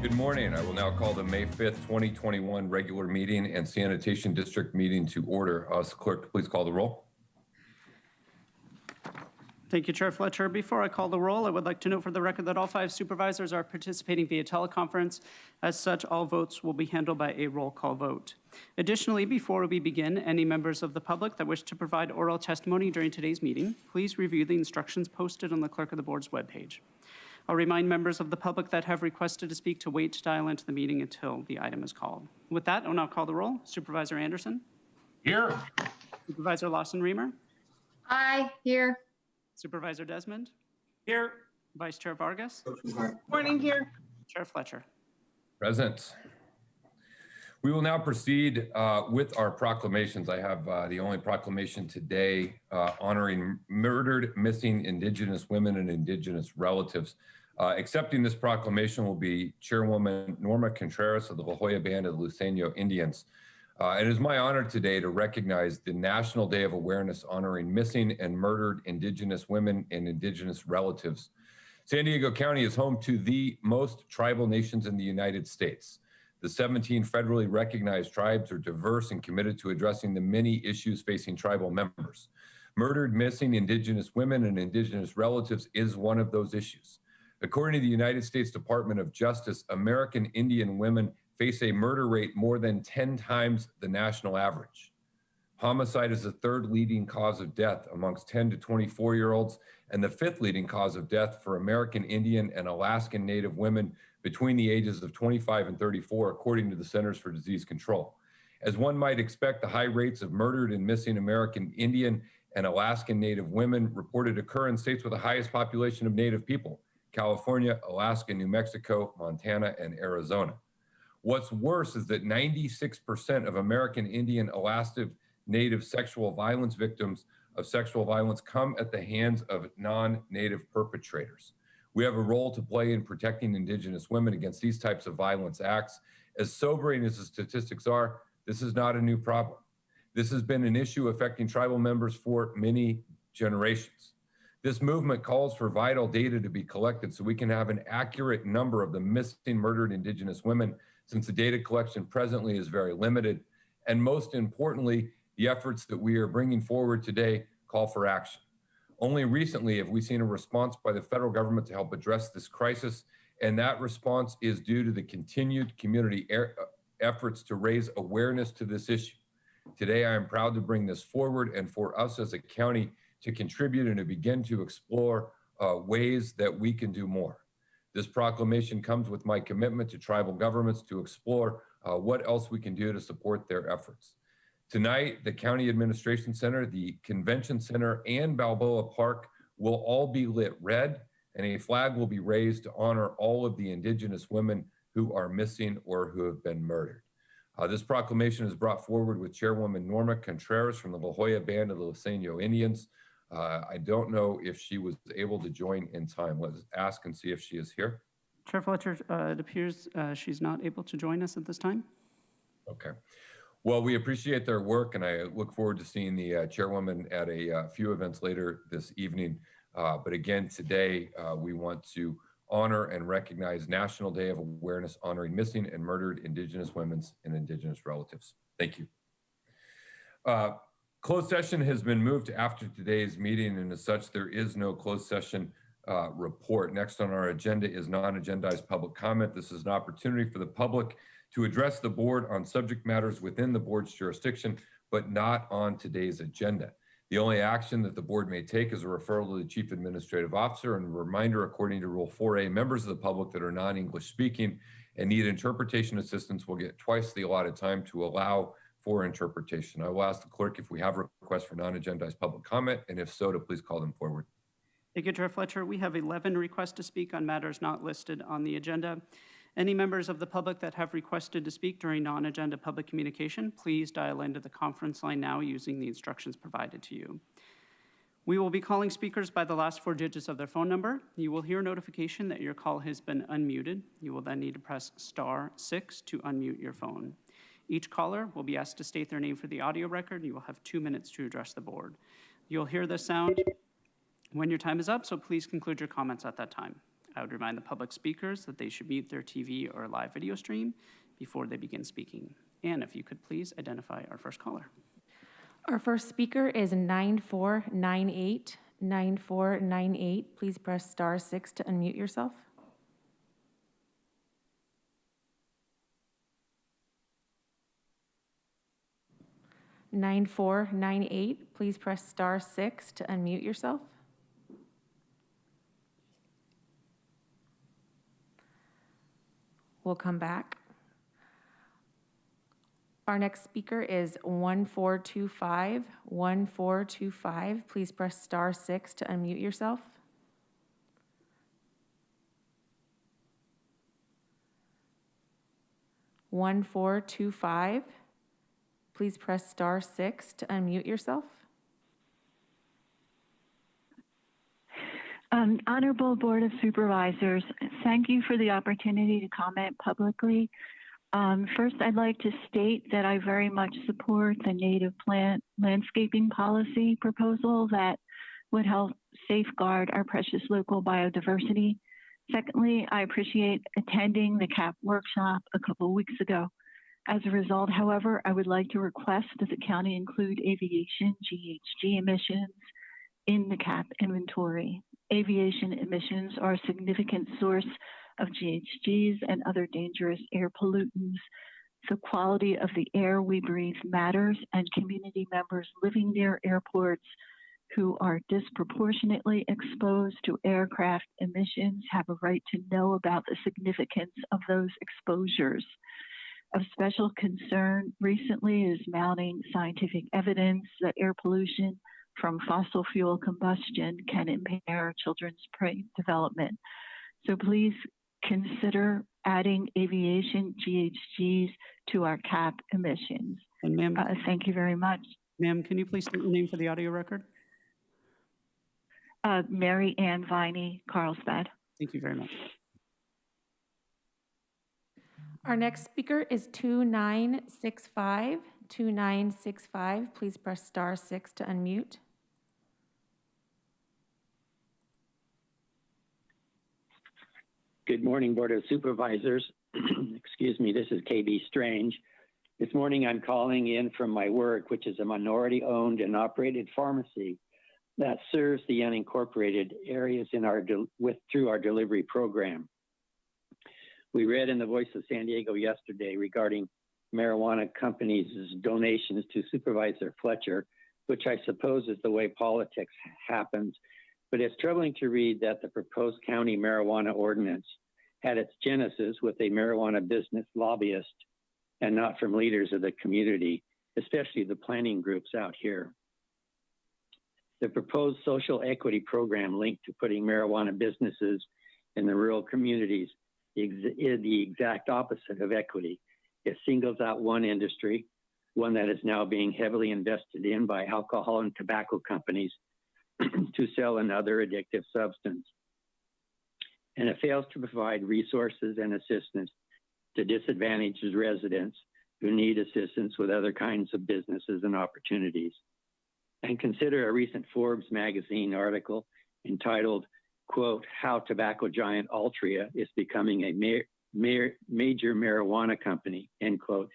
Good morning. I will now call the May 5th, 2021 regular meeting and sanitation district meeting to order. Clerk, please call the roll. Thank you, Chair Fletcher. Before I call the roll, I would like to note for the record that all 5 supervisors are participating via teleconference. As such, all votes will be handled by a roll call vote. Additionally, before we begin, any members of the public that wish to provide oral testimony during today's meeting, please review the instructions posted on the Clerk of the Board's webpage. I'll remind members of the public that have requested to speak to wait to dial into the meeting until the item is called. With that, I'll now call the roll. Supervisor Anderson? Here. Supervisor Lawson-Remer? Aye, here. Supervisor Desmond? Here. Vice Chair Vargas? Morning, here. Chair Fletcher? Present. We will now proceed with our proclamations. I have the only proclamation today honoring murdered, missing Indigenous women and Indigenous relatives. Accepting this proclamation will be Chairwoman Norma Contreras of the La Jolla Band of the Luiseño Indians. It is my honor today to recognize the National Day of Awareness honoring missing and murdered Indigenous women and Indigenous relatives. San Diego County is home to the most tribal nations in the United States. The 17 federally recognized tribes are diverse and committed to addressing the many issues facing tribal members. Murdered, missing Indigenous women and Indigenous relatives is one of those issues. According to the United States Department of Justice, American Indian women face a murder rate more than 10 times the national average. Homicide is the 3rd leading cause of death amongst 10 to 24-year-olds and the 5th leading cause of death for American Indian and Alaskan Native women between the ages of 25 and 34, according to the Centers for Disease Control. As one might expect, the high rates of murdered and missing American Indian and Alaskan Native women reported occur in states with the highest population of Native people: California, Alaska, New Mexico, Montana, and Arizona. What's worse is that 96% of American Indian, Alaskan Native sexual violence victims of sexual violence come at the hands of non-Native perpetrators. We have a role to play in protecting Indigenous women against these types of violence acts. As sobering as the statistics are, this is not a new problem. This has been an issue affecting tribal members for many generations. This movement calls for vital data to be collected so we can have an accurate number of the missing, murdered Indigenous women, since the data collection presently is very limited. And most importantly, the efforts that we are bringing forward today call for action. Only recently have we seen a response by the federal government to help address this crisis, and that response is due to the continued community efforts to raise awareness to this issue. Today, I am proud to bring this forward and for us as a county to contribute and to begin to explore ways that we can do more. This proclamation comes with my commitment to tribal governments to explore what else we can do to support their efforts. Tonight, the County Administration Center, the Convention Center, and Balboa Park will all be lit red, and a flag will be raised to honor all of the Indigenous women who are missing or who have been murdered. This proclamation is brought forward with Chairwoman Norma Contreras from the La Jolla Band of the Luiseño Indians. I don't know if she was able to join in time. Let's ask and see if she is here. Chair Fletcher, it appears she's not able to join us at this time. Okay. Well, we appreciate their work, and I look forward to seeing the chairwoman at a few events later this evening. But again, today, we want to honor and recognize National Day of Awareness honoring missing and murdered Indigenous women and Indigenous relatives. Thank you. Closed session has been moved to after today's meeting, and as such, there is no closed session report. Next on our agenda is non-agendized public comment. This is an opportunity for the public to address the board on subject matters within the board's jurisdiction, but not on today's agenda. The only action that the board may take is a referral to the Chief Administrative Officer, and a reminder, according to Rule 4A, members of the public that are non-English speaking and need interpretation assistance will get twice the allotted time to allow for interpretation. I will ask the clerk if we have requests for non-agendized public comment, and if so, to please call them forward. Thank you, Chair Fletcher. We have 11 requests to speak on matters not listed on the agenda. Any members of the public that have requested to speak during non-agenda public communication, please dial into the conference line now using the instructions provided to you. We will be calling speakers by the last 4 digits of their phone number. You will hear a notification that your call has been unmuted. You will then need to press *6 to unmute your phone. Each caller will be asked to state their name for the audio record. You will have 2 minutes to address the board. You'll hear the sound when your time is up, so please conclude your comments at that time. I would remind the public speakers that they should mute their TV or live video stream before they begin speaking. And if you could please identify our first caller. Our first speaker is 9498. 9498. Please press *6 to unmute yourself. (9498). Please press *6 to unmute yourself. We'll come back. Our next speaker is 1425. 1425. Please press *6 to unmute yourself. (1425). Please press *6 to unmute yourself. Honorable Board of Supervisors, thank you for the opportunity to comment publicly. First, I'd like to state that I very much support the native plant landscaping policy proposal that would help safeguard our precious local biodiversity. Secondly, I appreciate attending the CAP workshop a couple of weeks ago. As a result, however, I would like to request that the county include aviation GHG emissions in the CAP inventory. Aviation emissions are a significant source of GHGs and other dangerous air pollutants. The quality of the air we breathe matters, and community members living near airports who are disproportionately exposed to aircraft emissions have a right to know about the significance of those exposures. Of special concern recently is mounting scientific evidence that air pollution from fossil fuel combustion can impair children's brain development. So please consider adding aviation GHGs to our CAP emissions. And ma'am, thank you very much. ma'am, can you please state your name for the audio record? Mary Ann Viney, Carlsbad. Thank you very much. Our next speaker is 2965. 2965. Please press *6 to unmute. Good morning, Board of Supervisors. Excuse me, this is KB Strange. This morning I'm calling in from my work, which is a minority-owned and operated pharmacy that serves the unincorporated areas in through our delivery program. We read in the Voice of San Diego yesterday regarding marijuana companies' donations to Supervisor Fletcher, which I suppose is the way politics happens. But it's troubling to read that the proposed county marijuana ordinance had its genesis with a marijuana business lobbyist and not from leaders of the community, especially the planning groups out here. The proposed social equity program linked to putting marijuana businesses in the rural communities is the exact opposite of equity. It singles out one industry, one that is now being heavily invested in by alcohol and tobacco companies to sell another addictive substance. And it fails to provide resources and assistance to disadvantaged residents who need assistance with other kinds of businesses and opportunities. And consider a recent Forbes magazine article entitled, quote, "How Tobacco Giant Altria is Becoming a Major Marijuana Company," end quote.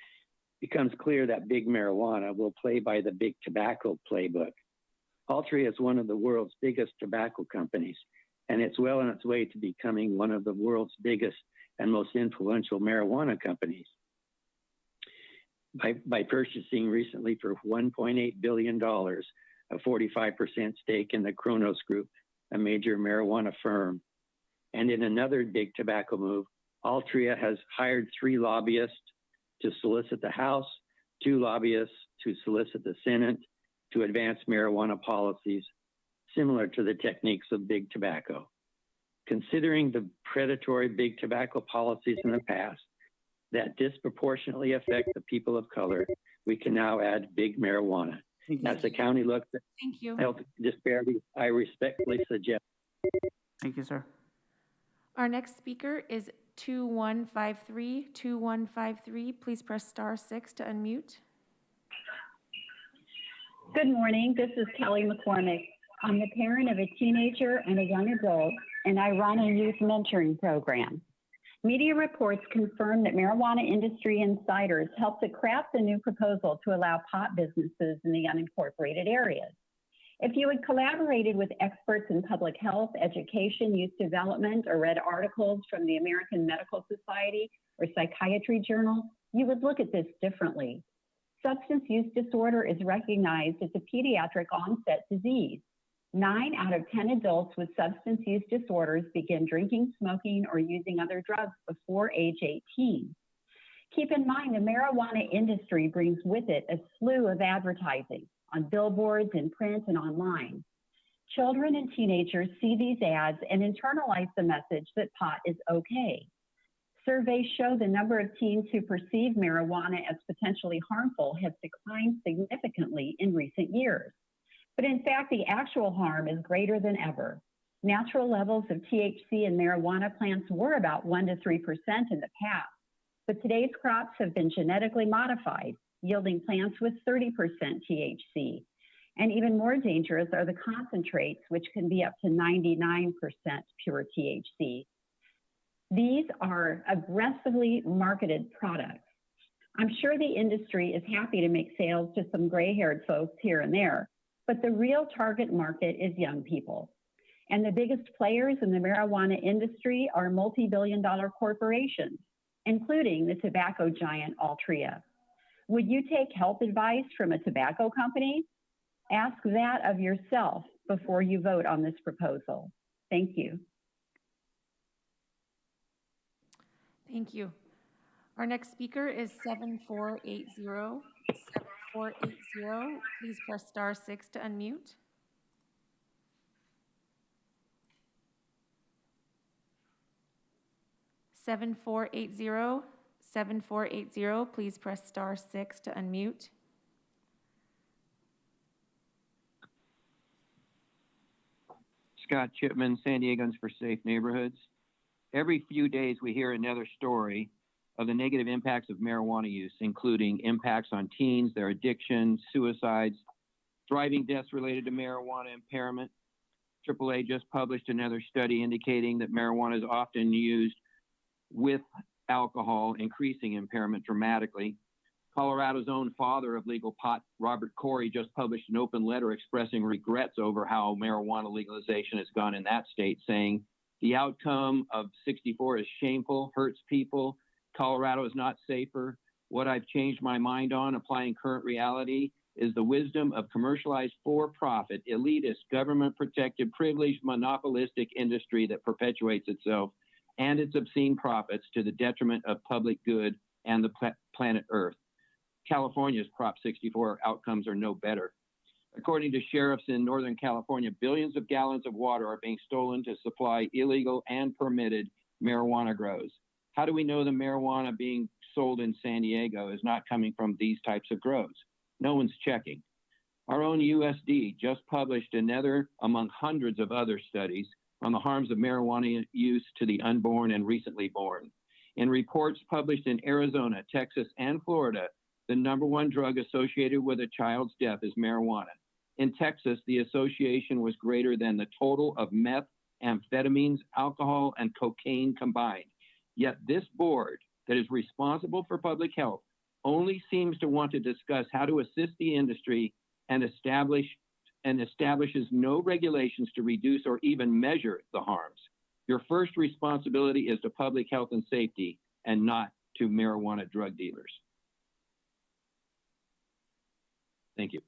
Becomes clear that big marijuana will play by the big tobacco playbook. Altria is one of the world's biggest tobacco companies, and it's well on its way to becoming one of the world's biggest and most influential marijuana companies. By purchasing recently for $1.8 billion, a 45% stake in the Kronos Group, a major marijuana firm. And in another big tobacco move, Altria has hired 3 lobbyists to solicit the House, 2 lobbyists to solicit the Senate to advance marijuana policies similar to the techniques of big tobacco. Considering the predatory big tobacco policies in the past that disproportionately affect the people of color, we can now add big marijuana. As the county looks at health disparities, I respectfully suggest. Thank you, sir. Our next speaker is 2153. 2153. Please press *6 to unmute. Good morning. This is Kelly McCormick, I'm the parent of a teenager and a young adult, and I run a youth mentoring program. Media reports confirm that marijuana industry insiders helped to craft the new proposal to allow pot businesses in the unincorporated areas. If you had collaborated with experts in public health, education, youth development, or read articles from the American Medical Society or Psychiatry Journal, you would look at this differently. Substance use disorder is recognized as a pediatric onset disease. 9 out of 10 adults with substance use disorders begin drinking, smoking, or using other drugs before age 18. Keep in mind, the marijuana industry brings with it a slew of advertising on billboards, in print, and online. Children and teenagers see these ads and internalize the message that pot is okay. Surveys show the number of teens who perceive marijuana as potentially harmful has declined significantly in recent years. But in fact, the actual harm is greater than ever. Natural levels of THC in marijuana plants were about 1 to 3% in the past, but today's crops have been genetically modified, yielding plants with 30% THC. And even more dangerous are the concentrates, which can be up to 99% pure THC. These are aggressively marketed products. I'm sure the industry is happy to make sales to some gray-haired folks here and there, but the real target market is young people. And the biggest players in the marijuana industry are multi-billion-dollar corporations, including the tobacco giant Altria. Would you take health advice from a tobacco company? Ask that of yourself before you vote on this proposal. Thank you. Thank you. Our next speaker is 7480. 7480. Please press *6 to unmute. *7480. Please press *6 to unmute. Scott Chipman, San Diegans for Safe Neighborhoods. Every few days we hear another story of the negative impacts of marijuana use, including impacts on teens, their addiction, suicides, driving deaths related to marijuana impairment. AAA just published another study indicating that marijuana is often used with alcohol, increasing impairment dramatically. Colorado's own father of legal pot, Robert Corey, just published an open letter expressing regrets over how marijuana legalization has gone in that state, saying the outcome of 64 is shameful, hurts people. Colorado is not safer. What I've changed my mind on, applying current reality, is the wisdom of commercialized for-profit, elitist, government-protected, privileged, monopolistic industry that perpetuates itself and its obscene profits to the detriment of public good and the planet Earth. California's Prop 64 outcomes are no better. According to sheriffs in Northern California, billions of gallons of water are being stolen to supply illegal and permitted marijuana grows. How do we know the marijuana being sold in San Diego is not coming from these types of grows? No one's checking. Our own USD just published another among hundreds of other studies on the harms of marijuana use to the unborn and recently born. In reports published in Arizona, Texas, and Florida, the #1 drug associated with a child's death is marijuana. In Texas, the association was greater than the total of meth, amphetamines, alcohol, and cocaine combined. Yet this board that is responsible for public health only seems to want to discuss how to assist the industry and establishes no regulations to reduce or even measure the harms. Your first responsibility is to public health and safety and not to marijuana drug dealers. Thank you.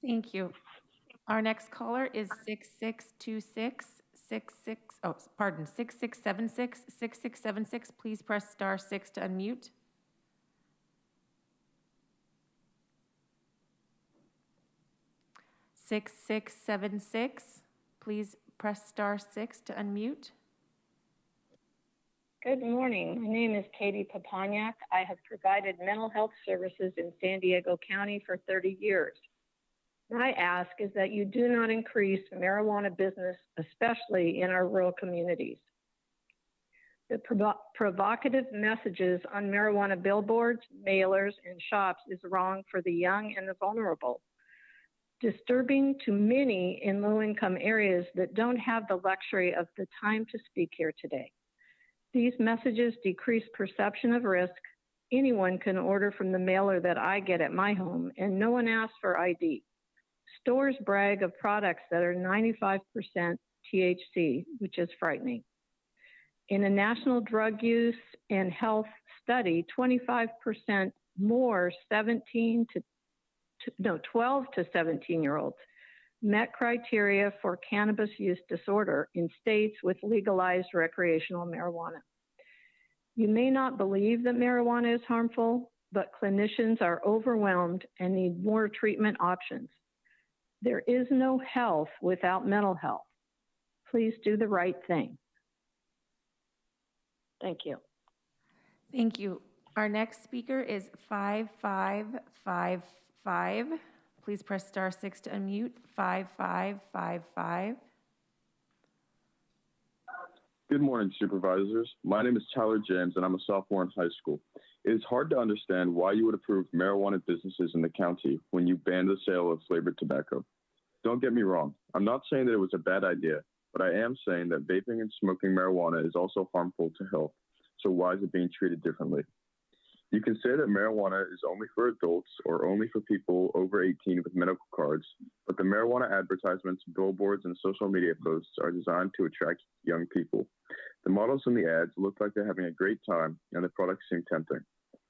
Thank you. Our next caller is 6626. 6676. 6676. Please press *6 to unmute. *6676. Please press *6 to unmute. Good morning. My name is Katie Papaniak. I have provided mental health services in San Diego County for 30 years. My ask is that you do not increase marijuana business, especially in our rural communities. The provocative messages on marijuana billboards, mailers, and shops is wrong for the young and the vulnerable. disturbing to many in low-income areas that don't have the luxury of the time to speak here today. These messages decrease perception of risk. Anyone can order from the mailer that I get at my home, and no one asks for ID. Stores brag of products that are 95% THC, which is frightening. In a national drug use and health study, 25% more 12 to 17-year-olds met criteria for cannabis use disorder in states with legalized recreational marijuana. You may not believe that marijuana is harmful, but clinicians are overwhelmed and need more treatment options. There is no health without mental health. Please do the right thing. Thank you. Thank you. Our next speaker is 5555. Please press star 6 to unmute. 5555. Good morning, supervisors. My name is Tyler James, and I'm a sophomore in high school. It is hard to understand why you would approve marijuana businesses in the county when you ban the sale of flavored tobacco. Don't get me wrong. I'm not saying that it was a bad idea, but I am saying that vaping and smoking marijuana is also harmful to health. So why is it being treated differently? You can say that marijuana is only for adults or only for people over 18 with medical cards, but the marijuana advertisements, billboards, and social media posts are designed to attract young people. The models in the ads look like they're having a great time, and the products seem tempting.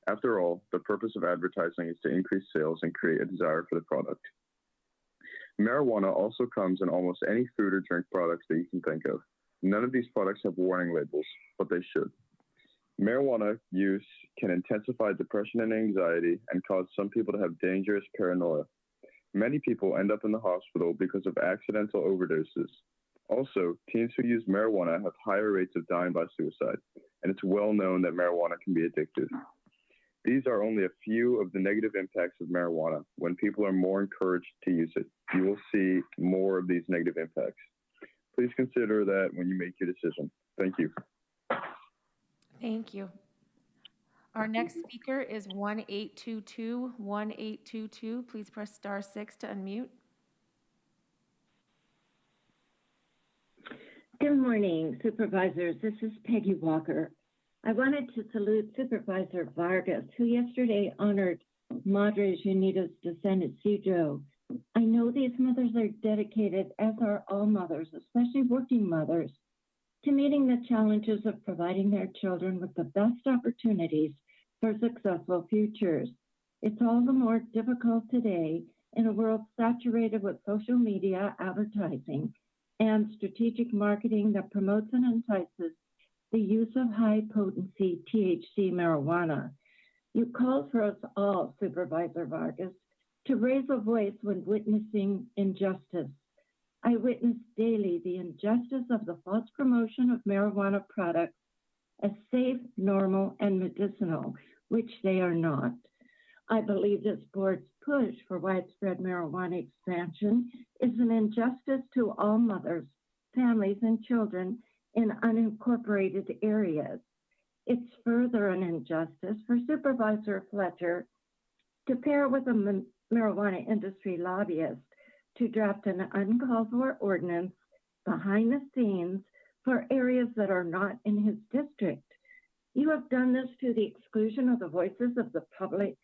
After all, the purpose of advertising is to increase sales and create a desire for the product. Marijuana also comes in almost any food or drink products that you can think of. None of these products have warning labels, but they should. Marijuana use can intensify depression and anxiety and cause some people to have dangerous paranoia. Many people end up in the hospital because of accidental overdoses. Also, teens who use marijuana have higher rates of dying by suicide, and it's well known that marijuana can be addictive. These are only a few of the negative impacts of marijuana. When people are more encouraged to use it, you will see more of these negative impacts. Please consider that when you make your decision. Thank you. Thank you. Our next speaker is 1822. 1822. Please press star 6 to unmute. Good morning, supervisors. This is Peggy Walker. I wanted to salute Supervisor Vargas, who yesterday honored Madres Unidas de San Isidro. I know these mothers are dedicated, as are all mothers, especially working mothers, to meeting the challenges of providing their children with the best opportunities for successful futures. It's all the more difficult today in a world saturated with social media advertising and strategic marketing that promotes and entices the use of high-potency THC marijuana. You called for us all, Supervisor Vargas, to raise a voice when witnessing injustice. I witness daily the injustice of the false promotion of marijuana products as safe, normal, and medicinal, which they are not. I believe this board's push for widespread marijuana expansion is an injustice to all mothers, families, and children in unincorporated areas. It's further an injustice for Supervisor Fletcher to pair with a marijuana industry lobbyist to draft an uncalled for ordinance behind the scenes for areas that are not in his district. You have done this to the exclusion of the voices of the public,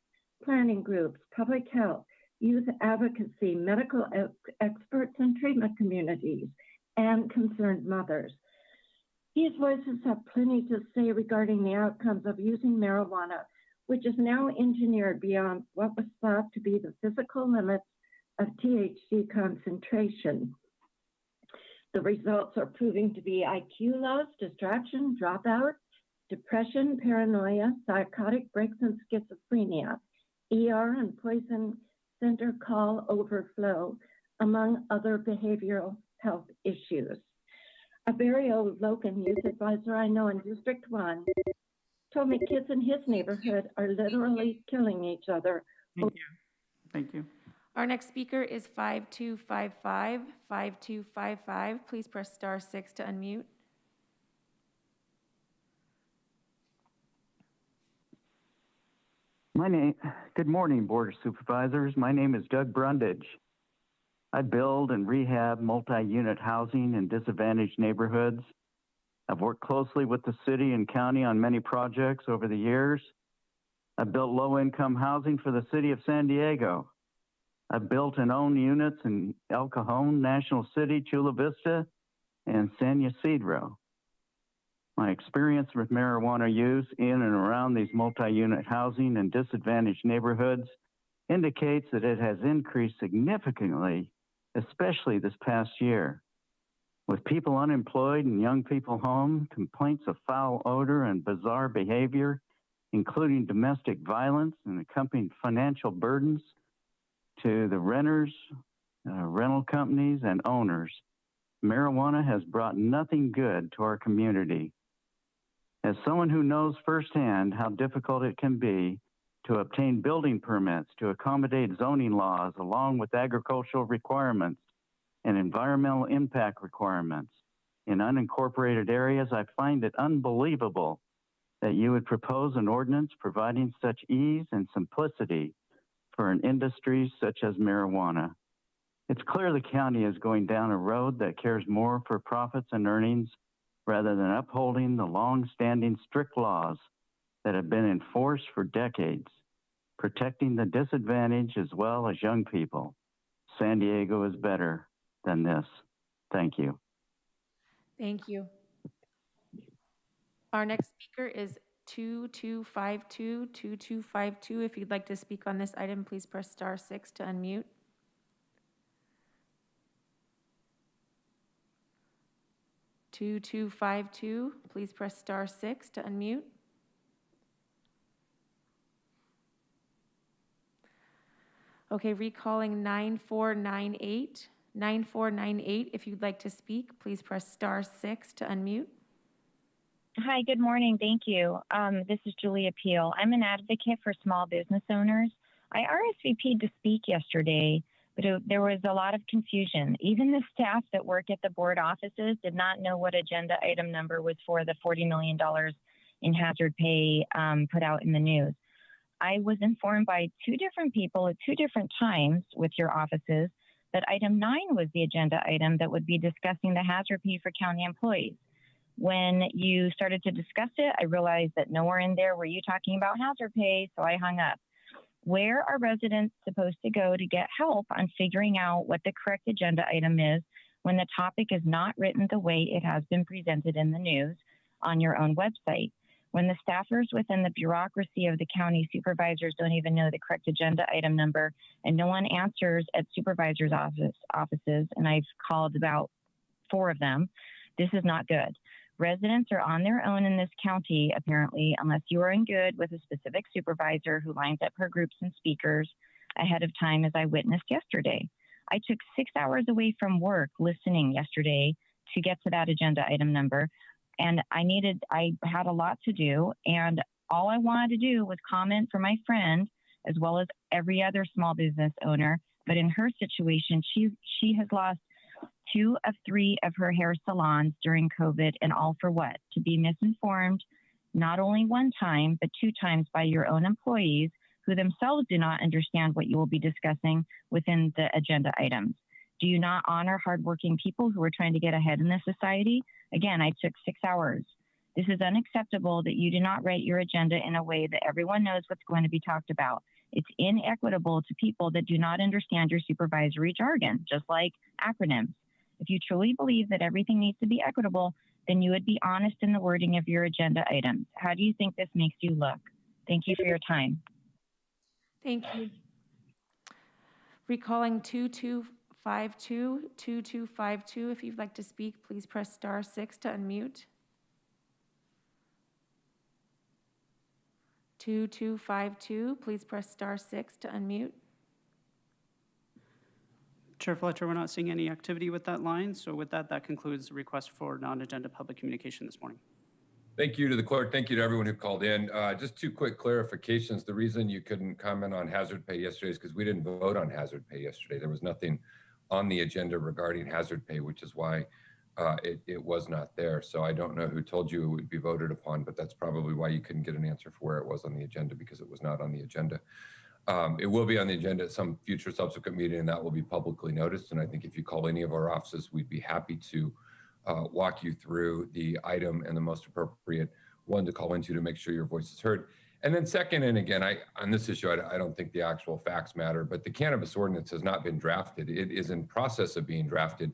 planning groups, public health, youth advocacy, medical experts, and treatment communities, and concerned mothers. These voices have plenty to say regarding the outcomes of using marijuana, which is now engineered beyond what was thought to be the physical limits of THC concentration. The results are proving to be IQ loss, distraction, dropout, depression, paranoia, psychotic breaks, and schizophrenia, ER and poison center call overflow, among other behavioral health issues. A very old Logan youth advisor I know in District 1 told me kids in his neighborhood are literally killing each other. Thank you. Thank you. Our next speaker is 5255. 5255. Please press star 6 to unmute. Good morning, Board of Supervisors. My name is Doug Brundage. I build and rehab multi-unit housing in disadvantaged neighborhoods. I've worked closely with the city and county on many projects over the years. I've built low-income housing for the city of San Diego. I've built and owned units in El Cajon, National City, Chula Vista, and San Ysidro. My experience with marijuana use in and around these multi-unit housing and disadvantaged neighborhoods indicates that it has increased significantly, especially this past year. With people unemployed and young people home, complaints of foul odor and bizarre behavior, including domestic violence and accompanying financial burdens to the renters, rental companies, and owners, marijuana has brought nothing good to our community. As someone who knows firsthand how difficult it can be to obtain building permits to accommodate zoning laws along with agricultural requirements and environmental impact requirements in unincorporated areas, I find it unbelievable that you would propose an ordinance providing such ease and simplicity for an industry such as marijuana. It's clear the county is going down a road that cares more for profits and earnings rather than upholding the long-standing strict laws that have been enforced for decades, protecting the disadvantaged as well as young people. San Diego is better than this. Thank you. Thank you. Our next speaker is 2252. If you'd like to speak on this item, please press *6 to unmute. Please press *6 to unmute. Okay, recalling 9498. 9498, if you'd like to speak, please press *6 to unmute. Hi, good morning. Thank you. This is Julia Peel. I'm an advocate for small business owners. I RSVP'd to speak yesterday, but there was a lot of confusion. Even the staff that work at the board offices did not know what agenda item number was for the $40 million in hazard pay put out in the news. I was informed by two different people at two different times with your offices that item 9 was the agenda item that would be discussing the hazard pay for county employees. When you started to discuss it, I realized that nowhere in there were you talking about hazard pay, so I hung up. Where are residents supposed to go to get help on figuring out what the correct agenda item is when the topic is not written the way it has been presented in the news on your own website? When the staffers within the bureaucracy of the county supervisors don't even know the correct agenda item number and no one answers at supervisors' offices, and I've called about 4 of them, this is not good. Residents are on their own in this county, apparently, unless you are in good with a specific supervisor who lines up her groups and speakers ahead of time, as I witnessed yesterday. I took 6 hours away from work listening yesterday to get to that agenda item number, and I had a lot to do, and all I wanted to do was comment for my friend, as well as every other small business owner. But in her situation, she has lost 2 of 3 of her hair salons during COVID, and all for what? To be misinformed, not only 1 time, but 2 times by your own employees who themselves do not understand what you will be discussing within the agenda items. Do you not honor hardworking people who are trying to get ahead in this society? Again, I took 6 hours. This is unacceptable that you do not write your agenda in a way that everyone knows what's going to be talked about. It's inequitable to people that do not understand your supervisory jargon, just like acronyms. If you truly believe that everything needs to be equitable, then you would be honest in the wording of your agenda items. How do you think this makes you look? Thank you for your time. Thank you. Recalling 2252. If you'd like to speak, please press *6 to unmute. 2252, please press *6 to unmute. Chair Fletcher, we're not seeing any activity with that line. So with that, that concludes the request for non-agenda public communication this morning. Thank you to the clerk. Thank you to everyone who called in. Just 2 quick clarifications. The reason you couldn't comment on hazard pay yesterday is because we didn't vote on hazard pay yesterday. There was nothing on the agenda regarding hazard pay, which is why it was not there. So I don't know who told you it would be voted upon, but that's probably why you couldn't get an answer for where it was on the agenda, because it was not on the agenda. It will be on the agenda at some future subsequent meeting, and that will be publicly noticed. And I think if you call any of our offices, we'd be happy to walk you through the item and the most appropriate one to call into to make sure your voice is heard. And then second, and again, on this issue, I don't think the actual facts matter, but the Cannabis Ordinance has not been drafted. It is in process of being drafted.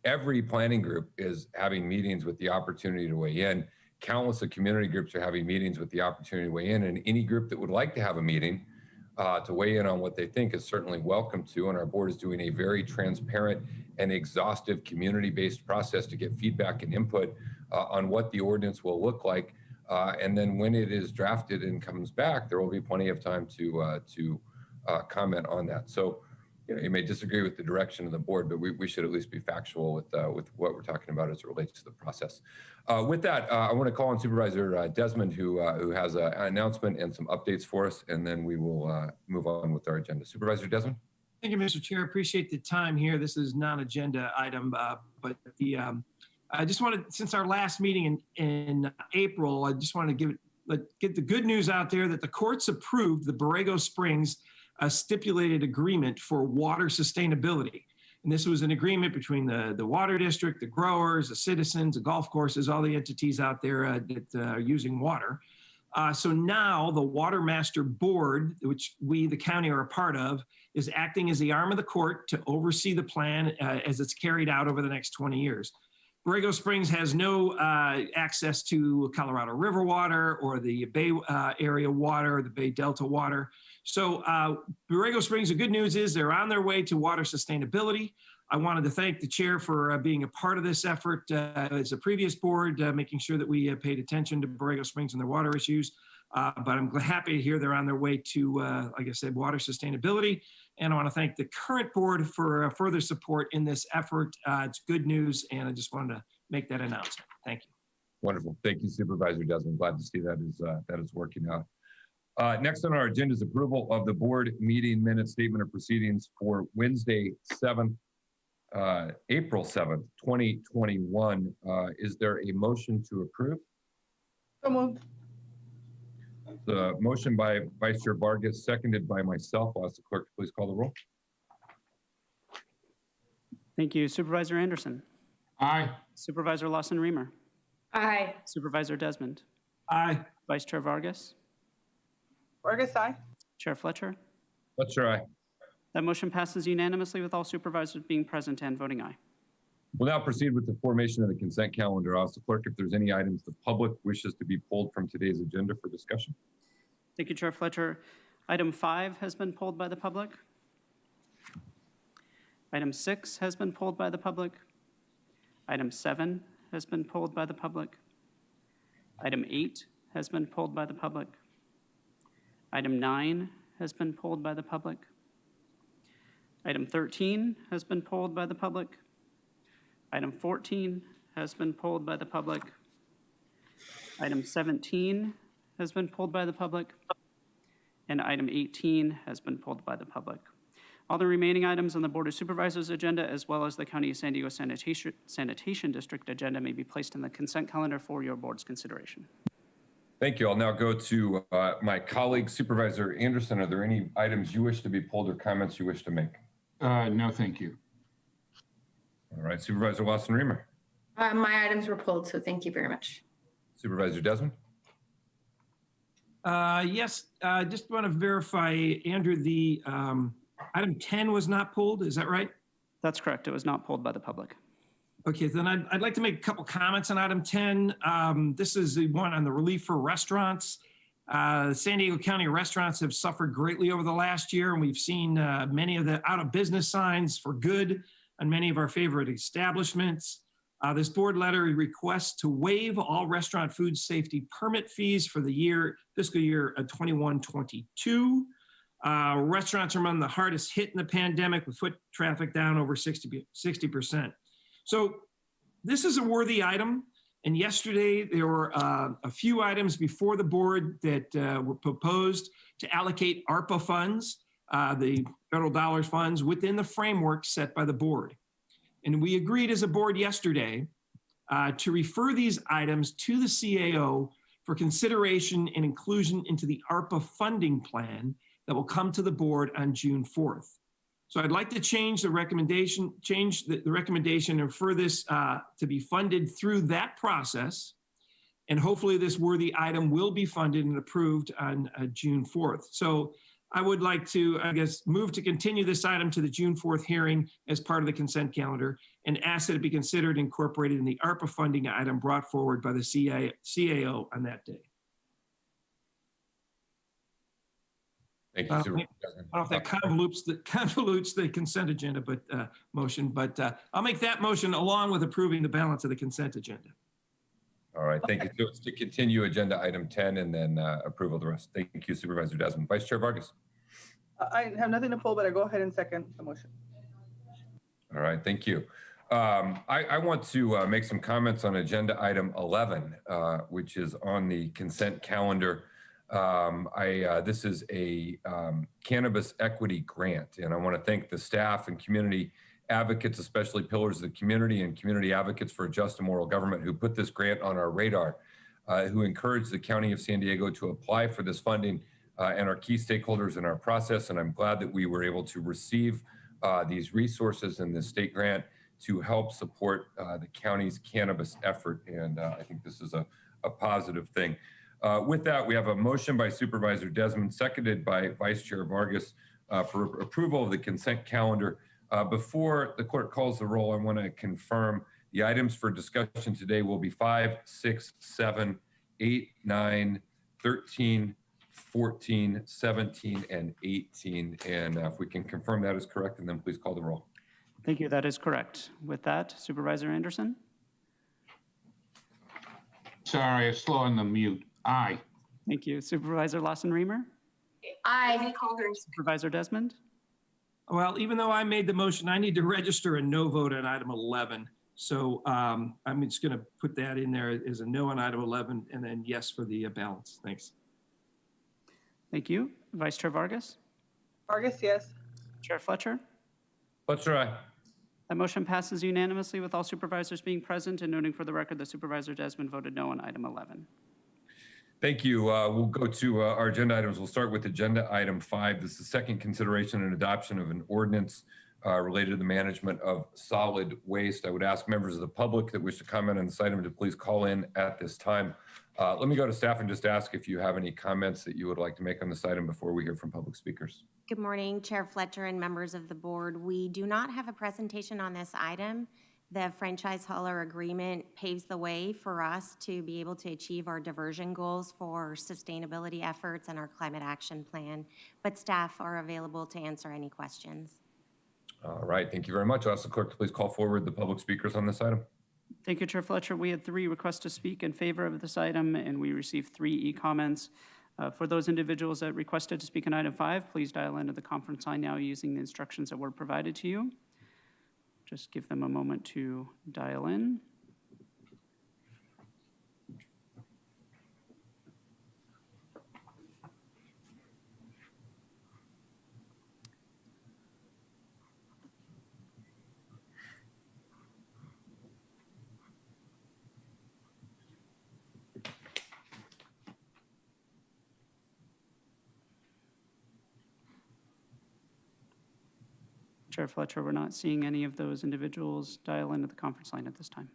Every planning group is having meetings with the opportunity to weigh in. Countless of community groups are having meetings with the opportunity to weigh in, and any group that would like to have a meeting to weigh in on what they think is certainly welcome to. And our board is doing a very transparent and exhaustive community-based process to get feedback and input on what the ordinance will look like. And then when it is drafted and comes back, there will be plenty of time to comment on that. So, you know, you may disagree with the direction of the board, but we should at least be factual with what we're talking about as it relates to the process. With that, I want to call on Supervisor Desmond, who has an announcement and some updates for us, and then we will move on with our agenda. Supervisor Desmond. Thank you, Mr. Chair. Appreciate the time here. This is non-agenda item, but I just wanted, since our last meeting in April, I just wanted to get the good news out there that the courts approved the Borrego Springs stipulated agreement for water sustainability. And this was an agreement between the water district, the growers, the citizens, the golf courses, all the entities out there that are using water. So now the Water Master Board, which we, the county, are a part of, is acting as the arm of the court to oversee the plan as it's carried out over the next 20 years. Borrego Springs has no access to Colorado River water or the Bay area water, the Bay Delta water. So Borrego Springs, the good news is they're on their way to water sustainability. I wanted to thank the chair for being a part of this effort as a previous board, making sure that we paid attention to Borrego Springs and their water issues. But I'm happy to hear they're on their way to, like I said, water sustainability. And I want to thank the current board for further support in this effort. It's good news, and I just wanted to make that announcement. Thank you. Wonderful. Thank you, Supervisor Desmond. Glad to see that is working out. Next on our agenda is approval of the board meeting minute statement of proceedings for Wednesday, April 7th, 2021. Is there a motion to approve? So moved. The motion by Vice Chair Vargas, seconded by myself. I'll ask the clerk to please call the roll. Thank you. Supervisor Anderson. Aye. Supervisor Lawson-Remer. Aye. Supervisor Desmond. Aye. Vice Chair Vargas. Vargas, aye. Chair Fletcher. Fletcher, aye. That motion passes unanimously with all supervisors being present and voting aye. We'll now proceed with the formation of the consent calendar. I'll ask the clerk if there's any items the public wishes to be pulled from today's agenda for discussion. Thank you, Chair Fletcher. Item 5 has been pulled by the public. Item 6 has been pulled by the public. Item 7 has been pulled by the public. Item 8 has been pulled by the public. Item 9 has been pulled by the public. Item 13 has been pulled by the public. Item 14 has been pulled by the public. Item 17 has been pulled by the public. And item 18 has been pulled by the public. All the remaining items on the Board of Supervisors agenda, as well as the County of San Diego Sanitation District agenda, may be placed in the consent calendar for your board's consideration. Thank you. I'll now go to my colleague, Supervisor Anderson. Are there any items you wish to be pulled or comments you wish to make? No, thank you. All right, Supervisor Lawson-Remer. My items were pulled, so thank you very much. Supervisor Desmond. Yes, I just want to verify, Andrew, the item 10 was not pulled, is that right? That's correct. It was not pulled by the public. Okay, then I'd like to make a couple comments on item 10. This is the one on the relief for restaurants. San Diego County restaurants have suffered greatly over the last year, and we've seen many of the out of business signs for good on many of our favorite establishments. This board letter requests to waive all restaurant food safety permit fees for the fiscal year 21-22. Restaurants are among the hardest hit in the pandemic, with foot traffic down over 60%. So this is a worthy item. And yesterday there were a few items before the board that were proposed to allocate ARPA funds, the federal dollars funds, within the framework set by the board. And we agreed as a board yesterday to refer these items to the CAO for consideration and inclusion into the ARPA funding plan that will come to the board on June 4th. So I'd like to change the recommendation, and refer this to be funded through that process. And hopefully this worthy item will be funded and approved on June 4th. So I would like to, move to continue this item to the June 4th hearing as part of the consent calendar and ask that it be considered incorporated in the ARPA funding item brought forward by the CAO on that day. Thank you, Supervisor. I don't know if that convolutes the consent agenda, motion, but I'll make that motion along with approving the balance of the consent agenda. All right, thank you. So it's to continue agenda item 10 and then approval of the rest. Thank you, Supervisor Desmond. Vice Chair Vargas. I have nothing to pull, but I go ahead and second the motion. All right, thank you. I want to make some comments on agenda item 11, which is on the consent calendar. This is a cannabis equity grant, and I want to thank the staff and community advocates, especially pillars of the community and community advocates for a just and moral government, who put this grant on our radar, who encouraged the County of San Diego to apply for this funding, and our key stakeholders in our process. And I'm glad that we were able to receive these resources in this state grant to help support the county's cannabis effort. And I think this is a positive thing. With that, we have a motion by Supervisor Desmond, seconded by Vice Chair Vargas, for approval of the consent calendar. Before the clerk calls the roll, I want to confirm the items for discussion today will be 5, 6, 7, 8, 9, 13, 14, 17, and 18. And if we can confirm that is correct, and then please call the roll. Thank you. That is correct. With that, Supervisor Anderson? Sorry, I'm slow on the mute. Aye. Thank you. Supervisor Lawson-Remer? Aye. Supervisor Desmond? Well, even though I made the motion, I need to register a no vote on item 11. So I'm just going to put that in there as a no on item 11 and then yes for the balance. Thanks. Thank you. Vice Chair Vargas? Vargas, yes. Chair Fletcher? Fletcher, aye. That motion passes unanimously with all supervisors being present and noting for the record that Supervisor Desmond voted no on item 11. Thank you. We'll go to our agenda items. We'll start with agenda item 5. This is the second consideration and adoption of an ordinance related to the management of solid waste. I would ask members of the public that wish to comment on this item to please call in at this time. Let me go to staff and just ask if you have any comments that you would like to make on this item before we hear from public speakers. Good morning, Chair Fletcher and members of the board. We do not have a presentation on this item. The franchise hauler agreement paves the way for us to be able to achieve our diversion goals for sustainability efforts and our climate action plan, but staff are available to answer any questions. All right, thank you very much. I'll ask the clerk to please call forward the public speakers on this item. Thank you, Chair Fletcher. We had 3 requests to speak in favor of this item, and we received 3 e-comments. For those individuals that requested to speak on item 5, please dial into the conference line now using the instructions that were provided to you. Just give them a moment to dial in. Chair Fletcher, we're not seeing any of those individuals dial into the conference line at this time.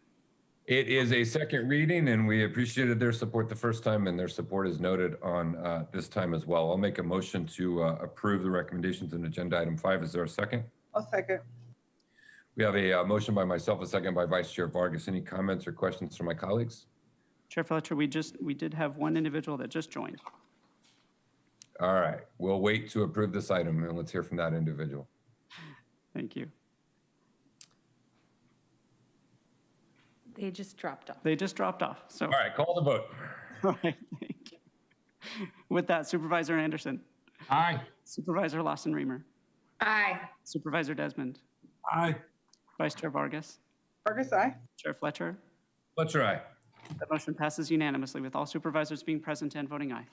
It is a second reading, and we appreciated their support the first time, and their support is noted on this time as well. I'll make a motion to approve the recommendations in agenda item 5. Is there a second? I'll second. We have a motion by myself, a second by Vice Chair Vargas. Any comments or questions from my colleagues? Chair Fletcher, we did have one individual that just joined. All right, we'll wait to approve this item, and let's hear from that individual. Thank you. They just dropped off. They just dropped off. So. All right, call the vote. All right, thank you. With that, Supervisor Anderson. Aye. Supervisor Lawson-Remer. Aye. Supervisor Desmond. Aye. Vice Chair Vargas. Vargas, aye. Chair Fletcher. Fletcher, aye. The motion passes unanimously with all supervisors being present and voting aye.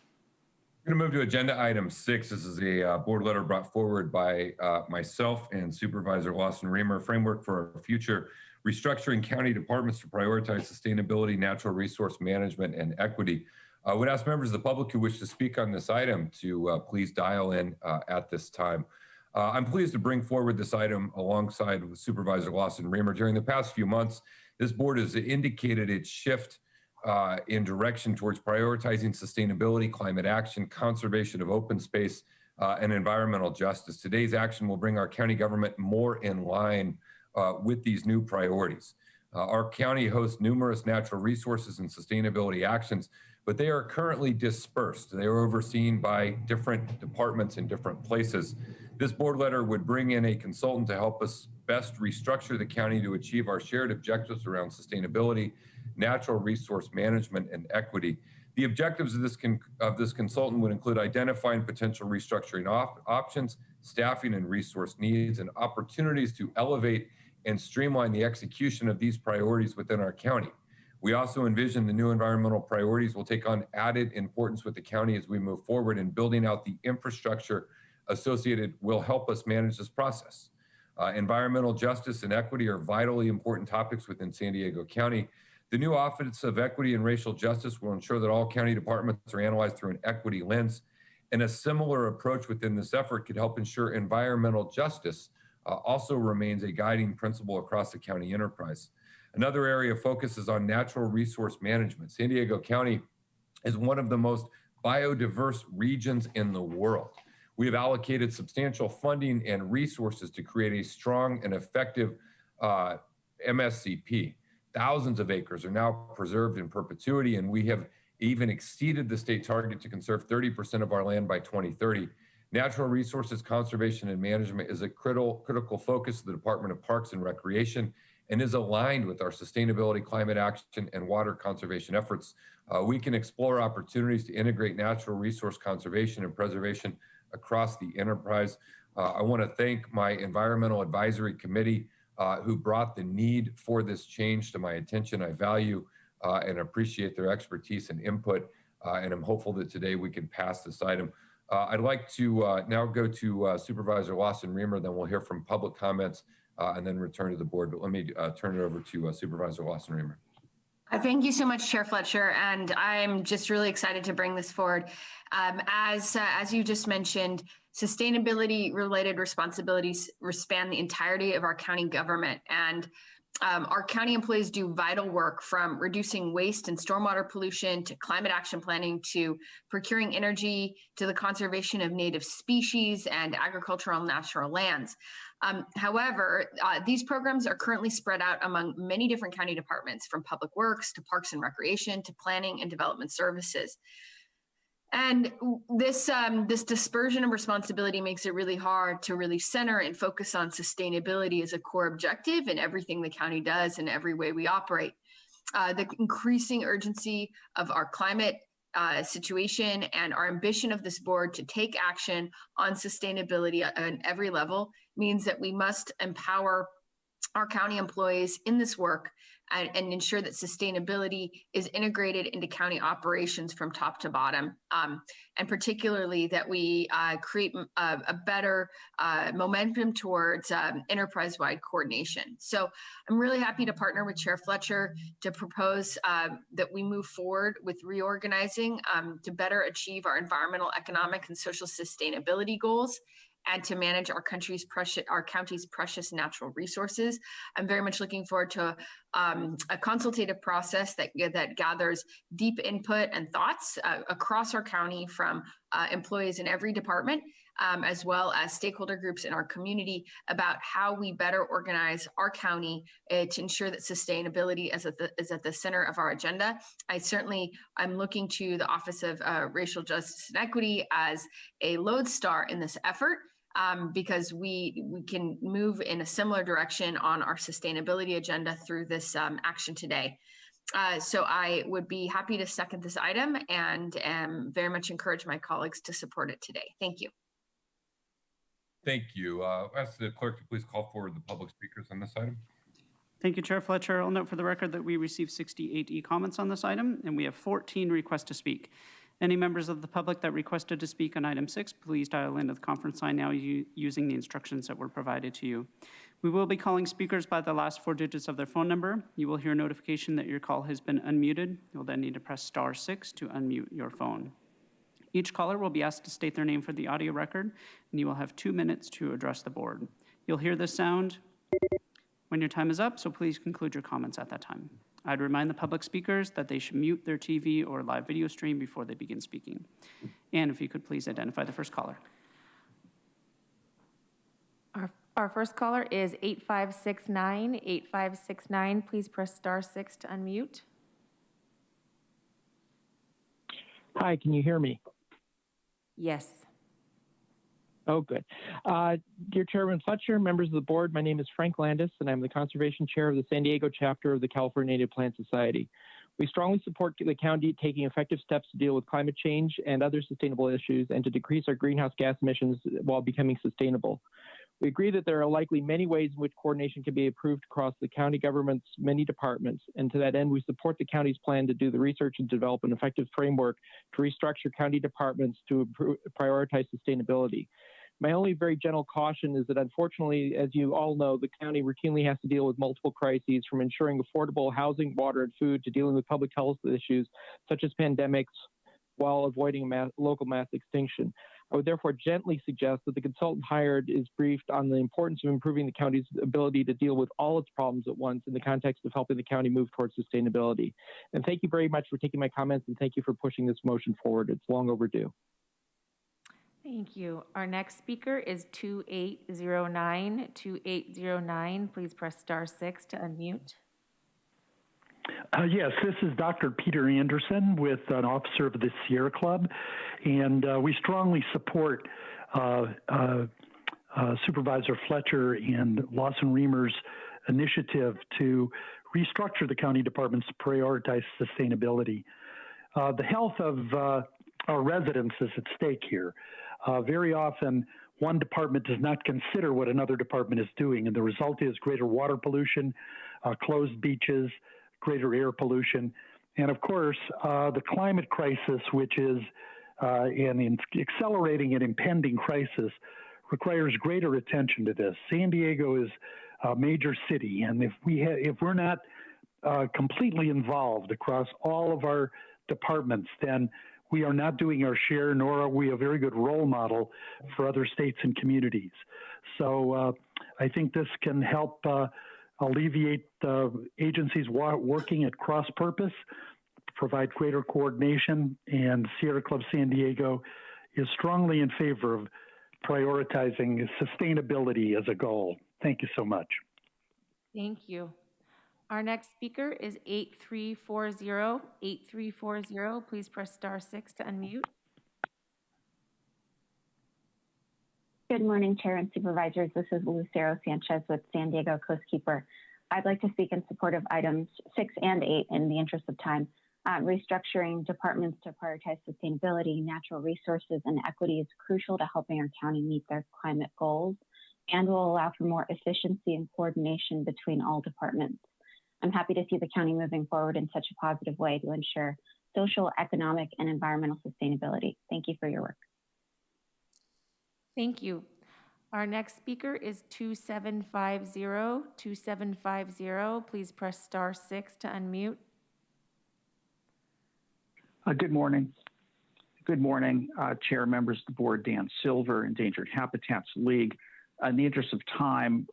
We're going to move to agenda item 6. This is a board letter brought forward by myself and Supervisor Lawson-Remer, framework for our future restructuring county departments to prioritize sustainability, natural resource management, and equity. I would ask members of the public who wish to speak on this item to please dial in at this time. I'm pleased to bring forward this item alongside with Supervisor Lawson Reamer. During the past few months, this board has indicated its shift in direction towards prioritizing sustainability, climate action, conservation of open space, and environmental justice. Today's action will bring our county government more in line with these new priorities. Our county hosts numerous natural resources and sustainability actions, but they are currently dispersed. They are overseen by different departments in different places. This board letter would bring in a consultant to help us best restructure the county to achieve our shared objectives around sustainability, natural resource management, and equity. The objectives of this consultant would include identifying potential restructuring options, staffing and resource needs, and opportunities to elevate and streamline the execution of these priorities within our county. We also envision the new environmental priorities will take on added importance with the county as we move forward, and building out the infrastructure associated will help us manage this process. Environmental justice and equity are vitally important topics within San Diego County. The new Office of Equity and Racial Justice will ensure that all county departments are analyzed through an equity lens, and a similar approach within this effort could help ensure environmental justice also remains a guiding principle across the county enterprise. Another area of focus is on natural resource management. San Diego County is one of the most biodiverse regions in the world. We have allocated substantial funding and resources to create a strong and effective MSCP. Thousands of acres are now preserved in perpetuity, and we have even exceeded the state target to conserve 30% of our land by 2030. Natural resources conservation and management is a critical focus of the Department of Parks and Recreation, and is aligned with our sustainability, climate action, and water conservation efforts. We can explore opportunities to integrate natural resource conservation and preservation across the enterprise. I want to thank my Environmental Advisory Committee who brought the need for this change to my attention. I value and appreciate their expertise and input, and I'm hopeful that today we can pass this item. I'd like to now go to Supervisor Lawson Reamer, then we'll hear from public comments, and then return to the board. But let me turn it over to Supervisor Lawson Reamer. Thank you so much, Chair Fletcher, and I'm just really excited to bring this forward. As you just mentioned, sustainability-related responsibilities span the entirety of our county government, and our county employees do vital work, from reducing waste and stormwater pollution to climate action planning to procuring energy to the conservation of native species and agricultural and natural lands. However, these programs are currently spread out among many different county departments, from public works to parks and recreation to planning and development services. And this dispersion of responsibility makes it really hard to really center and focus on sustainability as a core objective in everything the county does and every way we operate. The increasing urgency of our climate situation and our ambition of this board to take action on sustainability on every level means that we must empower our county employees in this work and ensure that sustainability is integrated into county operations from top to bottom, and particularly that we create a better momentum towards enterprise-wide coordination. So I'm really happy to partner with Chair Fletcher to propose that we move forward with reorganizing to better achieve our environmental, economic, and social sustainability goals, and to manage our county's precious natural resources. I'm very much looking forward to a consultative process that gathers deep input and thoughts across our county from employees in every department, as well as stakeholder groups in our community, about how we better organize our county to ensure that sustainability is at the center of our agenda. I'm looking to the Office of Racial Justice and Equity as a lodestar in this effort, because we can move in a similar direction on our sustainability agenda through this action today. So I would be happy to second this item, and very much encourage my colleagues to support it today. Thank you. Thank you. I'll ask the clerk to please call forward the public speakers on this item. Thank you, Chair Fletcher. I'll note for the record that we received 68 e-comments on this item, and we have 14 requests to speak. Any members of the public that requested to speak on item 6, please dial into the conference line now using the instructions that were provided to you. We will be calling speakers by the last 4 digits of their phone number. You will hear a notification that your call has been unmuted. You'll then need to press *6 to unmute your phone. Each caller will be asked to state their name for the audio record, and you will have 2 minutes to address the board. You'll hear this sound when your time is up, so please conclude your comments at that time. I'd remind the public speakers that they should mute their TV or live video stream before they begin speaking. And if you could please identify the first caller. Our first caller is 8569. 8569, please press *6 to unmute. Hi, can you hear me? Yes. Oh, good. Dear Chairman Fletcher, members of the board, my name is Frank Landis, and I'm the Conservation Chair of the San Diego chapter of the California Native Plant Society. We strongly support the county taking effective steps to deal with climate change and other sustainable issues and to decrease our greenhouse gas emissions while becoming sustainable. We agree that there are likely many ways in which coordination can be improved across the county government's many departments, and to that end, we support the county's plan to do the research and develop an effective framework to restructure county departments to prioritize sustainability. My only very gentle caution is that, unfortunately, as you all know, the county routinely has to deal with multiple crises, from ensuring affordable housing, water, and food to dealing with public health issues such as pandemics while avoiding local mass extinction. I would therefore gently suggest that the consultant hired is briefed on the importance of improving the county's ability to deal with all its problems at once in the context of helping the county move towards sustainability. And thank you very much for taking my comments, and thank you for pushing this motion forward. It's long overdue. Thank you. Our next speaker is 2809. 2809, please press *6 to unmute. Yes, this is Dr. Peter Anderson with an officer of the Sierra Club, and we strongly support Supervisor Fletcher and Lawson Reamer's initiative to restructure the county departments to prioritize sustainability. The health of our residents is at stake here. Very often, one department does not consider what another department is doing, and the result is greater water pollution, closed beaches, greater air pollution, and of course, the climate crisis, which is an accelerating and impending crisis, requires greater attention to this. San Diego is a major city, and if we're not completely involved across all of our departments, then we are not doing our share, nor are we a very good role model for other states and communities. So I think this can help alleviate agencies working at cross purpose, provide greater coordination, and Sierra Club San Diego is strongly in favor of prioritizing sustainability as a goal. Thank you so much. Thank you. Our next speaker is 8340. 8340, please press *6 to unmute. Good morning, Chair and Supervisors. This is Lucero Sanchez with San Diego Coastkeeper. I'd like to speak in support of items 6 and 8 in the interest of time. Restructuring departments to prioritize sustainability, natural resources, and equity is crucial to helping our county meet their climate goals and will allow for more efficiency and coordination between all departments. I'm happy to see the county moving forward in such a positive way to ensure social, economic, and environmental sustainability. Thank you for your work. Thank you. Our next speaker is 2750. 2750, please press *6 to unmute. Good morning. Good morning, Chair, members of the board, Dan Silver, Endangered Habitats League. In the interest of time,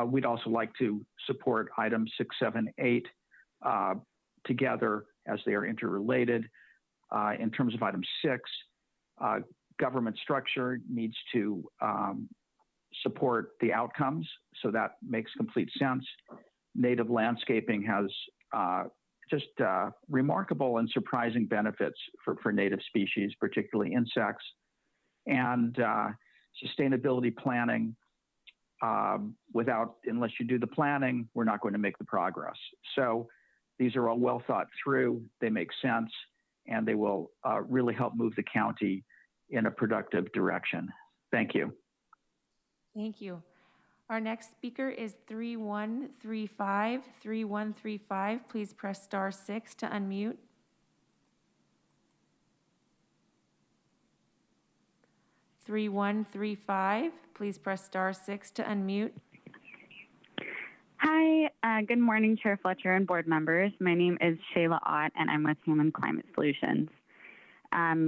we'd also like to support items 6, 7, 8 together as they are interrelated. In terms of item 6, government structure needs to support the outcomes, so that makes complete sense. Native landscaping has just remarkable and surprising benefits for native species, particularly insects, and sustainability planning. Unless you do the planning, we're not going to make the progress. So these are all well thought through, they make sense, and they will really help move the county in a productive direction. Thank you. Thank you. Our next speaker is 3135. 3135, please press *6 to unmute. *3135, please press *6 to unmute. Hi, good morning, Chair Fletcher and board members. My name is Shayla Ott, and I'm with Human Climate Solutions.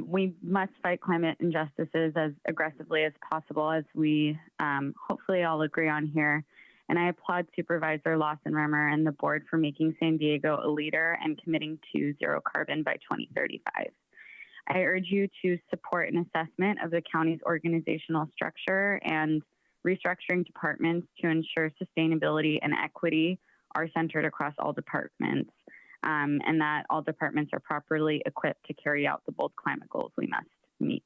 We must fight climate injustices as aggressively as possible, as we hopefully all agree on here. And I applaud Supervisor Lawson Rimmer and the board for making San Diego a leader and committing to zero carbon by 2035. I urge you to support an assessment of the county's organizational structure and restructuring departments to ensure sustainability and equity are centered across all departments, and that all departments are properly equipped to carry out the bold climate goals we must meet.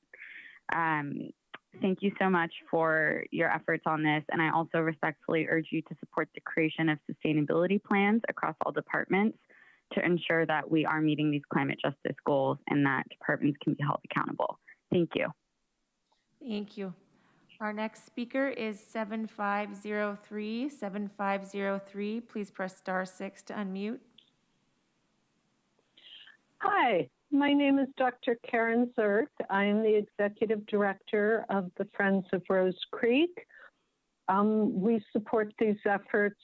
Thank you so much for your efforts on this, and I also respectfully urge you to support the creation of sustainability plans across all departments to ensure that we are meeting these climate justice goals and that departments can be held accountable. Thank you. Thank you. Our next speaker is 7503. 7503, please press *6 to unmute. Hi, my name is Dr. Karen Zerk. I am the Executive Director of the Friends of Rose Creek. We support these efforts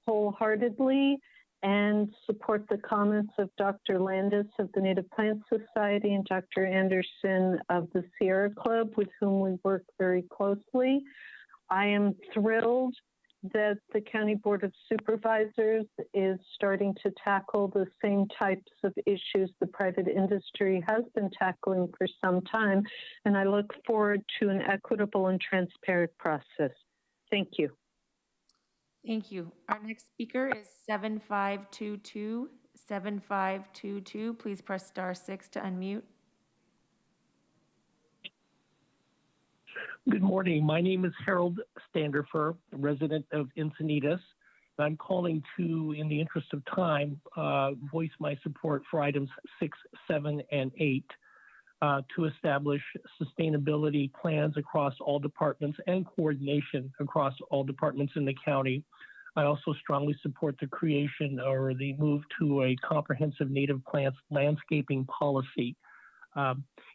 wholeheartedly and support the comments of Dr. Landis of the Native Plant Society and Dr. Anderson of the Sierra Club, with whom we work very closely. I am thrilled that the County Board of Supervisors is starting to tackle the same types of issues the private industry has been tackling for some time, and I look forward to an equitable and transparent process. Thank you. Thank you. Our next speaker is 7522. 7522, please press *6 to unmute. Good morning. My name is Harold Standerfer, resident of Encinitas. I'm calling to, in the interest of time, voice my support for items 6, 7, and 8 to establish sustainability plans across all departments and coordination across all departments in the county. I also strongly support the creation or the move to a comprehensive native plants landscaping policy.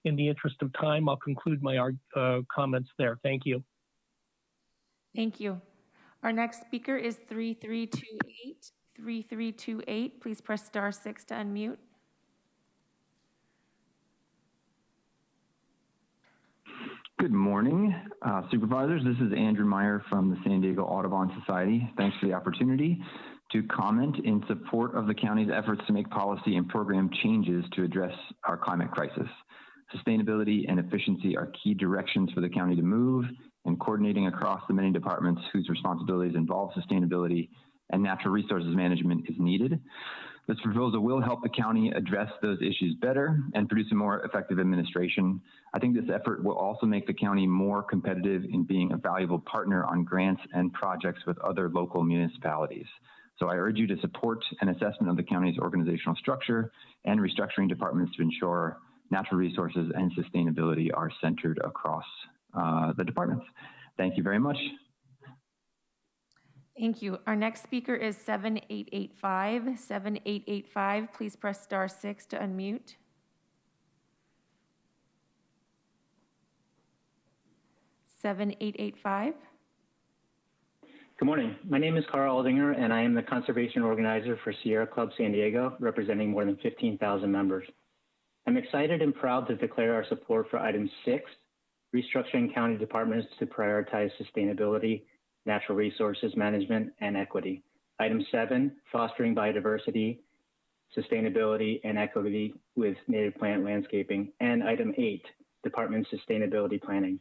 In the interest of time, I'll conclude my comments there. Thank you. Thank you. Our next speaker is 3328. 3328, please press *6 to unmute. Good morning, Supervisors. This is Andrew Meyer from the San Diego Audubon Society. Thanks for the opportunity to comment in support of the county's efforts to make policy and program changes to address our climate crisis. Sustainability and efficiency are key directions for the county to move, and coordinating across the many departments whose responsibilities involve sustainability and natural resources management is needed. This proposal will help the county address those issues better and produce a more effective administration. I think this effort will also make the county more competitive in being a valuable partner on grants and projects with other local municipalities. So I urge you to support an assessment of the county's organizational structure and restructuring departments to ensure natural resources and sustainability are centered across the departments. Thank you very much. Thank you. Our next speaker is 7885. 7885, please press *6 to unmute. (7885). Good morning. My name is Carl Aldinger, and I am the conservation organizer for Sierra Club San Diego, representing more than 15,000 members. I'm excited and proud to declare our support for item 6, restructuring county departments to prioritize sustainability, natural resources management, and equity. Item 7, fostering biodiversity, sustainability, and equity with native plant landscaping. And item 8, department sustainability planning.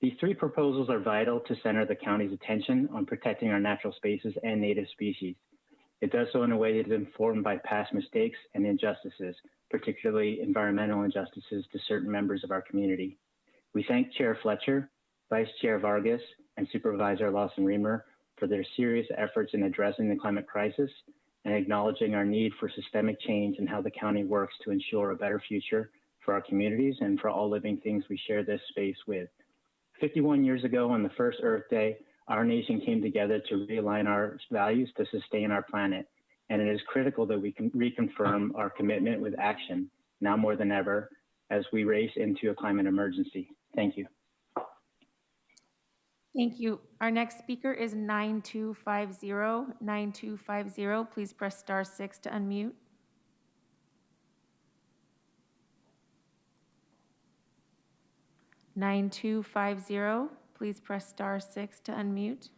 These 3 proposals are vital to center the county's attention on protecting our natural spaces and native species. It does so in a way that is informed by past mistakes and injustices, particularly environmental injustices to certain members of our community. We thank Chair Fletcher, Vice Chair Vargas, and Supervisor Lawson Rimmer for their serious efforts in addressing the climate crisis and acknowledging our need for systemic change in how the county works to ensure a better future for our communities and for all living things we share this space with. 51 years ago on the first Earth Day, our nation came together to realign our values to sustain our planet, and it is critical that we can reconfirm our commitment with action, now more than ever, as we race into a climate emergency. Thank you. Thank you. Our next speaker is 9250. 9250, please press *6 to unmute. Please press *6 to unmute.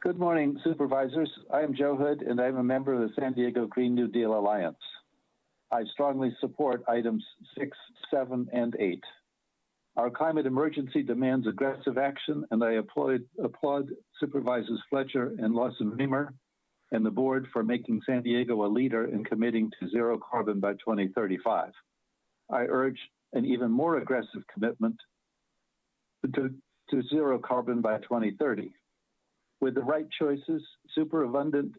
Good morning, Supervisors. I am Joe Hood, and I'm a member of the San Diego Green New Deal Alliance. I strongly support items 6, 7, and 8. Our climate emergency demands aggressive action, and I applaud Supervisors Fletcher and Lawson-Remer and the board for making San Diego a leader in committing to zero carbon by 2035. I urge an even more aggressive commitment to zero carbon by 2030. With the right choices, superabundant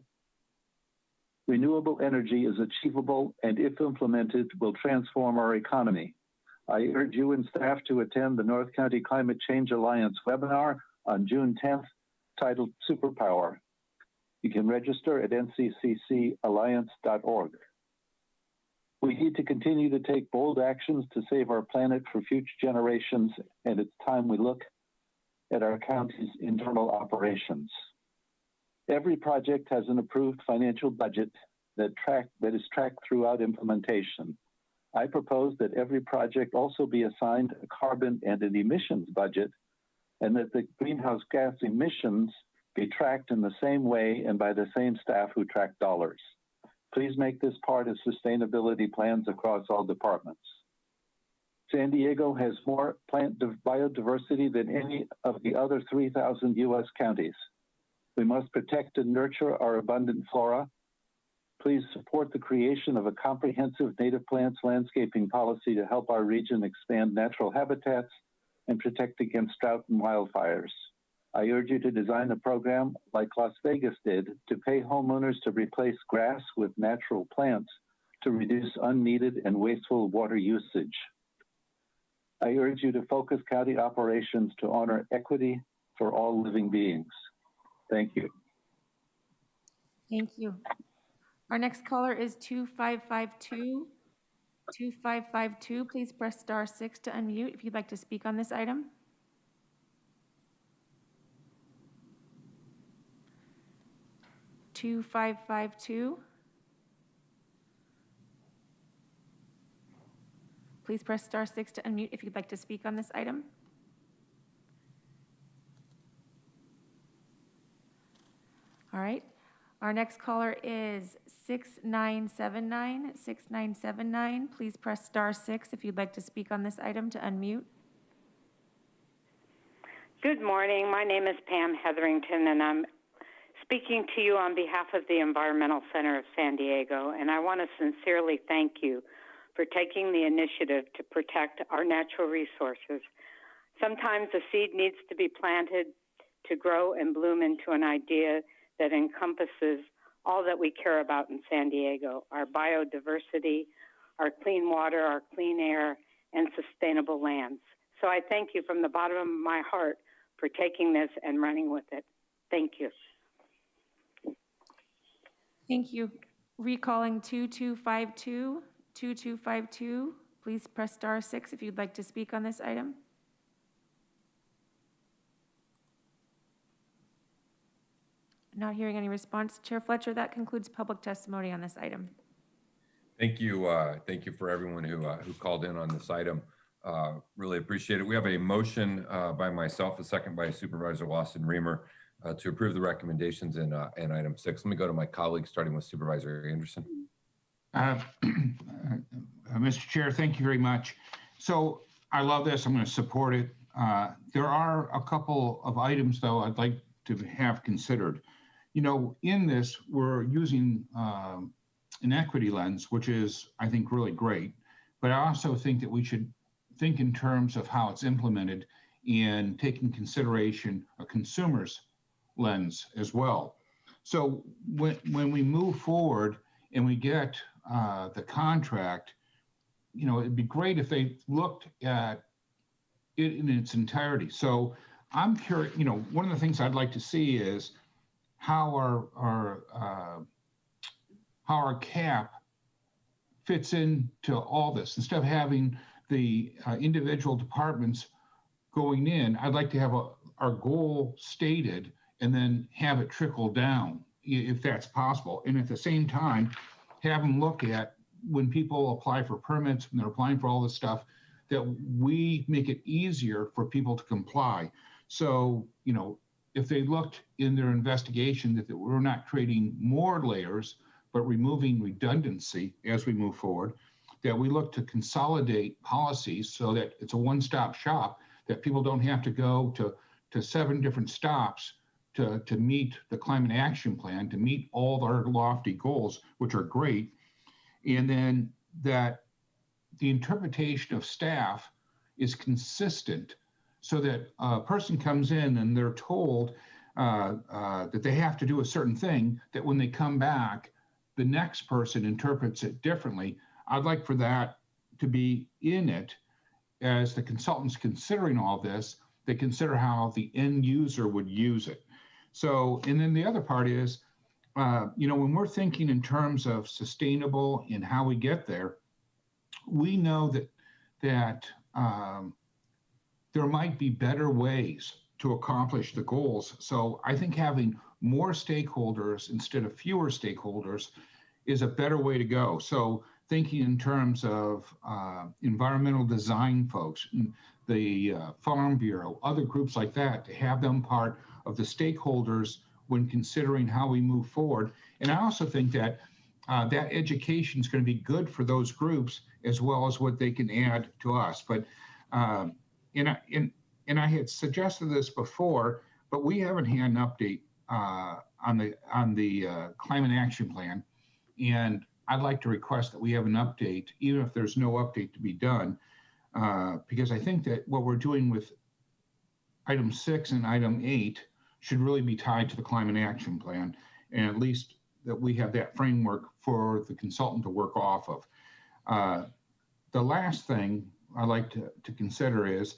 renewable energy is achievable and, if implemented, will transform our economy. I urge you and staff to attend the North County Climate Change Alliance webinar on June 10th, titled Superpower. You can register at nccalliance.org. We need to continue to take bold actions to save our planet for future generations, and it's time we look at our county's internal operations. Every project has an approved financial budget that is tracked throughout implementation. I propose that every project also be assigned a carbon and an emissions budget, and that the greenhouse gas emissions be tracked in the same way and by the same staff who track dollars. Please make this part of sustainability plans across all departments. San Diego has more plant biodiversity than any of the other 3,000 U.S. counties. We must protect and nurture our abundant flora. Please support the creation of a comprehensive native plants landscaping policy to help our region expand natural habitats and protect against drought and wildfires. I urge you to design a program like Las Vegas did to pay homeowners to replace grass with natural plants to reduce unneeded and wasteful water usage. I urge you to focus county operations to honor equity for all living beings. Thank you. Thank you. Our next caller is 2552. 2552, please press *6 to unmute if you'd like to speak on this item. Please press *6 to unmute if you'd like to speak on this item. All right. Our next caller is 6979. 6979, please press *6 if you'd like to speak on this item to unmute. Good morning. My name is Pam Hetherington, and I'm speaking to you on behalf of the Environmental Center of San Diego, and I want to sincerely thank you for taking the initiative to protect our natural resources. Sometimes a seed needs to be planted to grow and bloom into an idea that encompasses all that we care about in San Diego: our biodiversity, our clean water, our clean air, and sustainable lands. So I thank you from the bottom of my heart for taking this and running with it. Thank you. Thank you. Recalling 2252. 2252, please press *6 if you'd like to speak on this item. Not hearing any response. Chair Fletcher, that concludes public testimony on this item. Thank you. Thank you for everyone who called in on this item. Really appreciate it. We have a motion by myself, a second by Supervisor Lawson-Remer, to approve the recommendations in item 6. Let me go to my colleagues, starting with Supervisor Anderson. Mr. Chair, thank you very much. So I love this. I'm going to support it. There are a couple of items, though, I'd like to have considered. You know, in this, we're using an equity lens, which is, I think, really great. But I also think that we should think in terms of how it's implemented and taking consideration a consumer's lens as well. So when we move forward and we get the contract, you know, it'd be great if they looked at it in its entirety. So I'm curious, you know, one of the things I'd like to see is how our cap fits into all this. Instead of having the individual departments going in, I'd like to have our goal stated and then have it trickle down if that's possible. And at the same time, have them look at when people apply for permits, when they're applying for all this stuff, that we make it easier for people to comply. So, you know, if they looked in their investigation that we're not creating more layers, but removing redundancy as we move forward, that we look to consolidate policies so that it's a one-stop shop, that people don't have to go to 7 different stops to meet the climate action plan, to meet all our lofty goals, which are great. And then that the interpretation of staff is consistent so that a person comes in and they're told that they have to do a certain thing, that when they come back, the next person interprets it differently. I'd like for that to be in it as the consultants considering all this, they consider how the end user would use it. So, and then the other part is, you know, when we're thinking in terms of sustainable and how we get there, we know that there might be better ways to accomplish the goals. So I think having more stakeholders instead of fewer stakeholders is a better way to go. So thinking in terms of environmental design folks, the Farm Bureau, other groups like that, to have them part of the stakeholders when considering how we move forward. And I also think that that education is going to be good for those groups as well as what they can add to us. But and I had suggested this before, but we haven't had an update on the climate action plan, and I'd like to request that we have an update, even if there's no update to be done, because I think that what we're doing with item 6 and item 8 should really be tied to the climate action plan, and at least that we have that framework for the consultant to work off of. The last thing I'd like to consider is,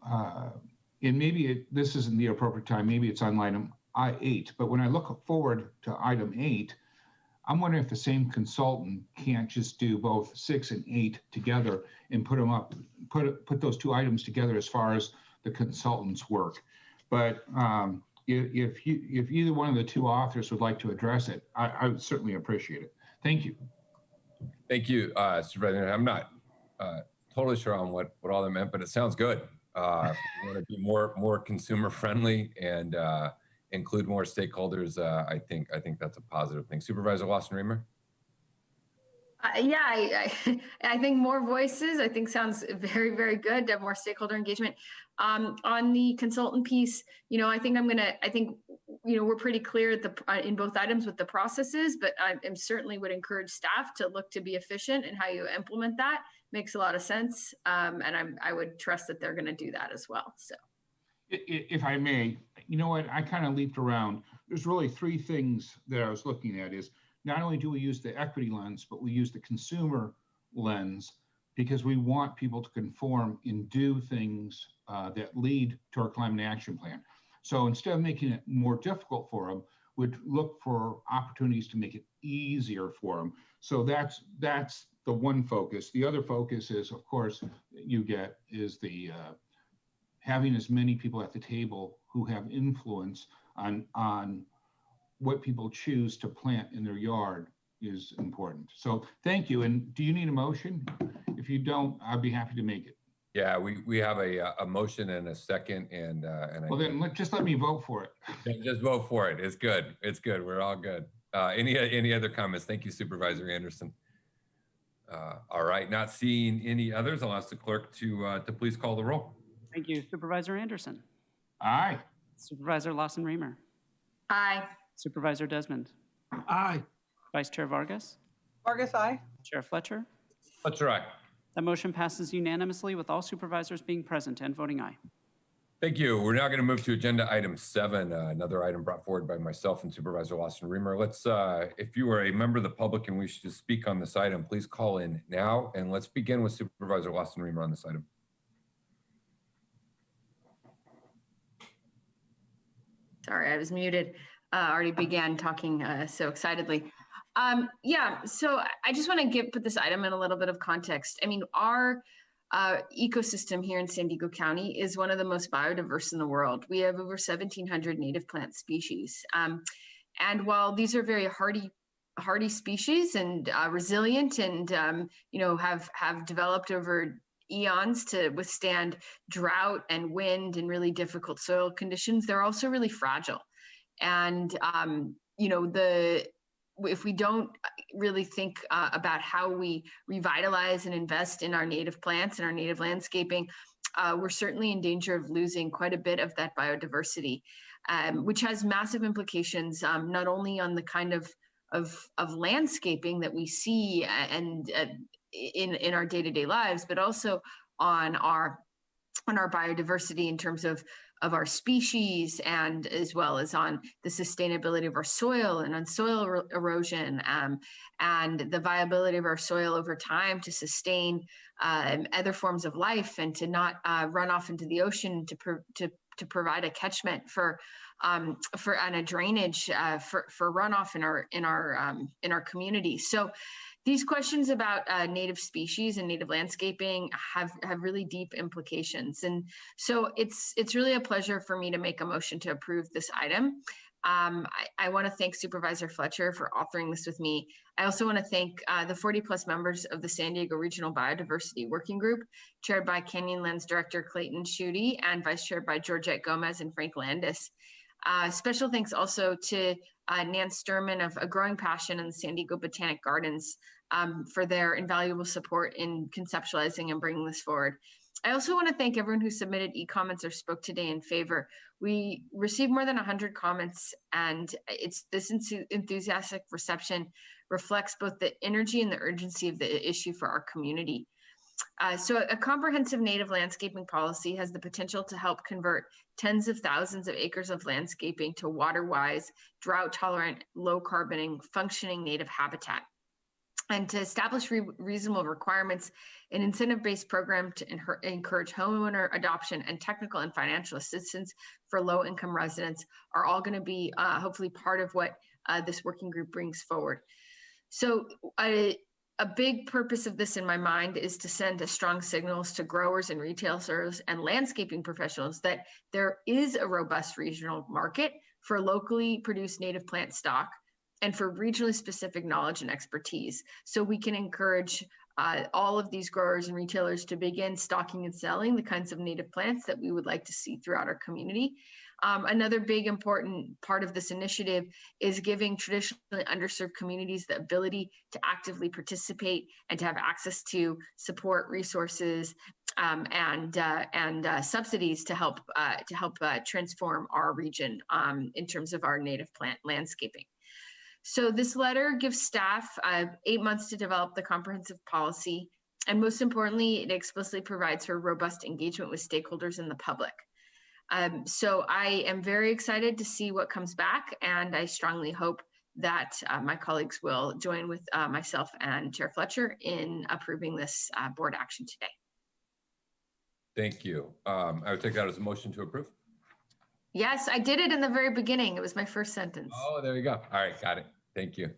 and maybe this isn't the appropriate time, maybe it's on item I8, but when I look forward to item 8, I'm wondering if the same consultant can't just do both 6 and 8 together and put them up, put those 2 items together as far as the consultant's work. But if either one of the 2 authors would like to address it, I would certainly appreciate it. Thank you. Thank you, Supervisor. I'm not totally sure on what all that meant, but it sounds good. We want to be more consumer friendly and include more stakeholders. I think that's a positive thing. Supervisor Lawson-Remer? Yeah, I think more voices, I think sounds very, very good to have more stakeholder engagement. On the consultant piece, you know, I think, you know, we're pretty clear at in both items what the process is, but I certainly would encourage staff to look to be efficient in how you implement that. Makes a lot of sense. And I would trust that they're going to do that as well. So, if I may, you know what, I kind of leaped around. There's really 3 things that I was looking at is, not only do we use the equity lens, but we use the consumer lens because we want people to conform and do things that lead to our climate action plan. So instead of making it more difficult for them, we'd look for opportunities to make it easier for them. So that's the one focus. The other focus is, of course, you get is the having as many people at the table who have influence on what people choose to plant in their yard is important. So thank you. And do you need a motion? If you don't, I'd be happy to make it. Yeah, we have a motion and a second, and well, then just let me vote for it. Yeah, just vote for it. It's good. It's good. We're all good. Any other comments? Thank you, Supervisor Anderson. All right, not seeing any others, I'll ask the clerk to please call the roll. Thank you, Supervisor Anderson. Aye. Supervisor Lawson-Remer. Aye. Supervisor Desmond. Aye. Vice Chair Vargas. Vargas, aye. Chair Fletcher. Fletcher, aye. The motion passes unanimously with all supervisors being present and voting aye. Thank you. We're now going to move to agenda item 7, another item brought forward by myself and Supervisor Lawson-Remer. Let's, if you are a member of the public and wish to speak on this item, please call in now. And let's begin with Supervisor Lawson-Remer on this item. Sorry, I was muted. Already began talking so excitedly. Yeah, so I just want to put this item in a little bit of context. I mean, our ecosystem here in San Diego County is one of the most biodiverse in the world. We have over 1,700 native plant species. And while these are very hardy species and resilient and have developed over eons to withstand drought and wind and really difficult soil conditions, they're also really fragile. And if we don't really think about how we revitalize and invest in our native plants and our native landscaping, we're certainly in danger of losing quite a bit of that biodiversity, which has massive implications, not only on the kind of landscaping that we see and in our day-to-day lives, but also on our biodiversity in terms of our species, and as well as on the sustainability of our soil and on soil erosion, and the viability of our soil over time to sustain other forms of life and to not run off into the ocean to provide a catchment for and a drainage for runoff in our community. So these questions about native species and native landscaping have really deep implications. And so it's really a pleasure for me to make a motion to approve this item. I want to thank Supervisor Fletcher for authoring this with me. I also want to thank the 40+ members of the San Diego Regional Biodiversity Working Group, chaired by Canyonlands Director Clayton Schutte and vice chaired by Georgette Gomez and Frank Landis. Special thanks also to Nance Sturman of A Growing Passion and the San Diego Botanic Gardens for their invaluable support in conceptualizing and bringing this forward. I also want to thank everyone who submitted e-comments or spoke today in favor. We received more than 100 comments, and this enthusiastic reception reflects both the energy and the urgency of the issue for our community. So a comprehensive native landscaping policy has the potential to help convert tens of thousands of acres of landscaping to water-wise, drought-tolerant, low-carboning, functioning native habitat, and to establish reasonable requirements, an incentive-based program to encourage homeowner adoption and technical and financial assistance for low-income residents are all going to be hopefully part of what this working group brings forward. So a big purpose of this in my mind is to send strong signals to growers and retailers and landscaping professionals that there is a robust regional market for locally produced native plant stock and for regionally specific knowledge and expertise. So we can encourage all of these growers and retailers to begin stocking and selling the kinds of native plants that we would like to see throughout our community. Another big important part of this initiative is giving traditionally underserved communities the ability to actively participate and to have access to support, resources, and subsidies to help transform our region in terms of our native plant landscaping. So this letter gives staff 8 months to develop the comprehensive policy, and most importantly, it explicitly provides for robust engagement with stakeholders and the public. So I am very excited to see what comes back, and I strongly hope that my colleagues will join with myself and Chair Fletcher in approving this board action today. Thank you. I would take that as a motion to approve. Yes, I did it in the very beginning. It was my first sentence. Oh, there you go. All right, got it. Thank you.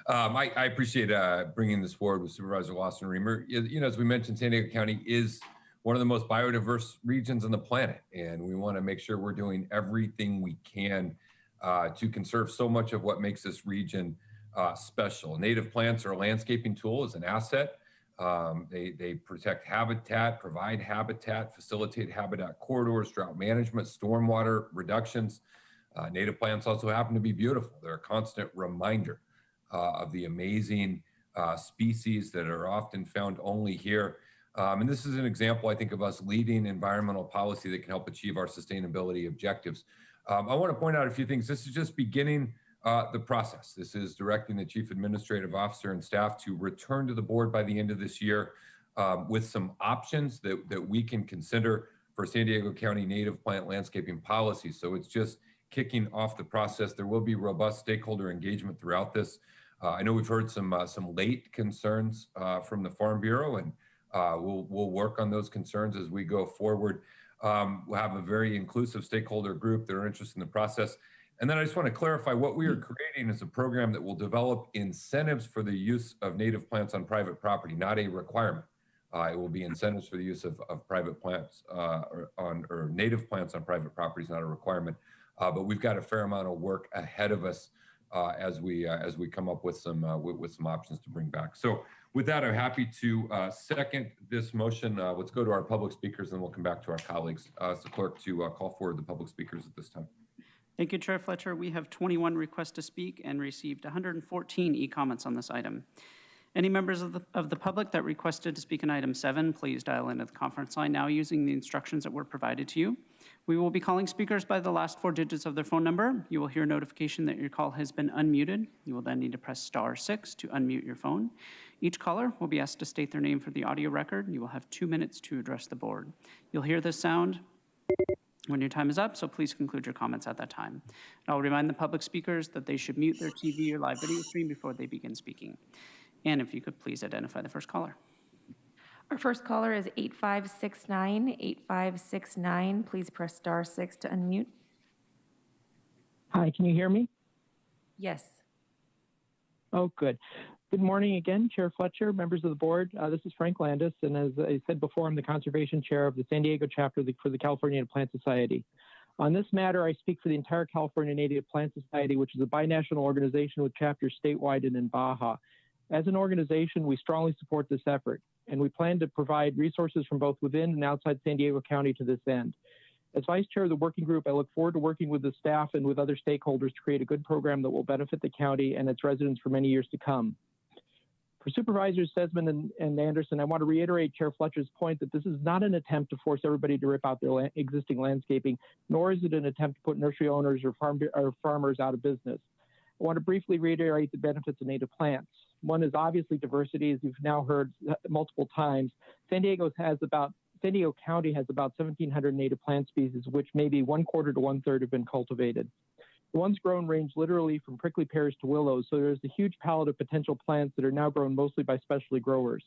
I appreciate bringing this forward with Supervisor Lawson-Remer. You know, as we mentioned, San Diego County is one of the most biodiverse regions on the planet, and we want to make sure we're doing everything we can to conserve so much of what makes this region special. Native plants are a landscaping tool, as an asset. They protect habitat, provide habitat, facilitate habitat corridors, drought management, stormwater reductions. Native plants also happen to be beautiful. They're a constant reminder of the amazing species that are often found only here. And this is an example, I think, of us leading environmental policy that can help achieve our sustainability objectives. I want to point out a few things. This is just beginning the process. This is directing the Chief Administrative Officer and staff to return to the board by the end of this year with some options that we can consider for San Diego County native plant landscaping policy. So it's just kicking off the process. There will be robust stakeholder engagement throughout this. I know we've heard some late concerns from the Farm Bureau, and we'll work on those concerns as we go forward. We'll have a very inclusive stakeholder group that are interested in the process. And then I just want to clarify, what we are creating is a program that will develop incentives for the use of native plants on private property, not a requirement. It will be incentives for the use of private plants or native plants on private properties, not a requirement. But we've got a fair amount of work ahead of us as we come up with some options to bring back. So with that, I'm happy to second this motion. Let's go to our public speakers, and we'll come back to our colleagues. So clerk, to call forward the public speakers at this time. Thank you, Chair Fletcher. We have 21 requests to speak and received 114 e-comments on this item. Any members of the public that requested to speak on item 7, please dial into the conference line now using the instructions that were provided to you. We will be calling speakers by the last 4 digits of their phone number. You will hear a notification that your call has been unmuted. You will then need to press *6 to unmute your phone. Each caller will be asked to state their name for the audio record. You will have 2 minutes to address the board. You'll hear this sound when your time is up, so please conclude your comments at that time. And I'll remind the public speakers that they should mute their TV or live video stream before they begin speaking. And if you could please identify the first caller. Our first caller is 8569. 8569, please press *6 to unmute. Hi, can you hear me? Yes. Oh, good. Good morning again, Chair Fletcher, members of the board. This is Frank Landis, and as I said before, I'm the Conservation Chair of the San Diego chapter for the California Native Plant Society. On this matter, I speak for the entire California Native Plant Society, which is a binational organization with chapters statewide and in Baja. As an organization, we strongly support this effort, and we plan to provide resources from both within and outside San Diego County to this end. As Vice Chair of the working group, I look forward to working with the staff and with other stakeholders to create a good program that will benefit the county and its residents for many years to come. For Supervisors Sesman and Anderson, I want to reiterate Chair Fletcher's point that this is not an attempt to force everybody to rip out their existing landscaping, nor is it an attempt to put nursery owners or farmers out of business. I want to briefly reiterate the benefits of native plants. One is obviously diversity, as you've now heard multiple times. San Diego County has about 1,700 native plant species, which maybe 1/4 to 1/3 have been cultivated. The ones grown range literally from prickly pears to willows, so there's a huge palette of potential plants that are now grown mostly by specialty growers.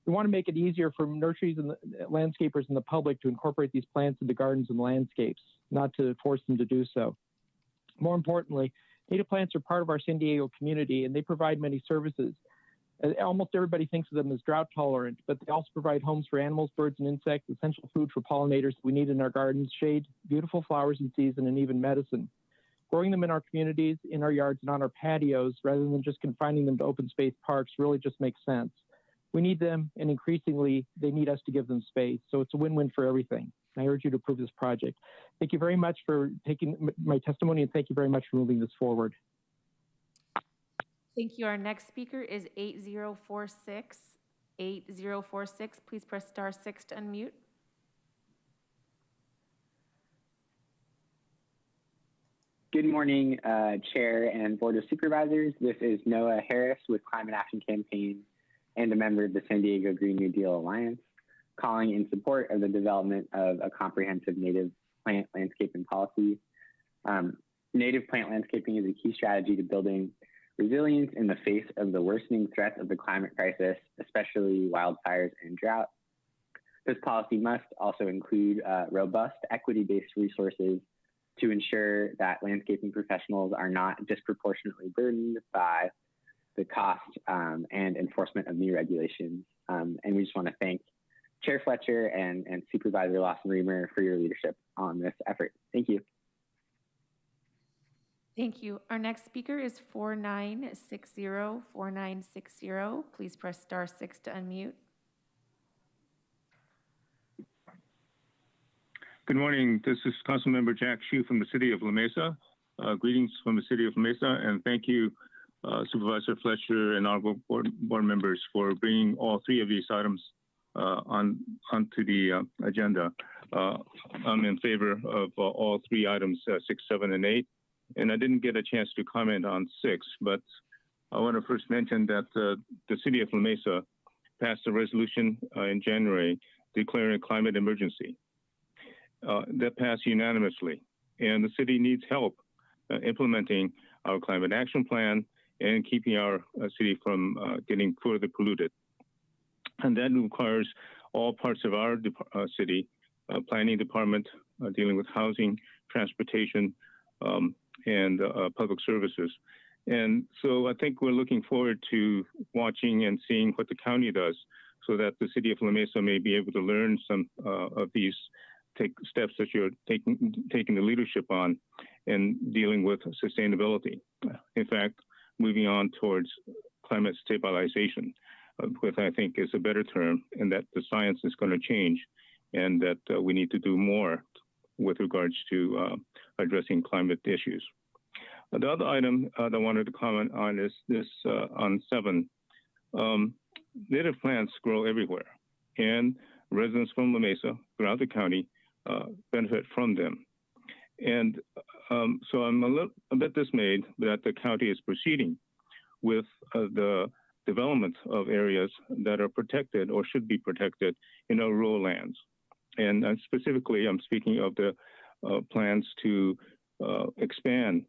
We want to make it easier for nurseries and landscapers and the public to incorporate these plants into gardens and landscapes, not to force them to do so. More importantly, native plants are part of our San Diego community, and they provide many services. Almost everybody thinks of them as drought tolerant, but they also provide homes for animals, birds, and insects, essential food for pollinators that we need in our gardens, shade, beautiful flowers in season, and even medicine. Growing them in our communities, in our yards, and on our patios, rather than just confining them to open space parks, really just makes sense. We need them, and increasingly, they need us to give them space, so it's a win-win for everything. I urge you to approve this project. Thank you very much for taking my testimony, and thank you very much for moving this forward. Thank you. Our next speaker is 8046. 8046, please press *6 to unmute. Good morning, Chair and Board of Supervisors. This is Noah Harris with Climate Action Campaign and a member of the San Diego Green New Deal Alliance, calling in support of the development of a comprehensive native plant landscaping policy. Native plant landscaping is a key strategy to building resilience in the face of the worsening threats of the climate crisis, especially wildfires and drought. This policy must also include robust, equity-based resources to ensure that landscaping professionals are not disproportionately burdened by the cost and enforcement of new regulations. And we just want to thank Chair Fletcher and Supervisor Lawson-Remer for your leadership on this effort. Thank you. Thank you. Our next speaker is 4960. 4960. Please press *6 to unmute. Good morning. This is Councilmember Jack Hsu from the City of La Mesa. Greetings from the City of La Mesa, and thank you, Supervisor Fletcher and our board members for bringing all 3 of these items onto the agenda. I'm in favor of all 3 items, 6, 7, and 8. And I didn't get a chance to comment on 6, but I want to first mention that the City of La Mesa passed a resolution in January declaring a climate emergency. That passed unanimously, and the city needs help implementing our climate action plan and keeping our city from getting further polluted. And that requires all parts of our city, planning department, dealing with housing, transportation, and public services. And so I think we're looking forward to watching and seeing what the county does so that the city of La Mesa may be able to learn some of these steps that you're taking the leadership on in dealing with sustainability. In fact, moving on towards climate stabilization, which I think is a better term, and that the science is going to change, and that we need to do more with regards to addressing climate issues. The other item that I wanted to comment on is this on 7. Native plants grow everywhere, and residents from La Mesa throughout the county benefit from them. And so I'm a bit dismayed that the county is proceeding with the development of areas that are protected or should be protected in our rural lands. And specifically, I'm speaking of the plans to expand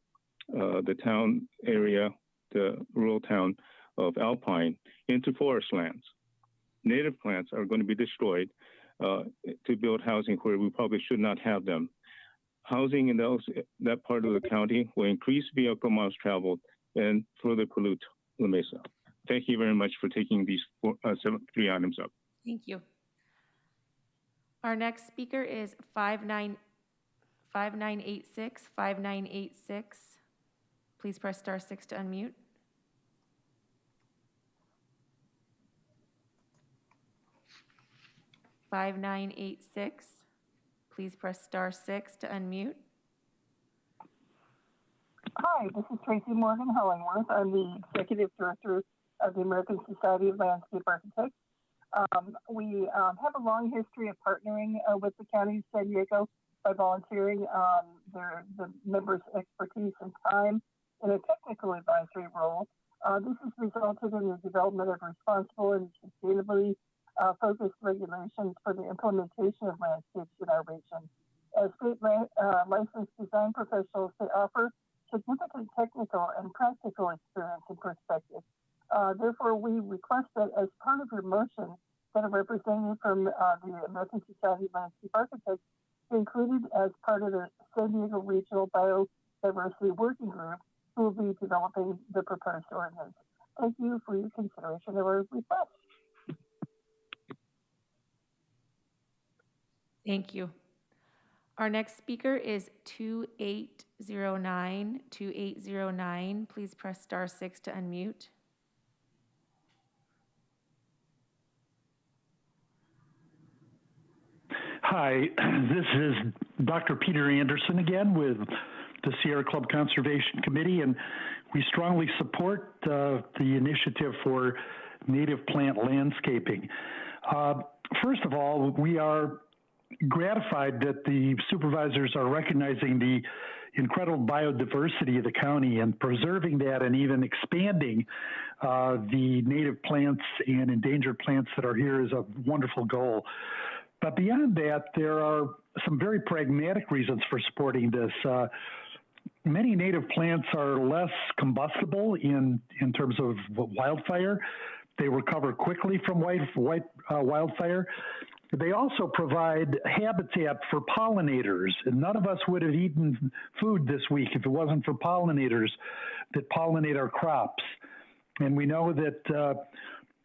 the town area, the rural town of Alpine, into forest lands. Native plants are going to be destroyed to build housing where we probably should not have them. Housing in that part of the county will increase vehicle miles traveled and further pollute La Mesa. Thank you very much for taking these 3 items up. Thank you. Our next speaker is 5986. 5986. Please press star 6 to unmute. Please press star 6 to unmute. Hi, this is Tracy Morgan Hollingworth. I'm the Executive Director of the American Society of Landscape Architects. We have a long history of partnering with the County of San Diego by volunteering the members' expertise and time in a technical advisory role. This has resulted in the development of responsible and sustainably focused regulations for the implementation of landscapes in our region. As state licensed design professionals, they offer significant technical and practical experience and perspective. Therefore, we request that as part of your motion, that a representative from the American Society of Landscape Architects be included as part of the San Diego Regional Biodiversity Working Group who will be developing the proposed ordinance. Thank you for your consideration of our request. Thank you. Our next speaker is 2809. 2809. Please press star 6 to unmute. Hi, this is Dr. Peter Anderson again with the Sierra Club Conservation Committee, and we strongly support the initiative for native plant landscaping. First of all, we are gratified that the supervisors are recognizing the incredible biodiversity of the county and preserving that and even expanding the native plants and endangered plants that are here is a wonderful goal. But beyond that, there are some very pragmatic reasons for supporting this. Many native plants are less combustible in terms of wildfire. They recover quickly from wildfire. They also provide habitat for pollinators, and none of us would have eaten food this week if it wasn't for pollinators that pollinate our crops. And we know that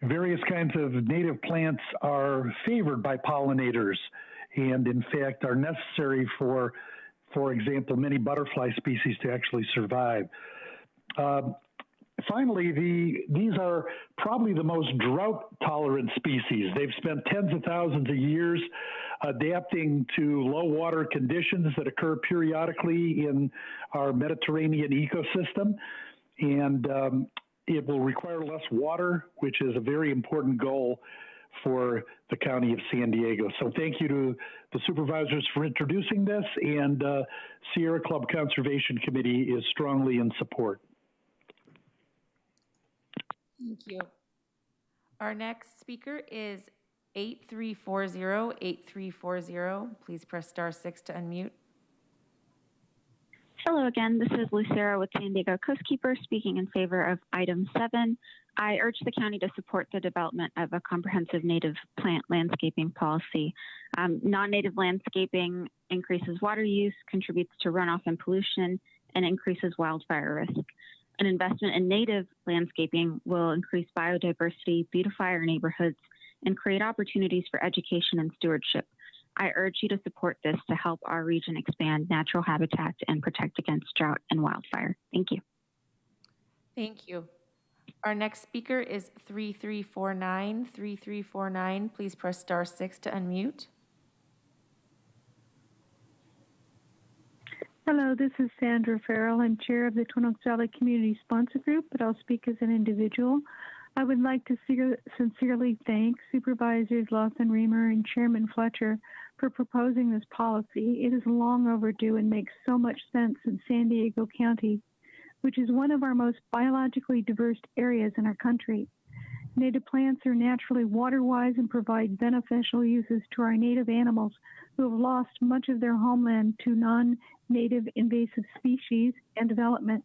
various kinds of native plants are favored by pollinators and, in fact, are necessary for example, many butterfly species to actually survive. Finally, these are probably the most drought-tolerant species. They've spent tens of thousands of years adapting to low water conditions that occur periodically in our Mediterranean ecosystem, and it will require less water, which is a very important goal for the County of San Diego. So thank you to the supervisors for introducing this, and Sierra Club Conservation Committee is strongly in support. Thank you. Our next speaker is 8340. 8340. Please press star 6 to unmute. Hello again, this is Lucera with San Diego Coastkeeper speaking in favor of item 7. I urge the county to support the development of a comprehensive native plant landscaping policy. Non-native landscaping increases water use, contributes to runoff and pollution, and increases wildfire risk. An investment in native landscaping will increase biodiversity, beautify our neighborhoods, and create opportunities for education and stewardship. I urge you to support this to help our region expand natural habitats and protect against drought and wildfire. Thank you. Thank you. Our next speaker is 3349. 3349, please press *6 to unmute. Hello, this is Sandra Farrell. I'm chair of the Twin Oaks Valley Community Sponsor Group, but I'll speak as an individual. I would like to sincerely thank Supervisors Lawson Reamer and Chairman Fletcher for proposing this policy. It is long overdue and makes so much sense in San Diego County, which is one of our most biologically diverse areas in our country. Native plants are naturally water-wise and provide beneficial uses to our native animals who have lost much of their homeland to non-native invasive species and development.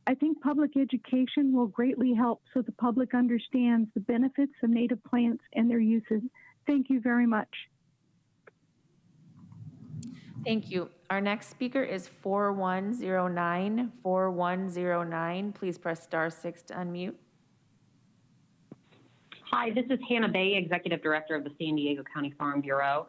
I think public education will greatly help so the public understands the benefits of native plants and their uses. Thank you very much. Thank you. Our next speaker is 4109. 4109, please press *6 to unmute. Hi, this is Hannah Bay, Executive Director of the San Diego County Farm Bureau.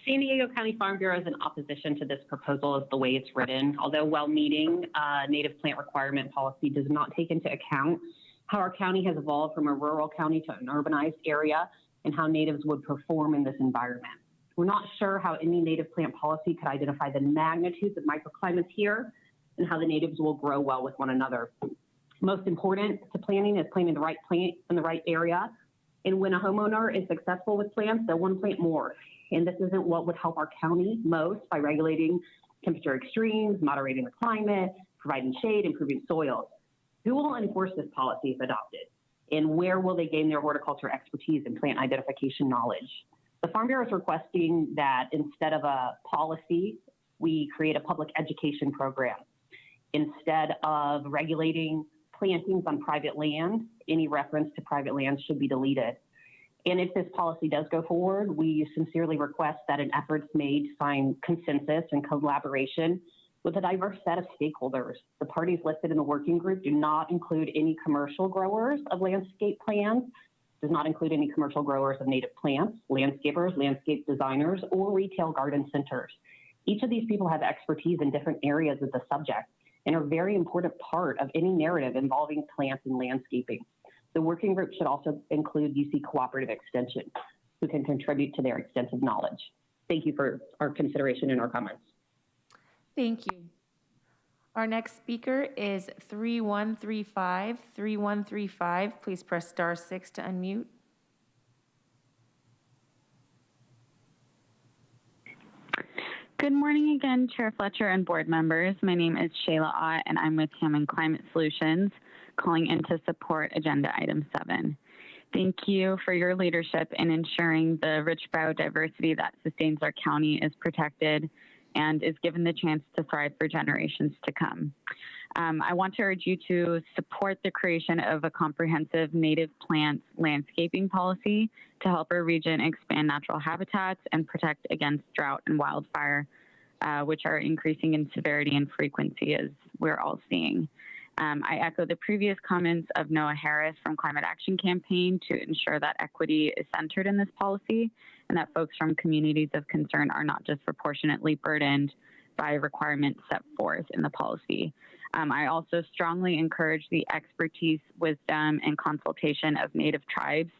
San Diego County Farm Bureau is in opposition to this proposal as the way it's written. Although well-meaning, native plant requirement policy does not take into account how our county has evolved from a rural county to an urbanized area and how natives would perform in this environment. We're not sure how any native plant policy could identify the magnitudes of microclimates here and how the natives will grow well with one another. Most important to planting is planting the right plant in the right area. And when a homeowner is successful with plants, they'll want to plant more. And this isn't what would help our county most by regulating temperature extremes, moderating the climate, providing shade, improving soils. Who will enforce this policy if adopted? And where will they gain their horticulture expertise and plant identification knowledge? The Farm Bureau is requesting that instead of a policy, we create a public education program. Instead of regulating plantings on private land, any reference to private land should be deleted. And if this policy does go forward, we sincerely request that an effort's made to find consensus and collaboration with a diverse set of stakeholders. The parties listed in the working group do not include any commercial growers of landscape plants, does not include any commercial growers of native plants, landscapers, landscape designers, or retail garden centers. Each of these people have expertise in different areas of the subject and are a very important part of any narrative involving plants and landscaping. The working group should also include UC Cooperative Extension, who can contribute to their extensive knowledge. Thank you for our consideration and our comments. Thank you. Our next speaker is 3135. 3135, please press *6 to unmute. Good morning again, Chair Fletcher and board members. My name is Shayla Ott, and I'm with Hammond Climate Solutions, calling in to support Agenda Item 7. Thank you for your leadership in ensuring the rich biodiversity that sustains our county is protected and is given the chance to thrive for generations to come. I want to urge you to support the creation of a comprehensive native plants landscaping policy to help our region expand natural habitats and protect against drought and wildfire, which are increasing in severity and frequency as we're all seeing. I echo the previous comments of Noah Harris from Climate Action Campaign to ensure that equity is centered in this policy and that folks from communities of concern are not disproportionately burdened by requirements set forth in the policy. I also strongly encourage the expertise, wisdom, and consultation of Native tribes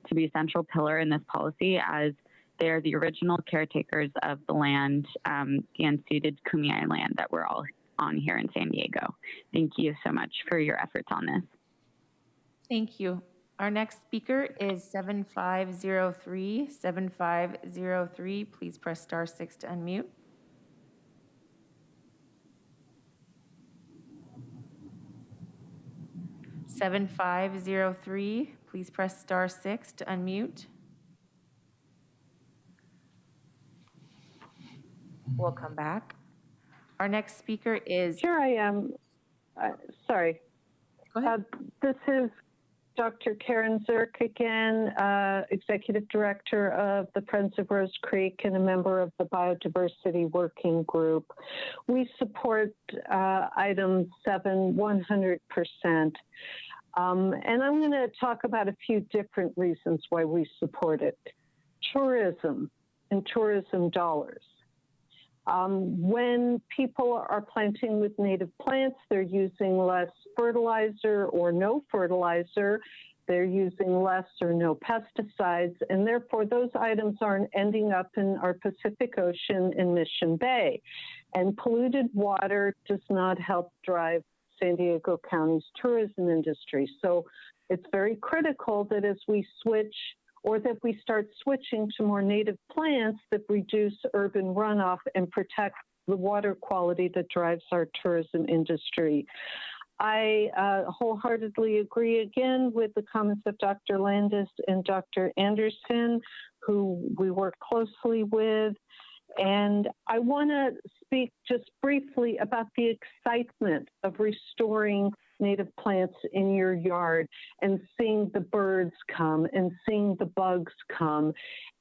to be a central pillar in this policy, as they are the original caretakers of the land, the unceded Kumeyaay land that we're all on here in San Diego. Thank you so much for your efforts on this. Thank you. Our next speaker is 7503. 7503, please press *6 to unmute. (7503), please press *6 to unmute. We'll come back. Our next speaker is... Here I am. Sorry. Go ahead. This is Dr. Karen Zirk again, Executive Director of the Friends of Rose Creek and a member of the Biodiversity Working Group. We support item 7 100%. And I'm going to talk about a few different reasons why we support it. Tourism and tourism dollars. When people are planting with native plants, they're using less fertilizer or no fertilizer. They're using less or no pesticides, and therefore those items aren't ending up in our Pacific Ocean and Mission Bay. And polluted water does not help drive San Diego County's tourism industry. So it's very critical that as we switch, or that we start switching to more native plants that reduce urban runoff and protect the water quality that drives our tourism industry. I wholeheartedly agree again with the comments of Dr. Landis and Dr. Anderson, who we work closely with. And I want to speak just briefly about the excitement of restoring native plants in your yard and seeing the birds come and seeing the bugs come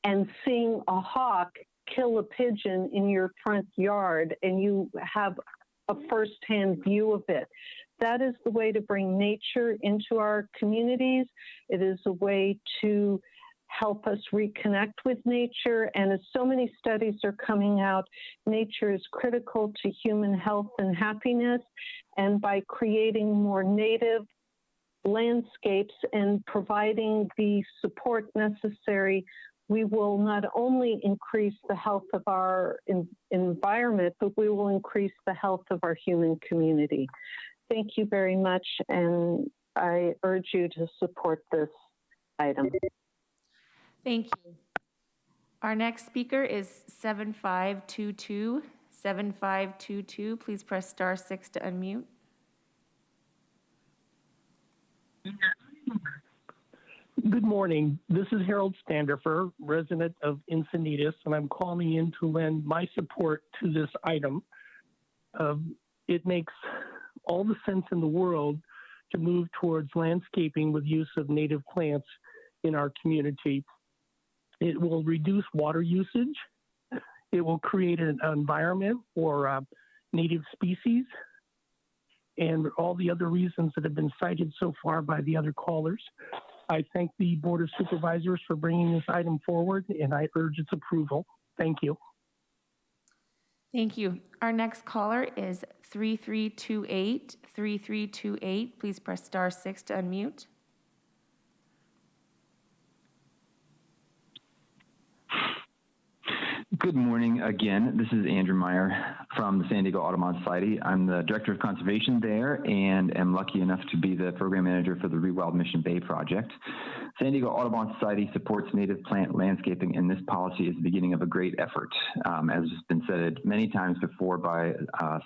and seeing a hawk kill a pigeon in your front yard and you have a firsthand view of it. That is the way to bring nature into our communities. It is a way to help us reconnect with nature. And as so many studies are coming out, nature is critical to human health and happiness. And by creating more native landscapes and providing the support necessary, we will not only increase the health of our environment, but we will increase the health of our human community. Thank you very much, and I urge you to support this item. Thank you. Our next speaker is 7522. 7522, please press *6 to unmute. Good morning. This is Harold Standifer, resident of Encinitas, and I'm calling in to lend my support to this item. It makes all the sense in the world to move towards landscaping with use of native plants in our community. It will reduce water usage. It will create an environment for native species and all the other reasons that have been cited so far by the other callers. I thank the Board of Supervisors for bringing this item forward, and I urge its approval. Thank you. Thank you. Our next caller is 3328. 3328, please press *6 to unmute. Good morning again. This is Andrew Meyer from the San Diego Audubon Society. I'm the Director of Conservation there and am lucky enough to be the Program Manager for the Rewild Mission Bay project. San Diego Audubon Society supports native plant landscaping, and this policy is the beginning of a great effort. As has been said many times before by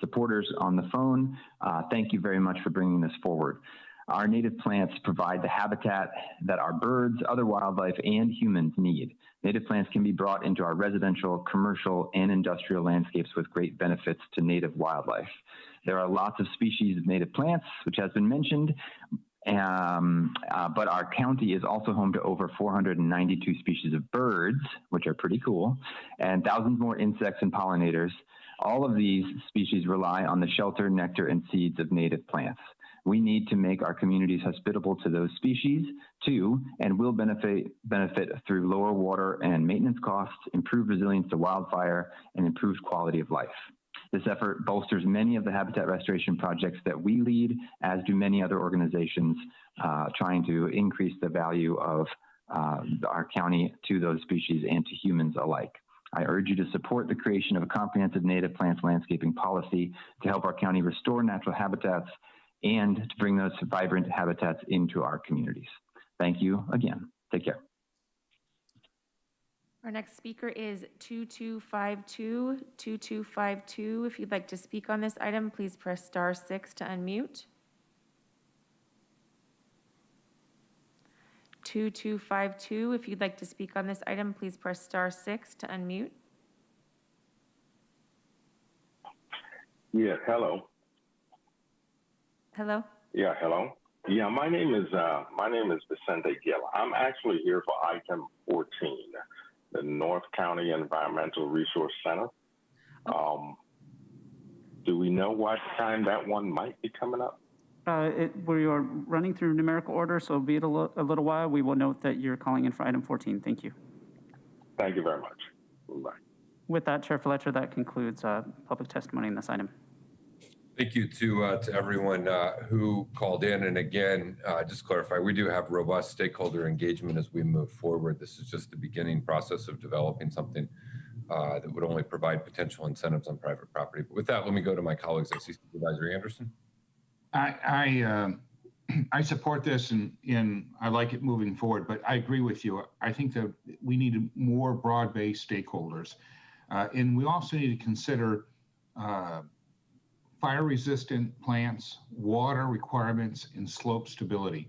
supporters on the phone, thank you very much for bringing this forward. Our native plants provide the habitat that our birds, other wildlife, and humans need. Native plants can be brought into our residential, commercial, and industrial landscapes with great benefits to native wildlife. There are lots of species of native plants, which has been mentioned, but our county is also home to over 492 species of birds, which are pretty cool, and thousands more insects and pollinators. All of these species rely on the shelter, nectar, and seeds of native plants. We need to make our communities hospitable to those species too, and will benefit through lower water and maintenance costs, improved resilience to wildfire, and improved quality of life. This effort bolsters many of the habitat restoration projects that we lead, as do many other organizations trying to increase the value of our county to those species and to humans alike. I urge you to support the creation of a comprehensive native plants landscaping policy to help our county restore natural habitats and to bring those vibrant habitats into our communities. Thank you again. Take care. Our next speaker is 2252. 2252, if you'd like to speak on this item, please press *6 to unmute. 2252, if you'd like to speak on this item, please press *6 to unmute. Yeah, hello. Hello? Yeah, hello. Yeah, my name is Vicente Gill. I'm actually here for item 14, the North County Environmental Resource Center. Do we know what time that one might be coming up? We are running through numerical order, so be it a little while. We will note that you're calling in for item 14. Thank you. Thank you very much. Bye. With that, Chair Fletcher, that concludes public testimony in this item. Thank you to everyone who called in. And again, just to clarify, we do have robust stakeholder engagement as we move forward. This is just the beginning process of developing something that would only provide potential incentives on private property. But with that, let me go to my colleagues. I see Supervisor Anderson. I support this and I like it moving forward, but I agree with you. I think that we need more broad-based stakeholders. And we also need to consider fire-resistant plants, water requirements, and slope stability.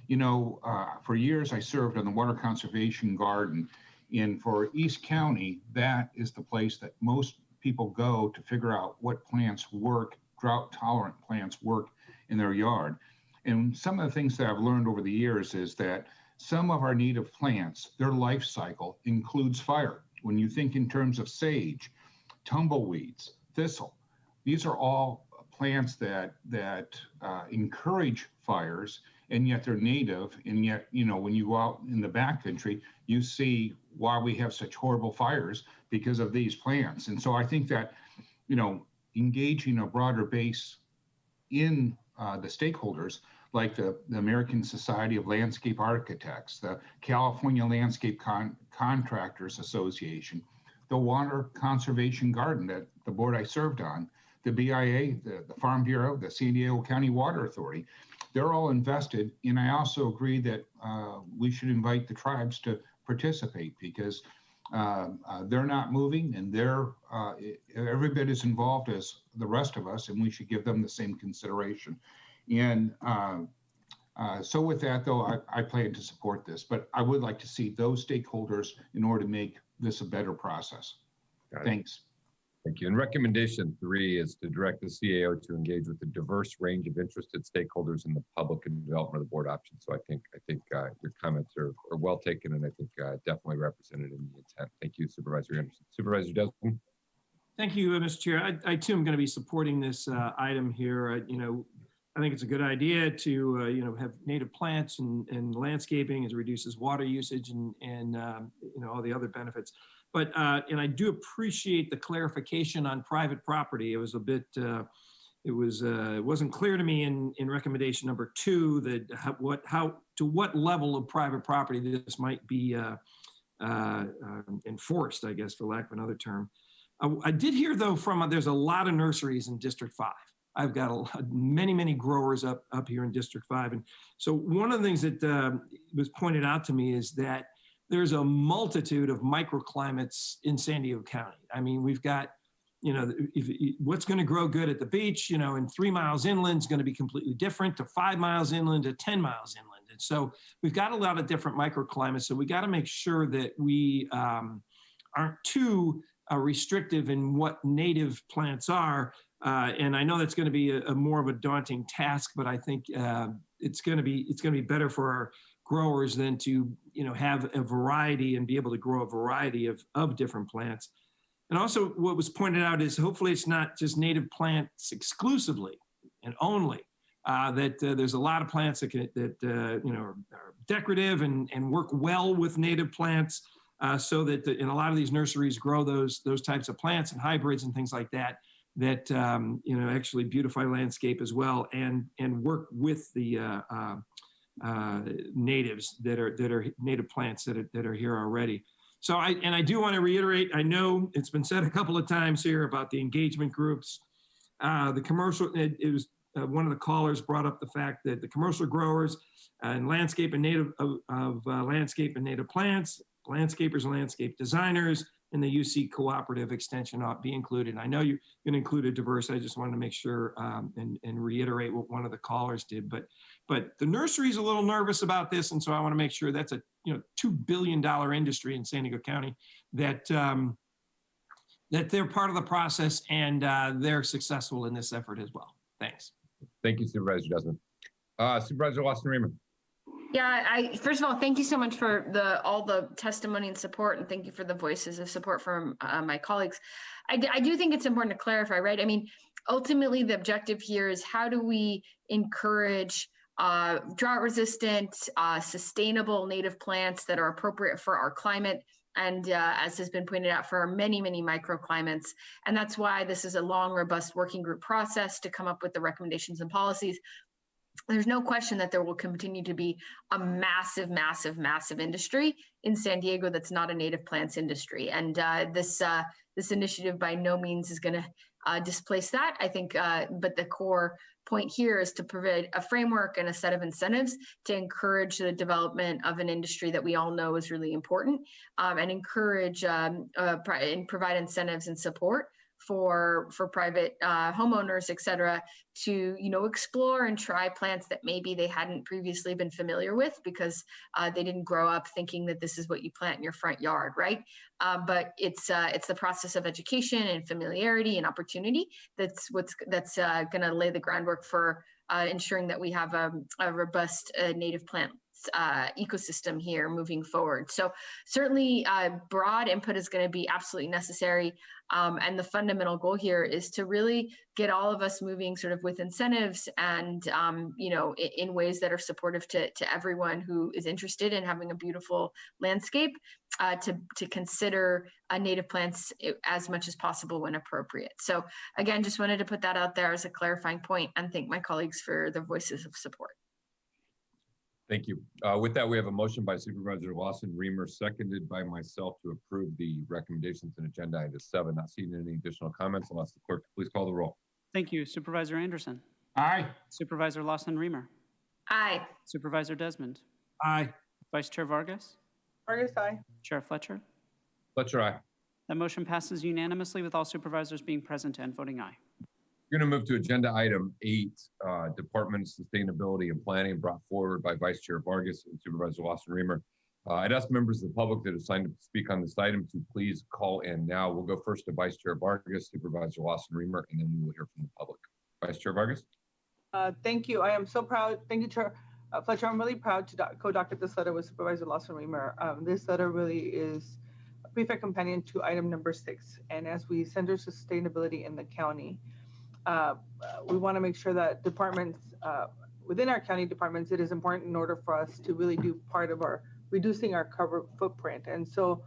You know, for years I served on the Water Conservation Garden, and for East County, that is the place that most people go to figure out what plants work, drought-tolerant plants work in their yard. And some of the things that I've learned over the years is that some of our native plants, their life cycle includes fire. When you think in terms of sage, tumbleweeds, thistle, these are all plants that encourage fires, and yet they're native. And yet, you know, when you go out in the backcountry, you see why we have such horrible fires because of these plants. And so I think that, you know, engaging a broader base in the stakeholders, like the American Society of Landscape Architects, the California Landscape Contractors Association, the Water Conservation Garden that the board I served on, the BIA, the Farm Bureau, the San Diego County Water Authority, they're all invested. And I also agree that we should invite the tribes to participate because they're not moving and they're every bit as involved as the rest of us, and we should give them the same consideration. And so with that, though, I plan to support this, but I would like to see those stakeholders in order to make this a better process. Thanks. Thank you. And recommendation 3 is to direct the CAO to engage with a diverse range of interested stakeholders in the public and development of the board options. So I think your comments are well taken, and I think definitely represented in the intent. Thank you, Supervisor Anderson. Supervisor Desmond. Thank you, Mr. Chair. I too am going to be supporting this item here. You know, I think it's a good idea to you know, have native plants and landscaping. It reduces water usage and you know, all the other benefits. But and I do appreciate the clarification on private property. It was a bit it wasn't clear to me in recommendation number 2 that to what level of private property this might be enforced, I guess, for lack of another term. I did hear though from there's a lot of nurseries in District 5. I've got many growers up here in District 5. And so one of the things that was pointed out to me is that there's a multitude of microclimates in San Diego County. I mean, we've got, you know, what's going to grow good at the beach, you know, and 3 miles inland is going to be completely different to 5 miles inland to 10 miles inland. And so we've got a lot of different microclimates. So we got to make sure that we aren't too restrictive in what native plants are. And I know that's going to be a more of a daunting task, but I think it's going to be better for our growers than to, you know, have a variety and be able to grow a variety of different plants. And also what was pointed out is hopefully it's not just native plants exclusively and only, that there's a lot of plants that you know, are decorative and work well with native plants, so that in a lot of these nurseries grow those types of plants and hybrids and things like that, that you know, actually beautify landscape as well and work with the natives that are native plants that are here already. So I do want to reiterate, I know it's been said a couple of times here about the engagement groups. The commercial, it was one of the callers brought up the fact that the commercial growers and landscape and native landscape and native plants, landscapers and landscape designers, and the UC cooperative extension ought to be included. I know you're going to include a diverse. I just wanted to make sure and reiterate what one of the callers did. But the nursery is a little nervous about this, and so I want to make sure that's a $2 billion industry in San Diego County that that they're part of the process and they're successful in this effort as well. Thanks. Thank you, Supervisor Desmond. Supervisor Lawson-Remer. Yeah, first of all, thank you so much for all the testimony and support, and thank you for the voices of support from my colleagues. I do think it's important to clarify, right? I mean, ultimately, the objective here is how do we encourage drought-resistant, sustainable native plants that are appropriate for our climate, and as has been pointed out, for our many, many microclimates. And that's why this is a long, robust working group process to come up with the recommendations and policies. There's no question that there will continue to be a massive, massive, massive industry in San Diego that's not a native plants industry. And this initiative by no means is going to displace that, I think, but the core point here is to provide a framework and a set of incentives to encourage the development of an industry that we all know is really important, and encourage and provide incentives and support for private homeowners, et cetera, to explore and try plants that maybe they hadn't previously been familiar with because they didn't grow up thinking that this is what you plant in your front yard, right? But it's the process of education and familiarity and opportunity that's going to lay the groundwork for ensuring that we have a robust native plant ecosystem here moving forward. So certainly broad input is going to be absolutely necessary. And the fundamental goal here is to really get all of us moving sort of with incentives and, in ways that are supportive to everyone who is interested in having a beautiful landscape, to consider native plants as much as possible when appropriate. So again, just wanted to put that out there as a clarifying point and thank my colleagues for their voices of support. Thank you. With that, we have a motion by Supervisor Lawson-Remer, seconded by myself to approve the recommendations in agenda item 7. Not seeing any additional comments, unless the clerk please call the roll. Thank you. Supervisor Anderson. Aye. Supervisor Lawson-Remer. Aye. Supervisor Desmond. Aye. Vice Chair Vargas. Vargas, aye. Chair Fletcher. Fletcher, aye. That motion passes unanimously with all supervisors being present and voting aye. We're going to move to agenda item 8, Department of Sustainability and Planning, brought forward by Vice Chair Vargas and Supervisor Lawson-Remer. I'd ask members of the public that have signed up to speak on this item to please call in now. We'll go first to Vice Chair Vargas, Supervisor Lawson-Remer, and then we will hear from the public. Vice Chair Vargas. Thank you. I am so proud. Thank you, Chair Fletcher. I'm really proud to co-docket this letter with Supervisor Lawson-Remer. This letter really is a perfect companion to item number 6. And as we center sustainability in the county, we want to make sure that departments, within our county departments, it is important in order for us to really do part of our reducing our carbon footprint. And so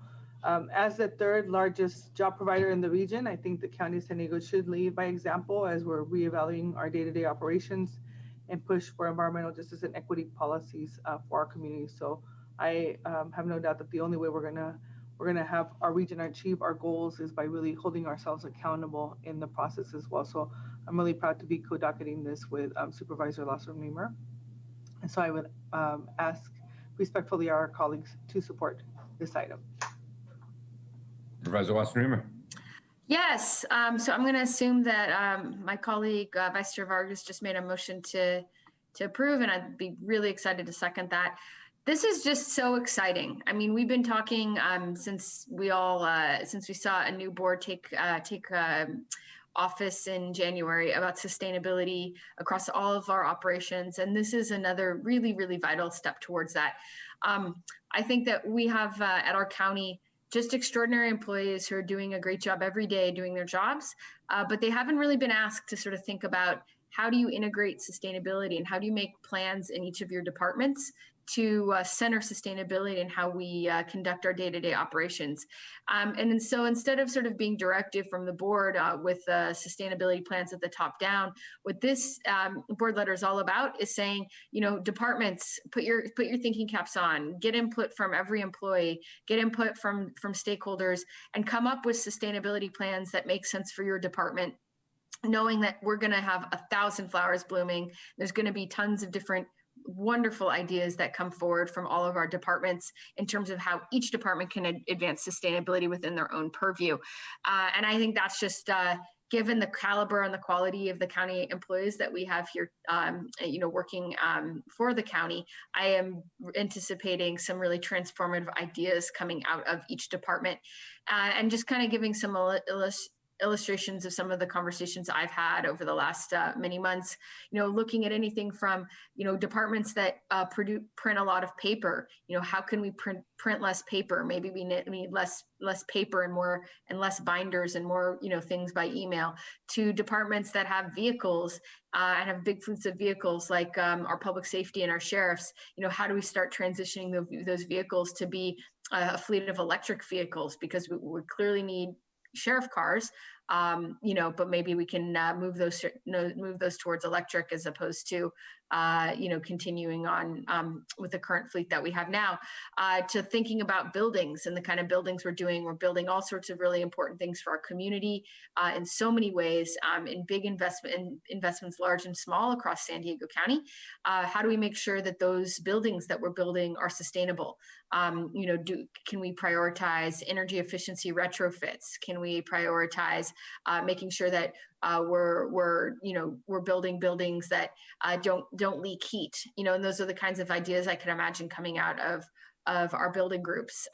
as the 3rd largest job provider in the region, I think the County of San Diego should lead by example as we're reevaluating our day-to-day operations and push for environmental justice and equity policies for our community. So I have no doubt that the only way we're gonna have our region achieve our goals is by really holding ourselves accountable in the process as well. So I'm really proud to be co-docketing this with Supervisor Lawson-Remer. And so I would ask respectfully our colleagues to support this item. Supervisor Lawson-Remer. Yes, so I'm going to assume that my colleague Vice Chair Vargas just made a motion to approve, and I'd be really excited to second that. This is just so exciting. I mean, we've been talking since we saw a new board take office in January about sustainability across all of our operations, and this is another really, really vital step towards that. I think that we have at our county just extraordinary employees who are doing a great job every day doing their jobs, but they haven't really been asked to sort of think about how do you integrate sustainability and how do you make plans in each of your departments to center sustainability and how we conduct our day-to-day operations. And so instead of sort of being directive from the board with sustainability plans at the top down, what this board letter is all about is saying, departments, put your thinking caps on, get input from every employee, get input from stakeholders, and come up with sustainability plans that make sense for your department, knowing that we're gonna have 1,000 flowers blooming. There's gonna be tons of different wonderful ideas that come forward from all of our departments in terms of how each department can advance sustainability within their own purview. And I think that's just, given the caliber and the quality of the county employees that we have here, working for the county, I am anticipating some really transformative ideas coming out of each department. And just kind of giving some illustrations of some of the conversations I've had over the last many months, looking at anything from, departments that print a lot of paper, how can we print less paper? Maybe we need less paper and less binders and more, things by email, to departments that have vehicles and have big fleets of vehicles like our public safety and our sheriffs. How do we start transitioning those vehicles to be a fleet of electric vehicles, because we clearly need sheriff cars, but maybe we can move those towards electric as opposed to, continuing on with the current fleet that we have now, to thinking about buildings and the kind of buildings we're doing. We're building all sorts of really important things for our community in so many ways, in big investments, large and small, across San Diego County. How do we make sure that those buildings that we're building are sustainable? Can we prioritize energy efficiency retrofits? Can we prioritize making sure that we're building buildings that don't leak heat? And those are the kinds of ideas I can imagine coming out of our building groups.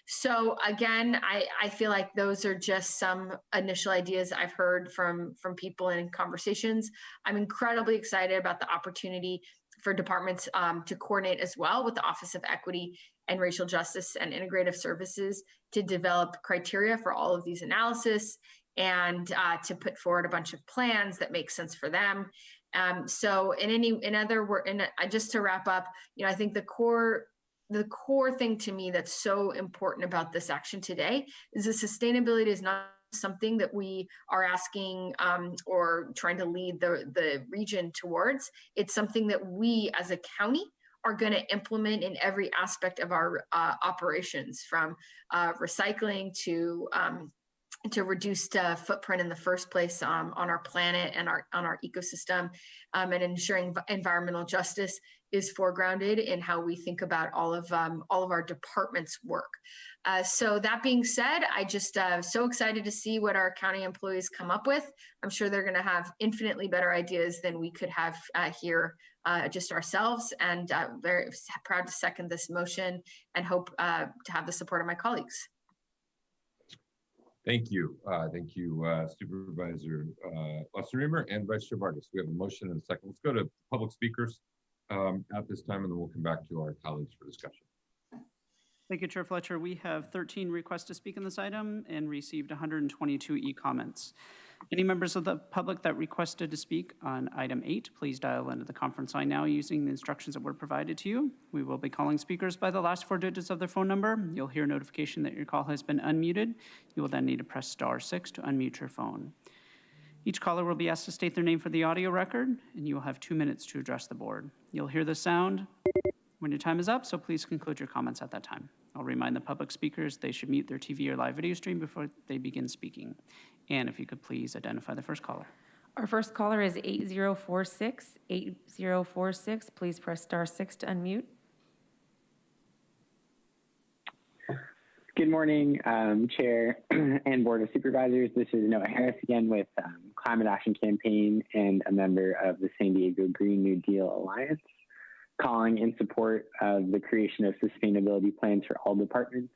So again, I feel like those are just some initial ideas I've heard from people in conversations. I'm incredibly excited about the opportunity for departments to coordinate as well with the Office of Equity and Racial Justice and Integrative Services to develop criteria for all of these analysis and to put forward a bunch of plans that make sense for them. So just to wrap up, I think the core thing to me that's so important about this action today is that sustainability is not something that we are asking or trying to lead the region towards. It's something that we as a county are going to implement in every aspect of our operations, from recycling to reduced footprint in the first place on our planet and on our ecosystem, and ensuring environmental justice is foregrounded in how we think about all of our departments' work. So that being said, I just so excited to see what our county employees come up with. I'm sure they're going to have infinitely better ideas than we could have here just ourselves, and very proud to second this motion and hope to have the support of my colleagues. Thank you. Thank you, Supervisor Losser-Reimer and Vice Chair Vargas. We have a motion and a second. Let's go to public speakers at this time, and then we'll come back to our colleagues for discussion. Thank you, Chair Fletcher. We have 13 requests to speak on this item and received 122 e-comments. Any members of the public that requested to speak on item 8, please dial into the conference line now using the instructions that were provided to you. We will be calling speakers by the last 4 digits of their phone number. You'll hear a notification that your call has been unmuted. You will then need to press *6 to unmute your phone. Each caller will be asked to state their name for the audio record, and you will have 2 minutes to address the board. You'll hear the sound when your time is up, so please conclude your comments at that time. I'll remind the public speakers they should mute their TV or live video stream before they begin speaking. And if you could please identify the first caller. Our first caller is 8046. 8046, please press *6 to unmute. Good morning, Chair and Board of Supervisors. This is Noah Harris again with Climate Action Campaign and a member of the San Diego Green New Deal Alliance, calling in support of the creation of sustainability plans for all departments.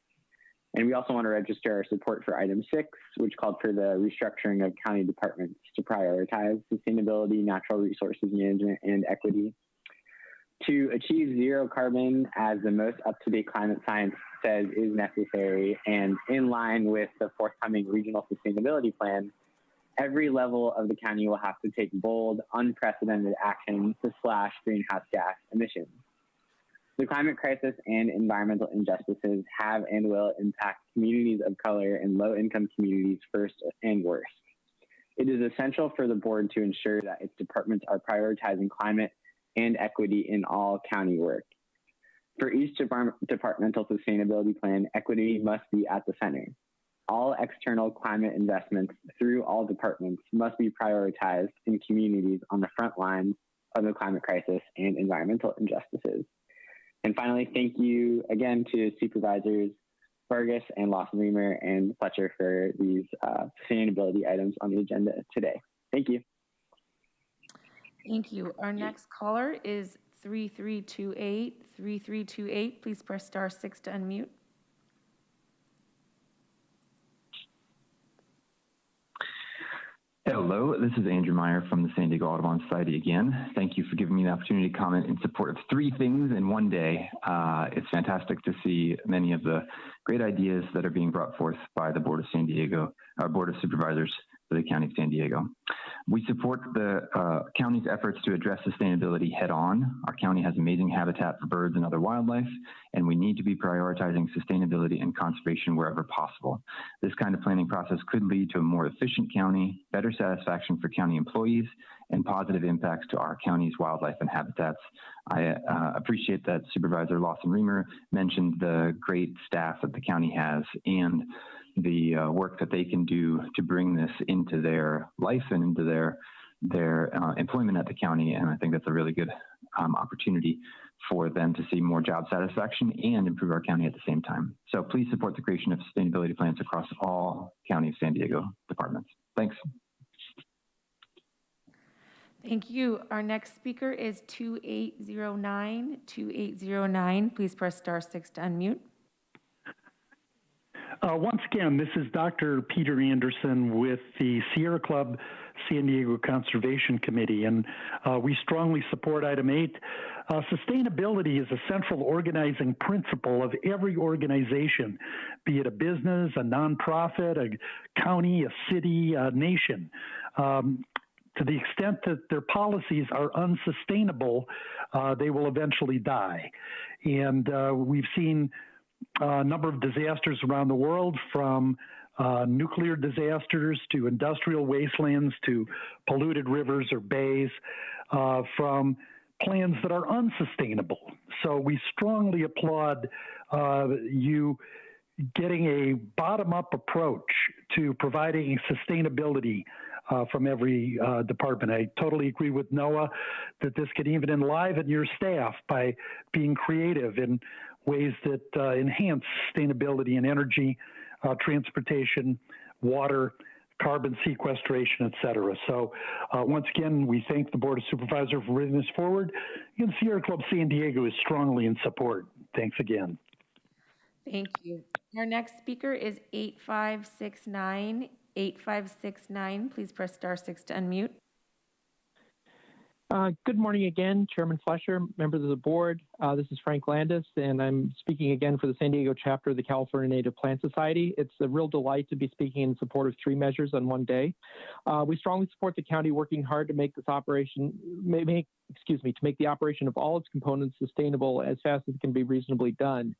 And we also want to register our support for item 6, which called for the restructuring of county departments to prioritize sustainability, natural resources management, and equity. To achieve zero carbon, as the most up-to-date climate science says is necessary, and in line with the forthcoming regional sustainability plan, every level of the county will have to take bold, unprecedented action to slash greenhouse gas emissions. The climate crisis and environmental injustices have and will impact communities of color and low-income communities first and worst. It is essential for the board to ensure that its departments are prioritizing climate and equity in all county work. For each departmental sustainability plan, equity must be at the center. All external climate investments through all departments must be prioritized in communities on the front lines of the climate crisis and environmental injustices. And finally, thank you again to Supervisors Vargas and Losser-Reimer and Fletcher for these sustainability items on the agenda today. Thank you. Thank you. Our next caller is 3328. 3328, please press *6 to unmute. Hello, this is Andrew Meyer from the San Diego Audubon Society again. Thank you for giving me the opportunity to comment in support of 3 things in one day. It's fantastic to see many of the great ideas that are being brought forth by the Board of San Diego, Board of Supervisors for the County of San Diego. We support the county's efforts to address sustainability head on. Our county has amazing habitat for birds and other wildlife, and we need to be prioritizing sustainability and conservation wherever possible. This kind of planning process could lead to a more efficient county, better satisfaction for county employees, and positive impacts to our county's wildlife and habitats. I appreciate that Supervisor Lawson-Remer mentioned the great staff that the county has and the work that they can do to bring this into their life and into their employment at the county. And I think that's a really good opportunity for them to see more job satisfaction and improve our county at the same time. So please support the creation of sustainability plans across all County of San Diego departments. Thanks. Thank you. Our next speaker is 2809. 2809. Please press *6 to unmute. Once again, this is Dr. Peter Anderson with the Sierra Club San Diego Conservation Committee, and we strongly support item 8. Sustainability is a central organizing principle of every organization, be it a business, a nonprofit, a county, a city, a nation. To the extent that their policies are unsustainable, they will eventually die. And we've seen a number of disasters around the world, from nuclear disasters to industrial wastelands to polluted rivers or bays, from plans that are unsustainable. So we strongly applaud you getting a bottom-up approach to providing sustainability from every department. I totally agree with Noah that this could even enliven your staff by being creative in ways that enhance sustainability in energy, transportation, water, carbon sequestration, et cetera. So once again, we thank the Board of Supervisors for bringing this forward, and Sierra Club San Diego is strongly in support. Thanks again. Thank you. Our next speaker is 8569. 8569. Please press *6 to unmute. Good morning again, Chairman Fletcher, members of the board. This is Frank Landis, and I'm speaking again for the San Diego chapter of the California Native Plant Society. It's a real delight to be speaking in support of 3 measures on one day. We strongly support the county working hard to make this operation, to make the operation of all its components sustainable as fast as it can be reasonably done.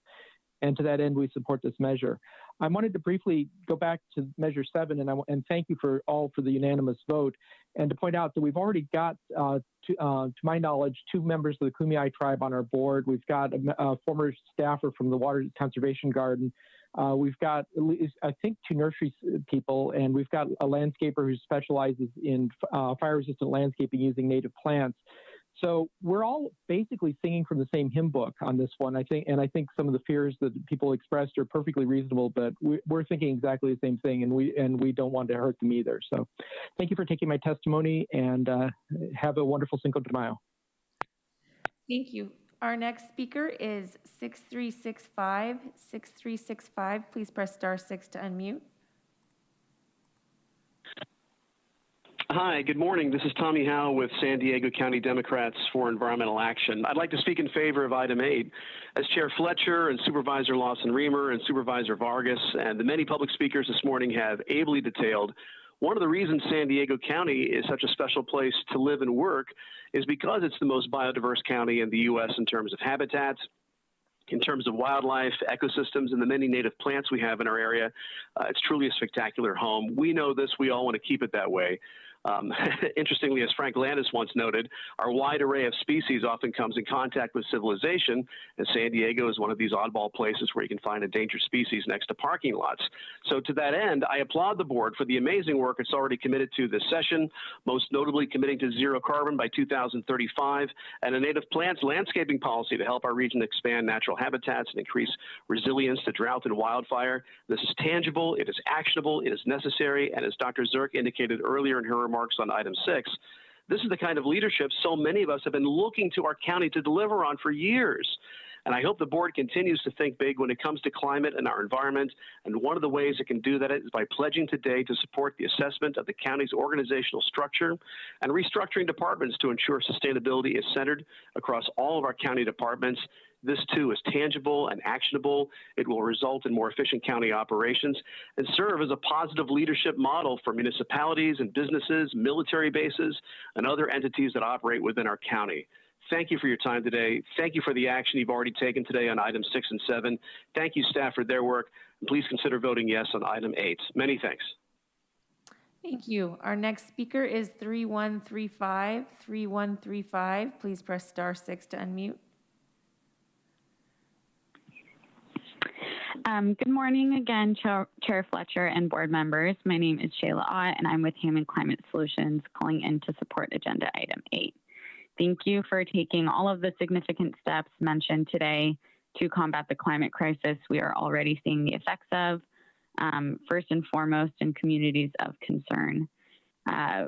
And to that end, we support this measure. I wanted to briefly go back to measure 7, and thank you for the unanimous vote, and to point out that we've already got, to my knowledge, 2 members of the Kumeyaay tribe on our board. We've got a former staffer from the Water Conservation Garden. We've got, I think, 2 nursery people, and we've got a landscaper who specializes in fire-resistant landscaping using native plants. So we're all basically singing from the same hymn book on this one, I think, and I think some of the fears that people expressed are perfectly reasonable, but we're thinking exactly the same thing, and we don't want to hurt them either. So thank you for taking my testimony, and have a wonderful Cinco de Mayo. Thank you. Our next speaker is 6365. 6365. Please press *6 to unmute. Hi, good morning. This is Tommy Howe with San Diego County Democrats for Environmental Action. I'd like to speak in favor of item 8. As Chair Fletcher and Supervisor Lawson-Remer and Supervisor Vargas and the many public speakers this morning have ably detailed, one of the reasons San Diego County is such a special place to live and work is because it's the most biodiverse county in the U.S. in terms of habitats, in terms of wildlife, ecosystems, and the many native plants we have in our area. It's truly a spectacular home. We know this. We all want to keep it that way. Interestingly, as Frank Landis once noted, our wide array of species often comes in contact with civilization, and San Diego is one of these oddball places where you can find endangered species next to parking lots. So to that end, I applaud the board for the amazing work it's already committed to this session, most notably committing to zero carbon by 2035 and a native plants landscaping policy to help our region expand natural habitats and increase resilience to drought and wildfire. This is tangible, it is actionable, it is necessary, and as Dr. Zirk indicated earlier in her remarks on item 6, this is the kind of leadership so many of us have been looking to our county to deliver on for years. And I hope the board continues to think big when it comes to climate and our environment. And one of the ways it can do that is by pledging today to support the assessment of the county's organizational structure and restructuring departments to ensure sustainability is centered across all of our county departments. This too is tangible and actionable. It will result in more efficient county operations and serve as a positive leadership model for municipalities and businesses, military bases, and other entities that operate within our county. Thank you for your time today. Thank you for the action you've already taken today on items 6 and 7. Thank you, staff, for their work. And please consider voting yes on item 8. Many thanks. Thank you. Our next speaker is 3135. 3135. Please press star 6 to unmute. Good morning again, Chair Fletcher and board members. My name is Shayla Ott, and I'm with Hammond Climate Solutions, calling in to support agenda item 8. Thank you for taking all of the significant steps mentioned today to combat the climate crisis we are already seeing the effects of, first and foremost in communities of concern.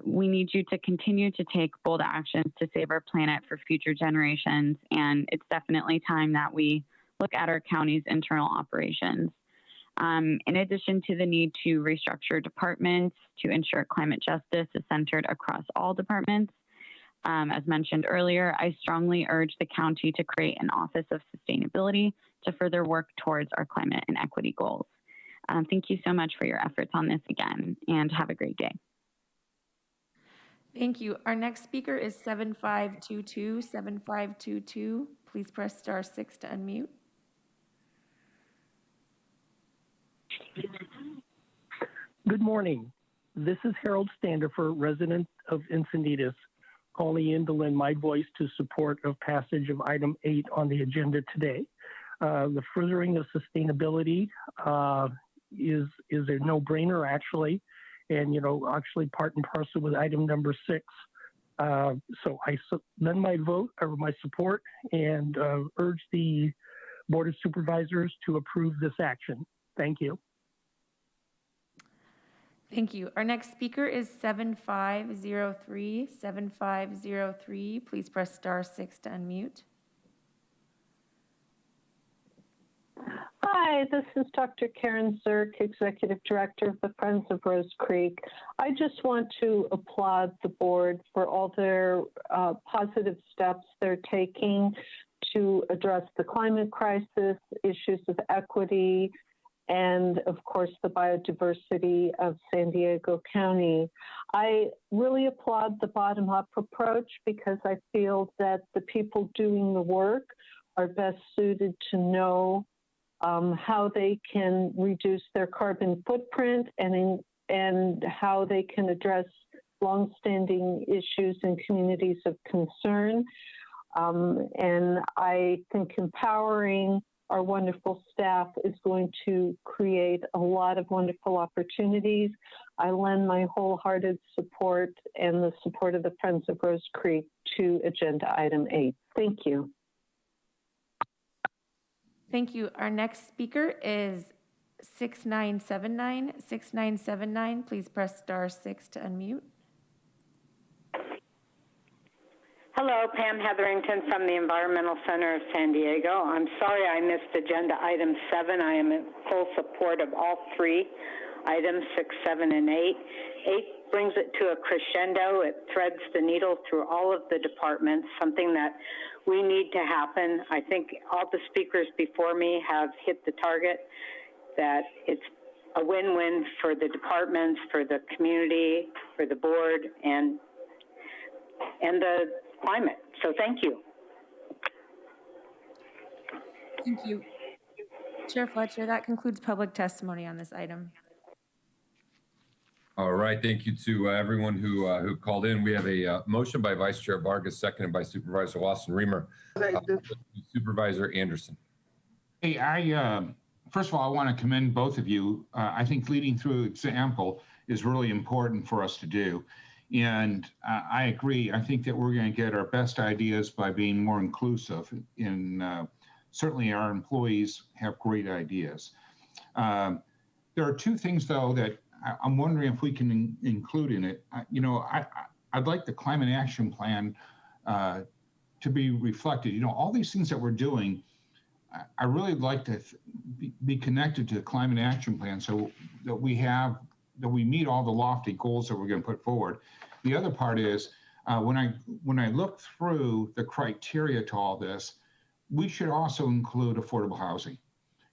We need you to continue to take bold actions to save our planet for future generations, and it's definitely time that we look at our county's internal operations. In addition to the need to restructure departments to ensure climate justice is centered across all departments, as mentioned earlier, I strongly urge the county to create an Office of Sustainability to further work towards our climate and equity goals. Thank you so much for your efforts on this again, and have a great day. Thank you. Our next speaker is 7522. 7522. Please press star 6 to unmute. Good morning. This is Harold Standifer, resident of Encinitas, calling in to lend my voice to support of passage of item 8 on the agenda today. The furthering of sustainability is a no-brainer, actually, and actually part and parcel with item number 6. So I lend my vote or my support and urge the Board of Supervisors to approve this action. Thank you. Thank you. Our next speaker is 7503. 7503. Please press star 6 to unmute. Hi, this is Dr. Karen Zirk, Executive Director of the Friends of Rose Creek. I just want to applaud the board for all their positive steps they're taking to address the climate crisis, issues of equity, and of course the biodiversity of San Diego County. I really applaud the bottom-up approach because I feel that the people doing the work are best suited to know how they can reduce their carbon footprint and how they can address longstanding issues in communities of concern. And I think empowering our wonderful staff is going to create a lot of wonderful opportunities. I lend my wholehearted support and the support of the Friends of Rose Creek to agenda item 8. Thank you. Thank you. Our next speaker is 6979. 6979, please press star 6 to unmute. Hello, Pam Hetherington from the Environmental Center of San Diego. I'm sorry I missed agenda item 7. I am in full support of all 3 items, 6, 7, and 8. 8 brings it to a crescendo. It threads the needle through all of the departments, something that we need to happen. I think all the speakers before me have hit the target, that it's a win-win for the departments, for the community, for the board, and the climate. So thank you. Thank you. Chair Fletcher, that concludes public testimony on this item. All right, thank you to everyone who called in. We have a motion by Vice Chair Vargas, seconded by Supervisor Lawson-Remer. Supervisor Anderson. Hey, first of all, I want to commend both of you. I think leading through example is really important for us to do. And I agree. I think that we're going to get our best ideas by being more inclusive. Certainly our employees have great ideas. There are 2 things, though, that I'm wondering if we can include in it. I'd like the climate action plan to be reflected. All these things that we're doing, I really like to be connected to the climate action plan so that we meet all the lofty goals that we're going to put forward. The other part is when I look through the criteria to all this, we should also include affordable housing.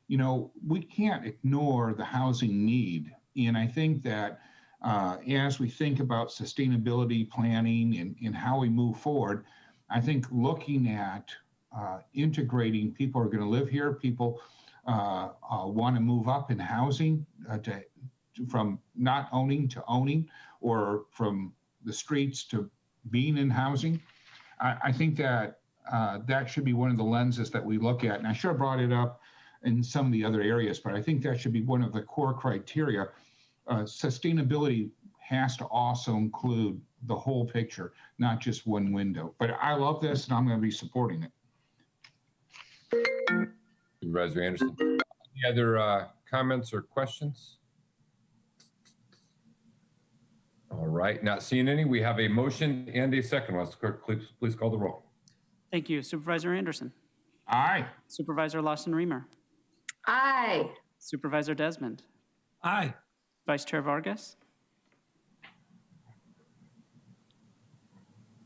You know, we can't ignore the housing need. And I think that as we think about sustainability planning and how we move forward, I think looking at integrating people who are going to live here, people want to move up in housing from not owning to owning, or from the streets to being in housing. I think that that should be one of the lenses that we look at. And I should have brought it up in some of the other areas, but I think that should be one of the core criteria. Sustainability has to also include the whole picture, not just one window. But I love this, and I'm going to be supporting it. Supervisor Anderson. Any other comments or questions? All right, not seeing any. We have a motion and a second. Will the clerk please call the roll? Thank you. Supervisor Anderson. Aye. Supervisor Lawson-Remer. Aye. Supervisor Desmond. Aye. Vice Chair Vargas.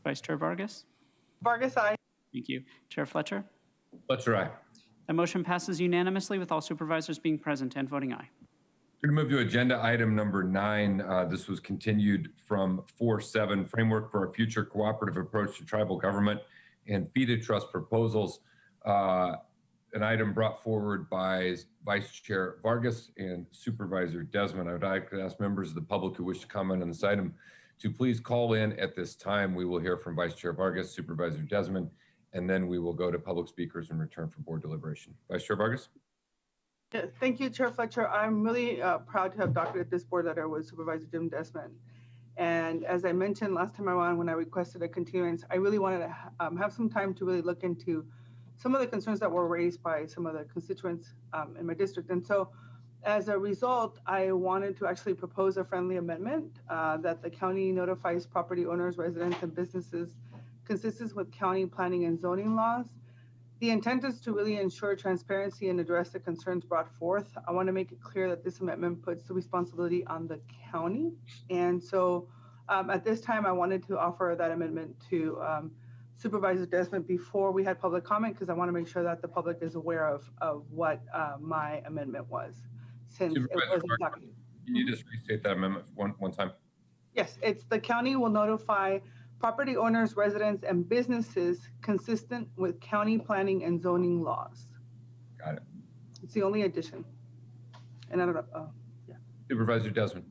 Vice Chair Vargas. Vargas, aye. Thank you. Chair Fletcher. Fletcher, aye. The motion passes unanimously with all supervisors being present and voting aye. We're going to move to agenda item number 9. This was continued from 4-7, Framework for a Future Cooperative Approach to Tribal Government and Fee-to-Trust Proposals. An item brought forward by Vice Chair Vargas and Supervisor Desmond. I would like to ask members of the public who wish to comment on this item to please call in at this time. We will hear from Vice Chair Vargas, Supervisor Desmond, and then we will go to public speakers and return for board deliberation. Vice Chair Vargas. Yeah, thank you, Chair Fletcher. I'm really proud to have doctored this board letter with Supervisor Jim Desmond. And as I mentioned last time around when I requested a continuance, I really wanted to have some time to really look into some of the concerns that were raised by some of the constituents in my district. And so as a result, I wanted to actually propose a friendly amendment that the county notifies property owners, residents, and businesses consistent with county planning and zoning laws. The intent is to really ensure transparency and address the concerns brought forth. I want to make it clear that this amendment puts the responsibility on the county. And so at this time, I wanted to offer that amendment to Supervisor Desmond before we had public comment, because I want to make sure that the public is aware of what my amendment was. Since it wasn't talking. Can you just restate that amendment one time? Yes, it's the county will notify property owners, residents, and businesses consistent with county planning and zoning laws. Got it. It's the only addition. And I don't know. Yeah. Supervisor Desmond.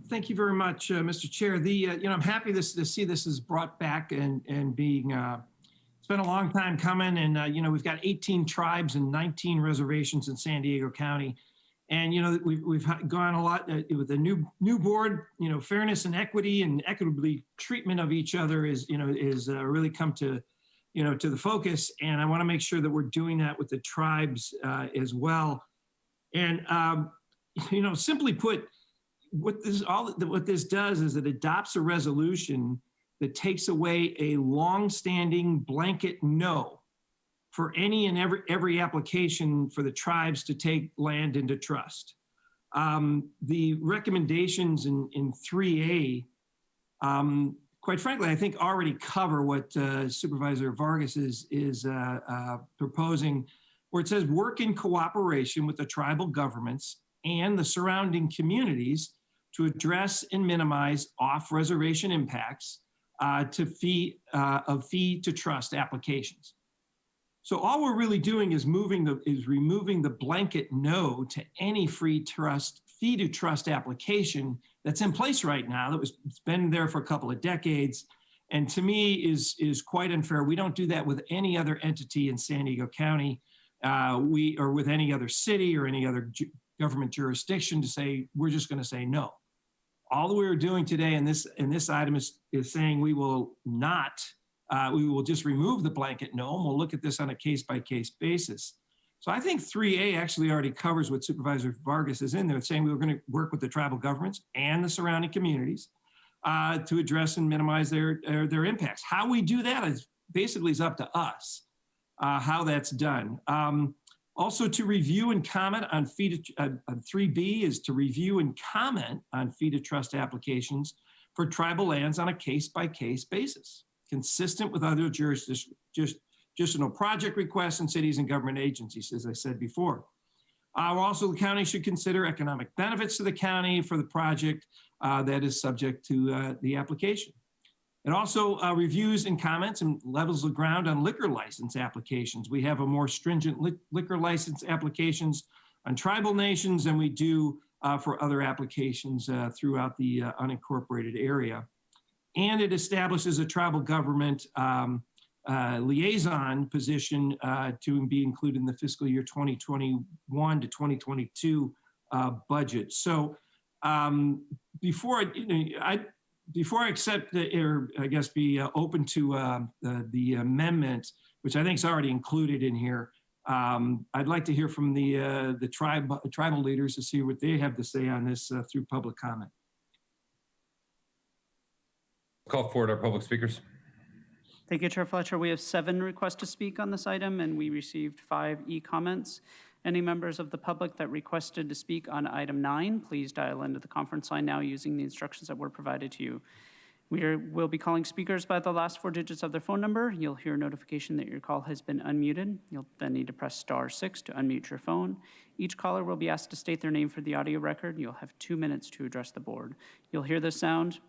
Thank you very much, Mr. Chair. I'm happy to see this is brought back and being. It's been a long time coming, and we've got 18 tribes and 19 reservations in San Diego County. And, we've gone a lot with the new board, fairness and equity and equitably treatment of each other is really come to, to the focus. And I want to make sure that we're doing that with the tribes as well. And, simply put, what this does is it adopts a resolution that takes away a long-standing blanket no for any and every application for the tribes to take land into trust. The recommendations in 3A, quite frankly, I think already cover what Supervisor Vargas is proposing, where it says work in cooperation with the tribal governments and the surrounding communities to address and minimize off-reservation impacts to fee-to-trust applications. So all we're really doing is removing the blanket no to any fee-to-trust application that's in place right now. It's been there for a couple of decades, and to me is quite unfair. We don't do that with any other entity in San Diego County, or with any other city or any other government jurisdiction to say we're just going to say no. All that we are doing today in this item is saying we will not. We will just remove the blanket no, and we'll look at this on a case-by-case basis. So I think 3A actually already covers what Supervisor Vargas is in there. It's saying we were going to work with the tribal governments and the surrounding communities to address and minimize their impacts. How we do that is basically is up to us how that's done. Also, to review and comment on 3B is to review and comment on fee to trust applications for tribal lands on a case-by-case basis, consistent with other jurisdictional project requests in cities and government agencies, as I said before. Also, the county should consider economic benefits to the county for the project that is subject to the application. It also reviews and comments and levels the ground on liquor license applications. We have a more stringent liquor license applications on tribal nations than we do for other applications throughout the unincorporated area. And it establishes a tribal government liaison position to be included in the fiscal year 2021 to 2022 budget. So before I accept or I guess be open to the amendment, which I think is already included in here, I'd like to hear from the tribal leaders to see what they have to say on this through public comment. Call forward our public speakers. Thank you, Chair Fletcher. We have 7 requests to speak on this item, and we received 5 e-comments. Any members of the public that requested to speak on item 9, please dial into the conference line now using the instructions that were provided to you. We'll be calling speakers by the last 4 digits of their phone number. You'll hear a notification that your call has been unmuted. You'll then need to press *6 to unmute your phone. Each caller will be asked to state their name for the audio record. You'll have 2 minutes to address the board. You'll hear this sound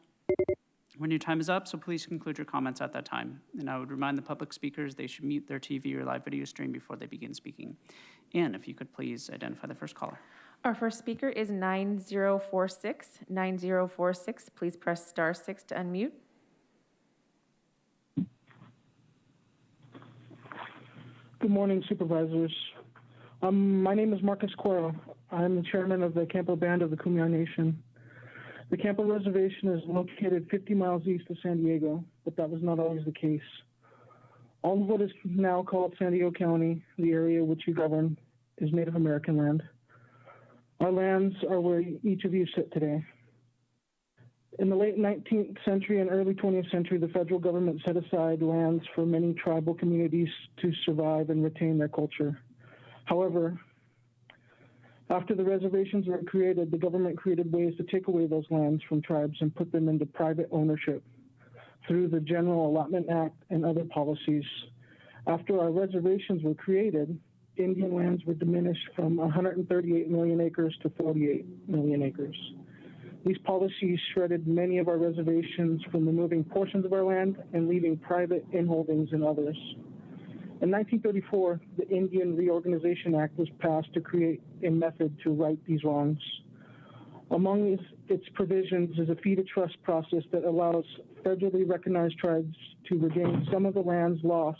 when your time is up, so please conclude your comments at that time. And I would remind the public speakers they should mute their TV or live video stream before they begin speaking. And if you could please identify the first caller. Our first speaker is 9046. 9046, please press *6 to unmute. Good morning, Supervisors. My name is Marcus Coro. I'm the chairman of the Campo Band of the Kumeyaay Nation. The Campo Reservation is located 50 miles east of San Diego, but that was not always the case. All of what is now called San Diego County, the area which you govern, is Native American land. Our lands are where each of you sit today. In the late 19th century and early 20th century, the federal government set aside lands for many tribal communities to survive and retain their culture. However, after the reservations were created, the government created ways to take away those lands from tribes and put them into private ownership through the General Allotment Act and other policies. After our reservations were created, Indian lands were diminished from 138 million acres to 48 million acres. These policies shredded many of our reservations from removing portions of our land and leaving private inholdings in others. In 1934, the Indian Reorganization Act was passed to create a method to right these wrongs. Among its provisions is a fee to trust process that allows federally recognized tribes to regain some of the lands lost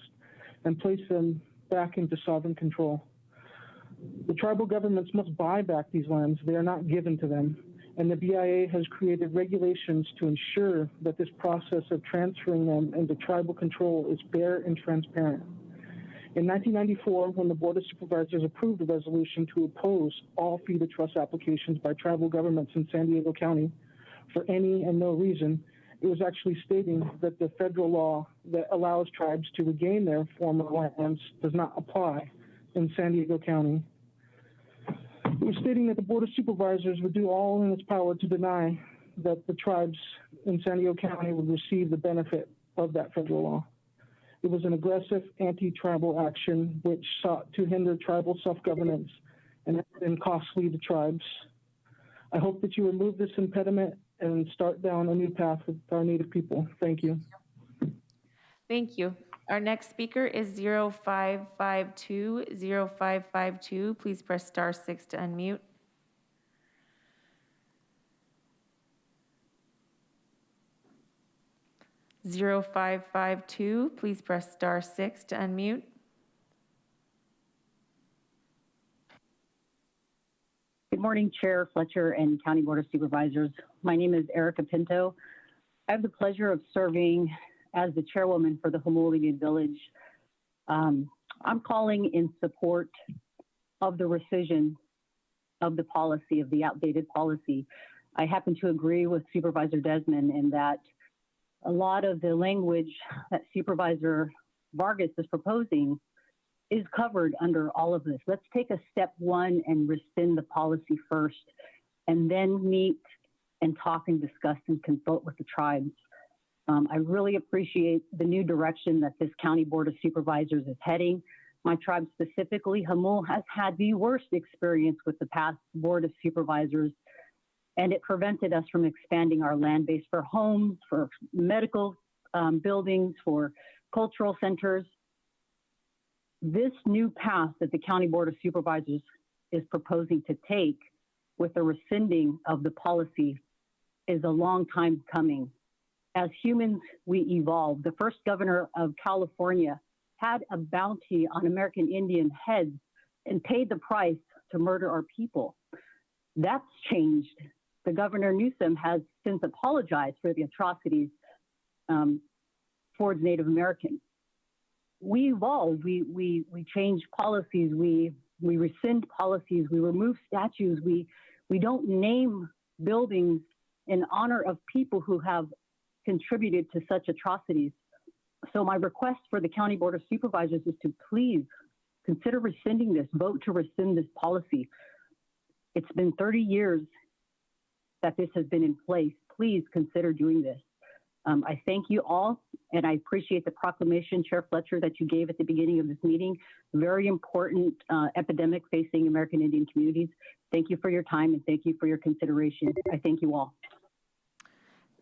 and place them back into sovereign control. The tribal governments must buy back these lands. They are not given to them. And the BIA has created regulations to ensure that this process of transferring them into tribal control is fair and transparent. In 1994, when the Board of Supervisors approved a resolution to oppose all fee to trust applications by tribal governments in San Diego County for any and no reason, it was actually stating that the federal law that allows tribes to regain their former lands does not apply in San Diego County. It was stating that the Board of Supervisors would do all in its power to deny that the tribes in San Diego County would receive the benefit of that federal law. It was an aggressive anti-tribal action which sought to hinder tribal self-governance and has been costly to tribes. I hope that you remove this impediment and start down a new path with our Native people. Thank you. Thank you. Our next speaker is 0552. 0552, please press *6 to unmute. (0552), please press *6 to unmute. Good morning, Chair Fletcher and County Board of Supervisors. My name is Erica Pinto. I have the pleasure of serving as the chairwoman for the Homo'oli Indian Village. I'm calling in support of the rescission of the policy, of the outdated policy. I happen to agree with Supervisor Desmond in that a lot of the language that Supervisor Vargas is proposing is covered under all of this. Let's take a step one and rescind the policy first, and then meet and talk and discuss and consult with the tribes. I really appreciate the new direction that this County Board of Supervisors is heading. My tribe specifically, Hamul, has had the worst experience with the past Board of Supervisors, and it prevented us from expanding our land base for homes, for medical buildings, for cultural centers. This new path that the County Board of Supervisors is proposing to take with the rescinding of the policy is a long time coming. As humans, we evolve. The first governor of California had a bounty on American Indian heads and paid the price to murder our people. That's changed. The Governor Newsom has since apologized for the atrocities towards Native Americans. We evolve, we change policies, we rescind policies, we remove statues, we don't name buildings in honor of people who have contributed to such atrocities. So my request for the County Board of Supervisors is to please consider rescinding this, vote to rescind this policy. It's been 30 years that this has been in place. Please consider doing this. I thank you all, and I appreciate the proclamation, Chair Fletcher, that you gave at the beginning of this meeting. Very important epidemic facing American Indian communities. Thank you for your time, and thank you for your consideration. I thank you all.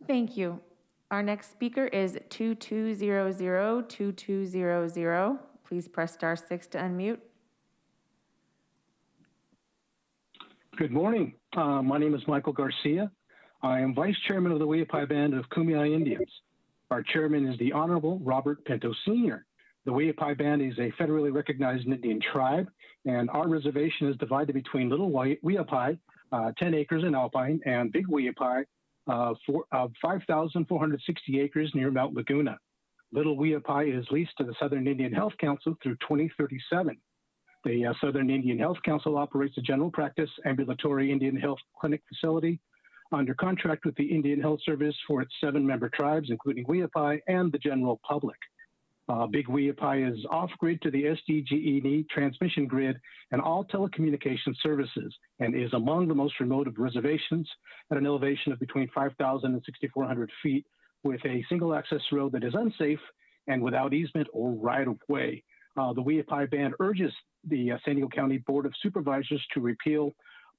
Thank you. Our next speaker is 2200-2200. Please press *6 to unmute. Good morning. My name is Michael Garcia. I am Vice Chairman of the Weapai Band of Kumeyaay Indians. Our chairman is the Honorable Robert Pinto Sr. The Weapai Band is a federally recognized Indian tribe, and our reservation is divided between Little Weapai, 10 acres in Alpine, and Big Weapai, 5,460 acres near Mount Laguna. Little Weapai is leased to the Southern Indian Health Council through 2037. The Southern Indian Health Council operates a general practice ambulatory Indian health clinic facility under contract with the Indian Health Service for its 7-member tribes, including Weapai and the general public. Big Weapai is off-grid to the SDG&E transmission grid and all telecommunication services, and is among the most remote of reservations at an elevation of between 5,000 and 6,400 feet, with a single access road that is unsafe and without easement or right-of-way. The Weapai Band urges the San Diego County Board of Supervisors to repeal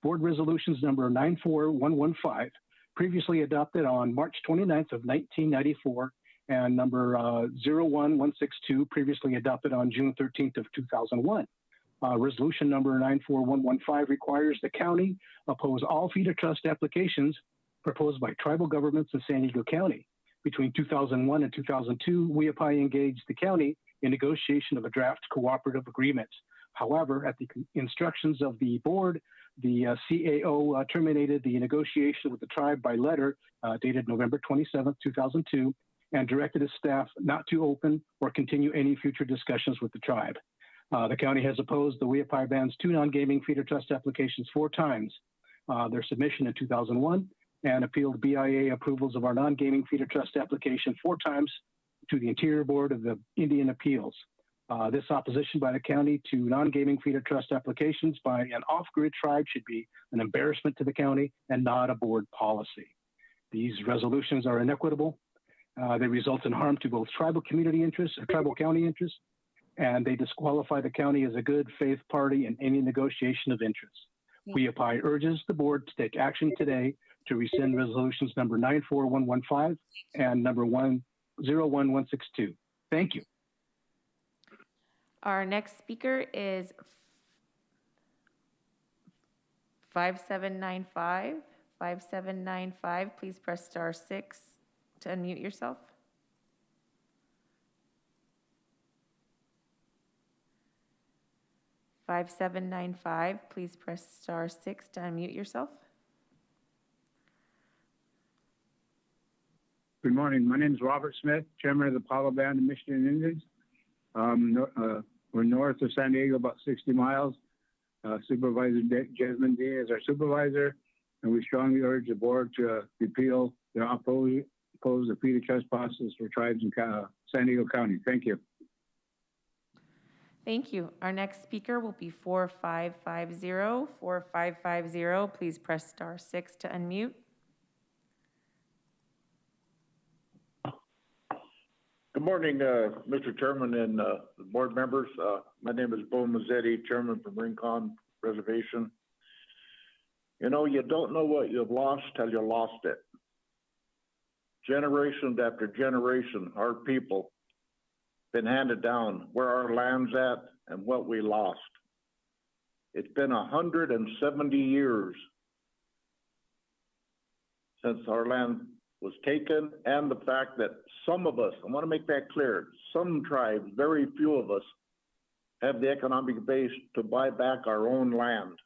Board Resolutions number 94115, previously adopted on March 29th of 1994, and number 01162, previously adopted on June 13th of 2001. Resolution number 94115 requires the county oppose all feeder trust applications proposed by tribal governments in San Diego County. Between 2001 and 2002, Weapai engaged the county in negotiation of a draft cooperative agreement. However, at the instructions of the board, the CAO terminated the negotiation with the tribe by letter dated November 27, 2002, and directed its staff not to open or continue any future discussions with the tribe. The county has opposed the Weapai Band's 2 non-gaming feeder trust applications 4 times. Their submission in 2001, and appealed BIA approvals of our non-gaming feeder trust application 4 times to the Interior Board of the Indian Appeals. This opposition by the county to non-gaming feeder trust applications by an off-grid tribe should be an embarrassment to the county and not a board policy. These resolutions are inequitable. They result in harm to both tribal community interests, or tribal county interests, and they disqualify the county as a good faith party in any negotiation of interests. Weapai urges the board to take action today to rescind resolutions number 94115 and number 10162. Thank you. Our next speaker is 5795. 5795, please press *6 to unmute yourself. Please press *6 to unmute yourself. Good morning. My name is Robert Smith, Chairman of the Palo Band of Michigan Indians. We're north of San Diego, about 60 miles. Supervisor Jesmond D is our supervisor, and we strongly urge the board to repeal the oppose the feeder trust process for tribes in San Diego County. Thank you. Thank you. Our next speaker will be 4550. 4550, please press *6 to unmute. Good morning, Mr. Chairman and board members. My name is Bo Mazzetti, Chairman from Rincon Reservation. You know, you don't know what you've lost till you lost it. Generation after generation, our people been handed down where our land's at and what we lost. It's been 170 years since our land was taken, and the fact that some of us, I want to make that clear, some tribes, very few of us, have the economic base to buy back our own land.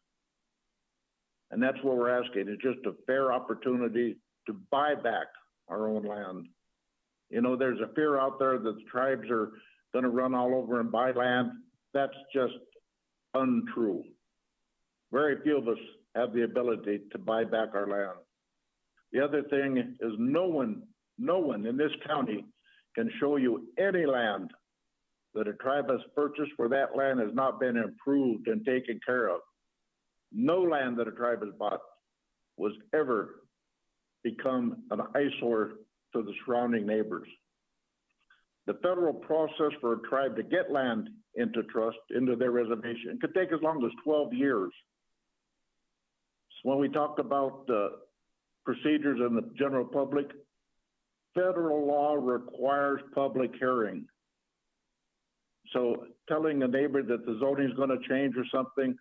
And that's what we're asking. It's just a fair opportunity to buy back our own land. You know, there's a fear out there that the tribes are going to run all over and buy land. That's just untrue. Very few of us have the ability to buy back our land. The other thing is no one in this county can show you any land that a tribe has purchased where that land has not been improved and taken care of. No land that a tribe has bought was ever become an eyesore to the surrounding neighbors. The federal process for a tribe to get land into trust, into their reservation, could take as long as 12 years. So when we talk about procedures in the general public, federal law requires public hearing. So telling a neighbor that the zoning is going to change or something,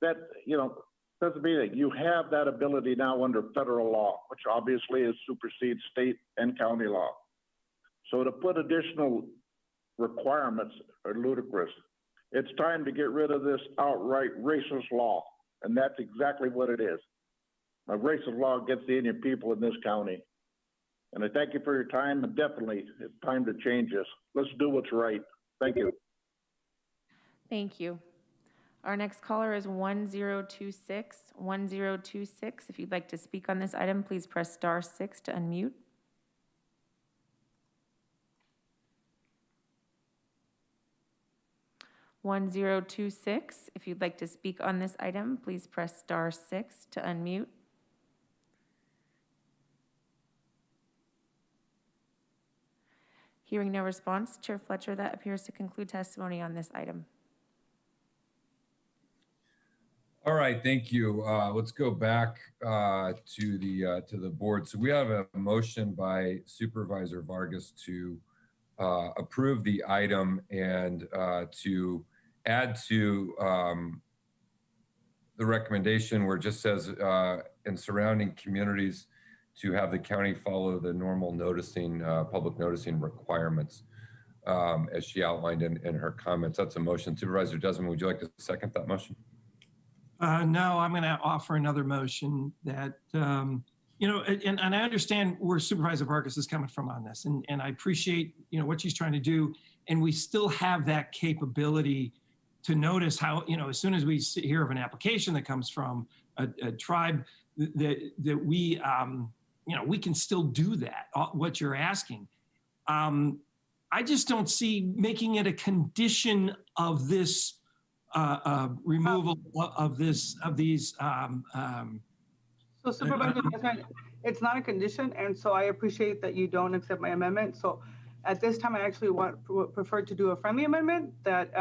that, you know, doesn't mean that you have that ability now under federal law, which obviously is supersedes state and county law. So to put additional requirements are ludicrous. It's time to get rid of this outright racist law, and that's exactly what it is. A racist law against the Indian people in this county. And I thank you for your time, and definitely it's time to change this. Let's do what's right. Thank you. Thank you. Our next caller is 1026. 1026. If you'd like to speak on this item, please press *6 to unmute. (1026). If you'd like to speak on this item, please press *6 to unmute. Hearing no response, Chair Fletcher, that appears to conclude testimony on this item. All right, thank you. Let's go back to the board. So we have a motion by Supervisor Vargas to approve the item and to add to the recommendation where it just says in surrounding communities to have the county follow the normal noticing, public noticing requirements as she outlined in her comments. That's a motion. Supervisor Desmond, would you like to second that motion? No, I'm going to offer another motion that, you know, and I understand where Supervisor Vargas is coming from on this, and I appreciate, you know, what she's trying to do. And we still have that capability to notice how, you know, as soon as we hear of an application that comes from a tribe, that we, you know, we can still do that, what you're asking. I just don't see making it a condition of this removal of these. So Supervisor, it's not a condition, and so I appreciate that you don't accept my amendment. So at this time, I actually prefer to do a friendly amendment that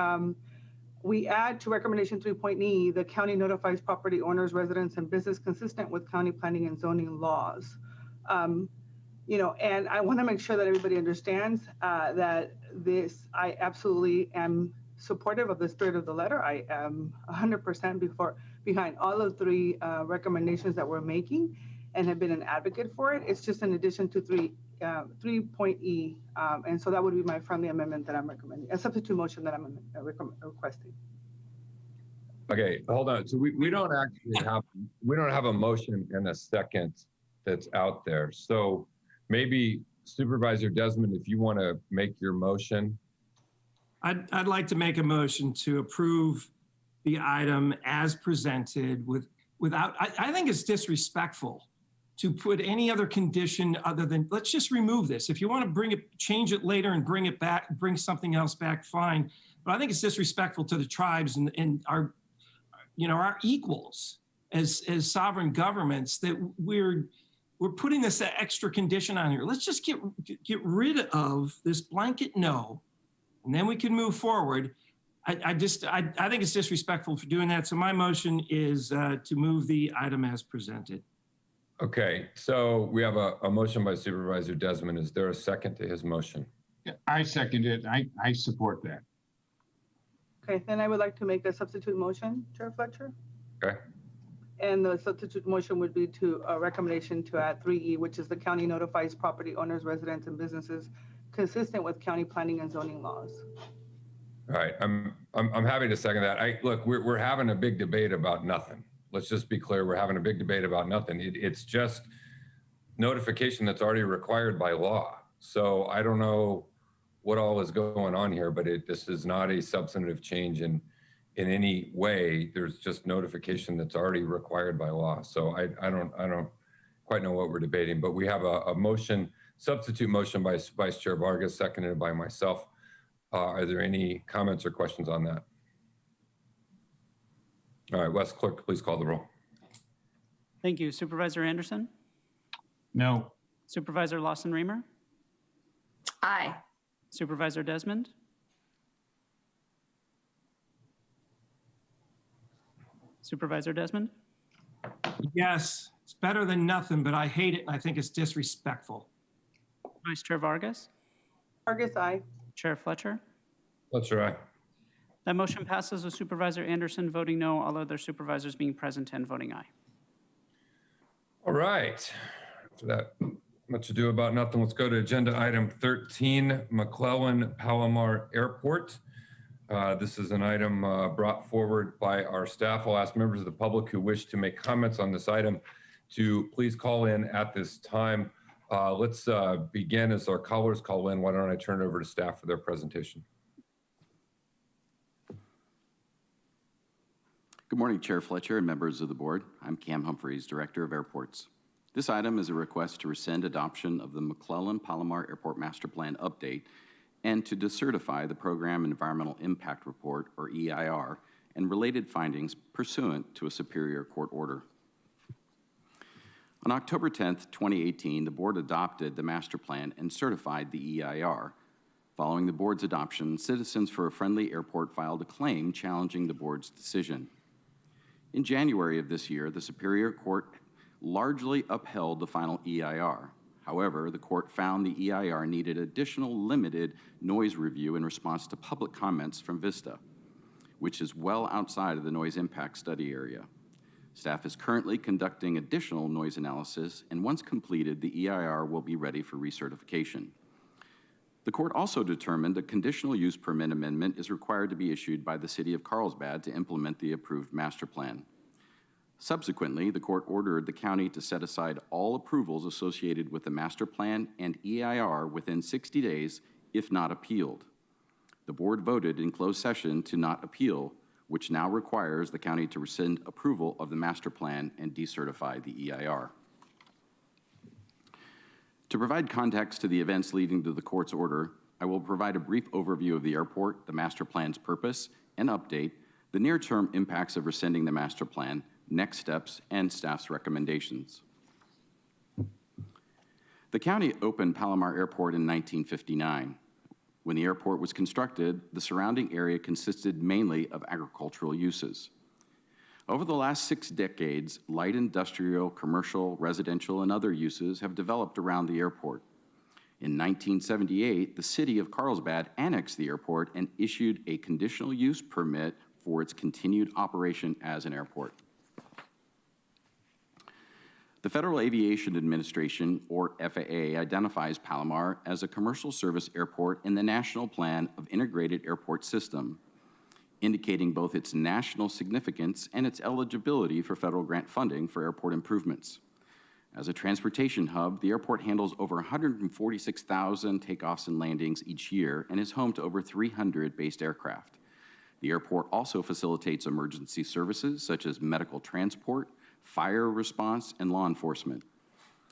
we add to recommendation 3.E, the county notifies property owners, residents, and business consistent with county planning and zoning laws. You know, and I want to make sure that everybody understands that this, I absolutely am supportive of the spirit of the letter. I am 100% behind all of three recommendations that we're making and have been an advocate for it. It's just in addition to 3.E. And so that would be my friendly amendment that I'm recommending, a substitute motion that I'm requesting. Okay, hold on. So we don't actually have a motion and a second that's out there. So maybe Supervisor Desmond, if you want to make your motion. I'd like to make a motion to approve the item as presented without, I think it's disrespectful to put any other condition other than, let's just remove this. If you want to change it later and bring it back, bring something else back, fine. But I think it's disrespectful to the tribes and our, our equals as sovereign governments that we're putting this extra condition on here. Let's just get rid of this blanket no, and then we can move forward. I think it's disrespectful for doing that. So my motion is to move the item as presented. Okay, so we have a motion by Supervisor Desmond. Is there a second to his motion? Yeah, I second it. I support that. Okay, then I would like to make a substitute motion, Chair Fletcher. Okay. And the substitute motion would be to a recommendation to add 3E, which is the county notifies property owners, residents, and businesses consistent with county planning and zoning laws. All right, I'm happy to second that. Look, we're having a big debate about nothing. Let's just be clear, we're having a big debate about nothing. It's just notification that's already required by law. So I don't know what all is going on here, but this is not a substantive change in any way. There's just notification that's already required by law. So I don't quite know what we're debating, but we have a motion, substitute motion by Vice Chair Vargas, seconded by myself. Are there any comments or questions on that? All right, Wes Clerk, please call the roll. Thank you. Supervisor Anderson? No. Supervisor Lawson-Remer? Aye. Supervisor Desmond? Supervisor Desmond? Yes, it's better than nothing, but I hate it and I think it's disrespectful. Vice Chair Vargas? Vargas, aye. Chair Fletcher? Fletcher, aye. That motion passes with Supervisor Anderson voting no, all other supervisors being present and voting aye. All right. After that, much ado about nothing, let's go to agenda item 13, McClellan-Palomar Airport. This is an item brought forward by our staff. I'll ask members of the public who wish to make comments on this item to please call in at this time. Let's begin as our callers call in. Why don't I turn it over to staff for their presentation? Good morning, Chair Fletcher and members of the board. I'm Cam Humphreys, Director of Airports. This item is a request to rescind adoption of the McClellan-Palomar Airport Master Plan update and to decertify the Program Environmental Impact Report, or EIR, and related findings pursuant to a Superior Court order. On October 10th, 2018, the board adopted the master plan and certified the EIR. Following the board's adoption, Citizens for a Friendly Airport filed a claim challenging the board's decision. In January of this year, the Superior Court largely upheld the final EIR. However, the court found the EIR needed additional limited noise review in response to public comments from Vista, which is well outside of the noise impact study area. Staff is currently conducting additional noise analysis, and once completed, the EIR will be ready for recertification. The court also determined a conditional use permit amendment is required to be issued by the City of Carlsbad to implement the approved master plan. Subsequently, the court ordered the county to set aside all approvals associated with the master plan and EIR within 60 days, if not appealed. The board voted in closed session to not appeal, which now requires the county to rescind approval of the master plan and decertify the EIR. To provide context to the events leading to the court's order, I will provide a brief overview of the airport, the master plan's purpose and update, the near-term impacts of rescinding the master plan, next steps, and staff's recommendations. The county opened Palomar Airport in 1959. When the airport was constructed, the surrounding area consisted mainly of agricultural uses. Over the last 6 decades, light industrial, commercial, residential, and other uses have developed around the airport. In 1978, the City of Carlsbad annexed the airport and issued a conditional use permit for its continued operation as an airport. The Federal Aviation Administration, or FAA, identifies Palomar as a commercial service airport in the National Plan of Integrated Airport System, indicating both its national significance and its eligibility for federal grant funding for airport improvements. As a transportation hub, the airport handles over 146,000 takeoffs and landings each year and is home to over 300 based aircraft. The airport also facilitates emergency services such as medical transport, fire response, and law enforcement.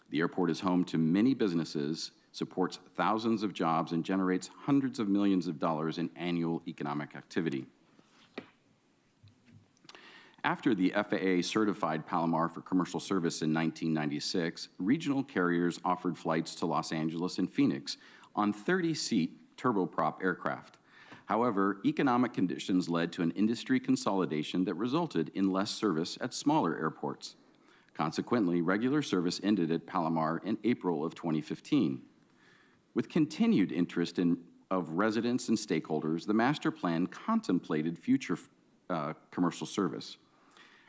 The airport is home to many businesses, supports thousands of jobs, and generates hundreds of millions of dollars in annual economic activity. After the FAA certified Palomar for commercial service in 1996, regional carriers offered flights to Los Angeles and Phoenix on 30-seat turboprop aircraft. However, economic conditions led to an industry consolidation that resulted in less service at smaller airports. Consequently, regular service ended at Palomar in April of 2015. With continued interest of residents and stakeholders, the master plan contemplated future commercial service.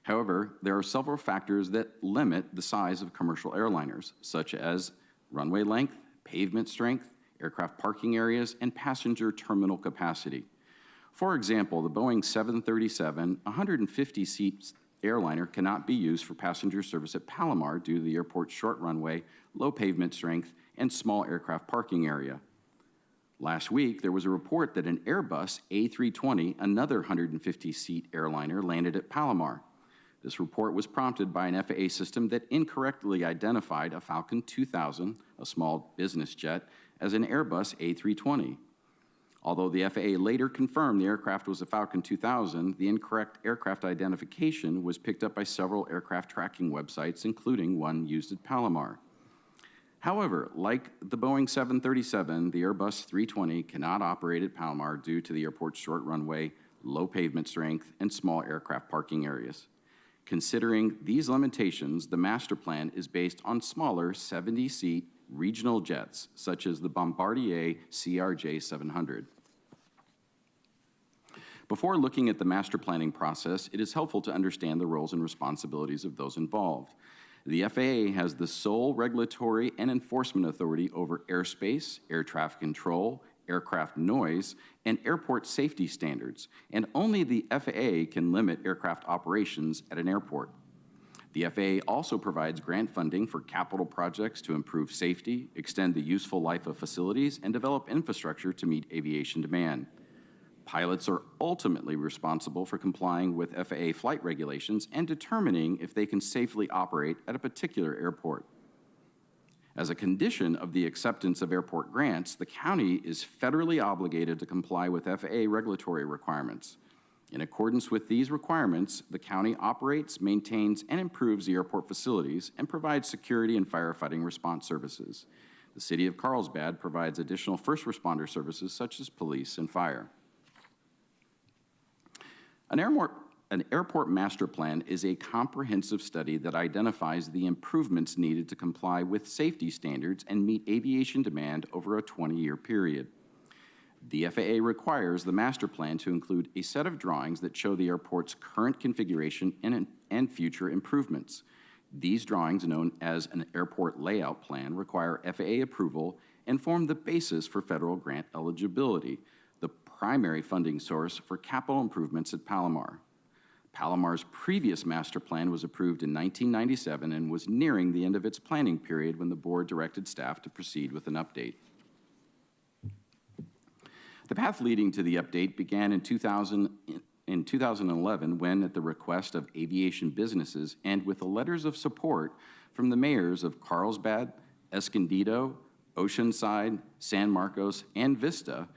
However, there are several factors that limit the size of commercial airliners, such as runway length, pavement strength, aircraft parking areas, and passenger terminal capacity. For example, the Boeing 737 150-seat airliner cannot be used for passenger service at Palomar due to the airport's short runway, low pavement strength, and small aircraft parking area. Last week, there was a report that an Airbus A320, another 150-seat airliner, landed at Palomar. This report was prompted by an FAA system that incorrectly identified a Falcon 2000, a small business jet, as an Airbus A320. Although the FAA later confirmed the aircraft was a Falcon 2000, the incorrect aircraft identification was picked up by several aircraft tracking websites, including one used at Palomar. However, like the Boeing 737, the Airbus 320 cannot operate at Palomar due to the airport's short runway, low pavement strength, and small aircraft parking areas. Considering these limitations, the master plan is based on smaller 70-seat regional jets, such as the Bombardier CRJ 700. Before looking at the master planning process, it is helpful to understand the roles and responsibilities of those involved. The FAA has the sole regulatory and enforcement authority over airspace, air traffic control, aircraft noise, and airport safety standards, and only the FAA can limit aircraft operations at an airport. The FAA also provides grant funding for capital projects to improve safety, extend the useful life of facilities, and develop infrastructure to meet aviation demand. Pilots are ultimately responsible for complying with FAA flight regulations and determining if they can safely operate at a particular airport. As a condition of the acceptance of airport grants, the county is federally obligated to comply with FAA regulatory requirements. In accordance with these requirements, the county operates, maintains, and improves the airport facilities and provides security and firefighting response services. The city of Carlsbad provides additional first responder services such as police and fire. An airport master plan is a comprehensive study that identifies the improvements needed to comply with safety standards and meet aviation demand over a 20-year period. The FAA requires the master plan to include a set of drawings that show the airport's current configuration and future improvements. These drawings, known as an airport layout plan, require FAA approval and form the basis for federal grant eligibility, the primary funding source for capital improvements at Palomar. Palomar's previous master plan was approved in 1997 and was nearing the end of its planning period when the board directed staff to proceed with an update. The path leading to the update began in 2011 when, at the request of aviation businesses and with the letters of support from the mayors of Carlsbad, Escondido, Oceanside, San Marcos, and Vista,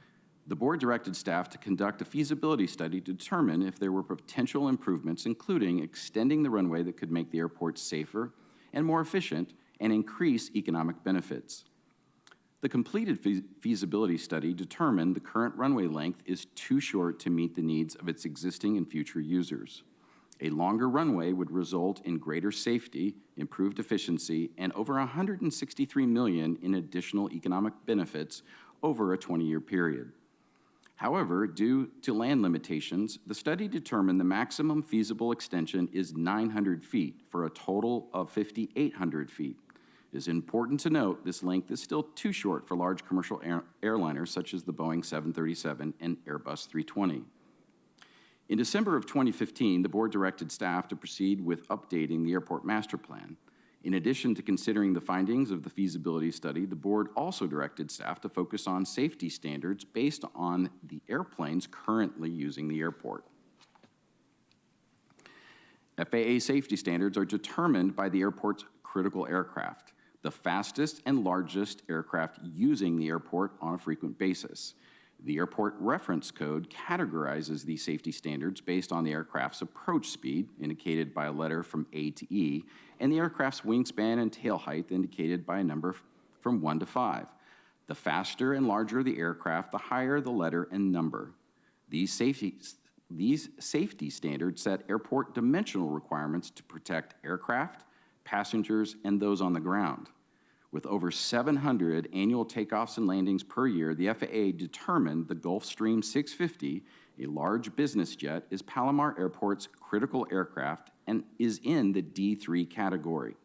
the board directed staff to conduct a feasibility study to determine if there were potential improvements, including extending the runway that could make the airport safer and more efficient and increase economic benefits. The completed feasibility study determined the current runway length is too short to meet the needs of its existing and future users. A longer runway would result in greater safety, improved efficiency, and over $163 million in additional economic benefits over a 20-year period. However, due to land limitations, the study determined the maximum feasible extension is 900 feet for a total of 5,800 feet. It is important to note this length is still too short for large commercial airliners such as the Boeing 737 and Airbus 320. In December of 2015, the board directed staff to proceed with updating the airport master plan. In addition to considering the findings of the feasibility study, the board also directed staff to focus on safety standards based on the airplanes currently using the airport. FAA safety standards are determined by the airport's critical aircraft. the fastest and largest aircraft using the airport on a frequent basis. The airport reference code categorizes these safety standards based on the aircraft's approach speed, indicated by a letter from A to E, and the aircraft's wingspan and tail height, indicated by a number from 1 to 5. The faster and larger the aircraft, the higher the letter and number. These safety standards set airport dimensional requirements to protect aircraft, passengers, and those on the ground. With over 700 annual takeoffs and landings per year, the FAA determined the Gulfstream 650, a large business jet, is Palomar Airport's critical aircraft and is in the D3 category.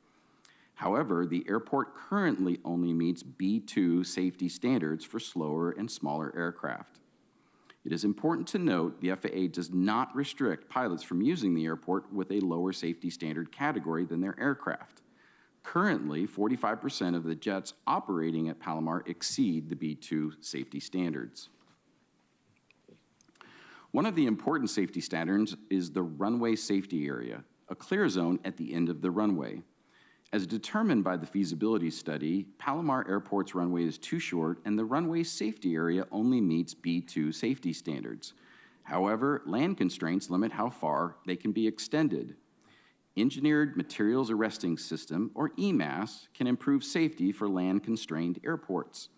However, the airport currently only meets B2 safety standards for slower and smaller aircraft. It is important to note the FAA does not restrict pilots from using the airport with a lower safety standard category than their aircraft. Currently, 45% of the jets operating at Palomar exceed the B2 safety standards. One of the important safety standards is the runway safety area, a clear zone at the end of the runway. As determined by the feasibility study, Palomar Airport's runway is too short and the runway safety area only meets B2 safety standards. However, land constraints limit how far they can be extended. Engineered Materials Arresting System, or EMAS, can improve safety for land-constrained airports.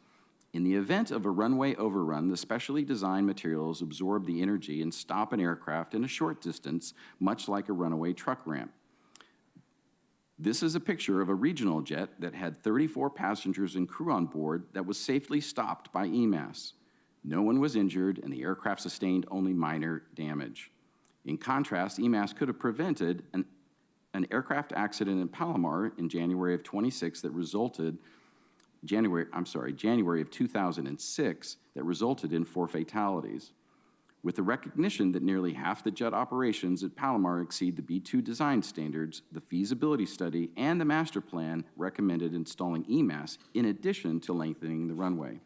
In the event of a runway overrun, the specially designed materials absorb the energy and stop an aircraft in a short distance, much like a runaway truck ramp. This is a picture of a regional jet that had 34 passengers and crew on board that was safely stopped by EMAS. No one was injured, and the aircraft sustained only minor damage. In contrast, EMAS could have prevented an aircraft accident in Palomar in January of 2006 that resulted January of 2006 that resulted in 4 fatalities. With the recognition that nearly half the jet operations at Palomar exceed the B2 design standards, the feasibility study and the master plan recommended installing EMAS in addition to lengthening the runway.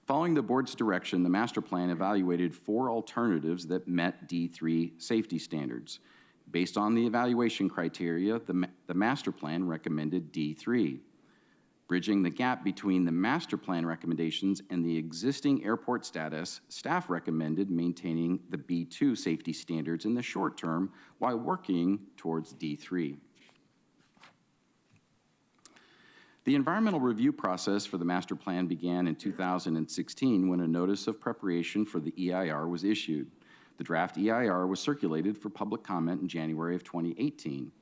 Following the board's direction, the master plan evaluated 4 alternatives that met D3 safety standards. Based on the evaluation criteria, the master plan recommended D3. Bridging the gap between the master plan recommendations and the existing airport status, staff recommended maintaining the B2 safety standards in the short term while working towards D3. The environmental review process for the master plan began in 2016 when a notice of preparation for the EIR was issued. The draft EIR was circulated for public comment in January of 2018.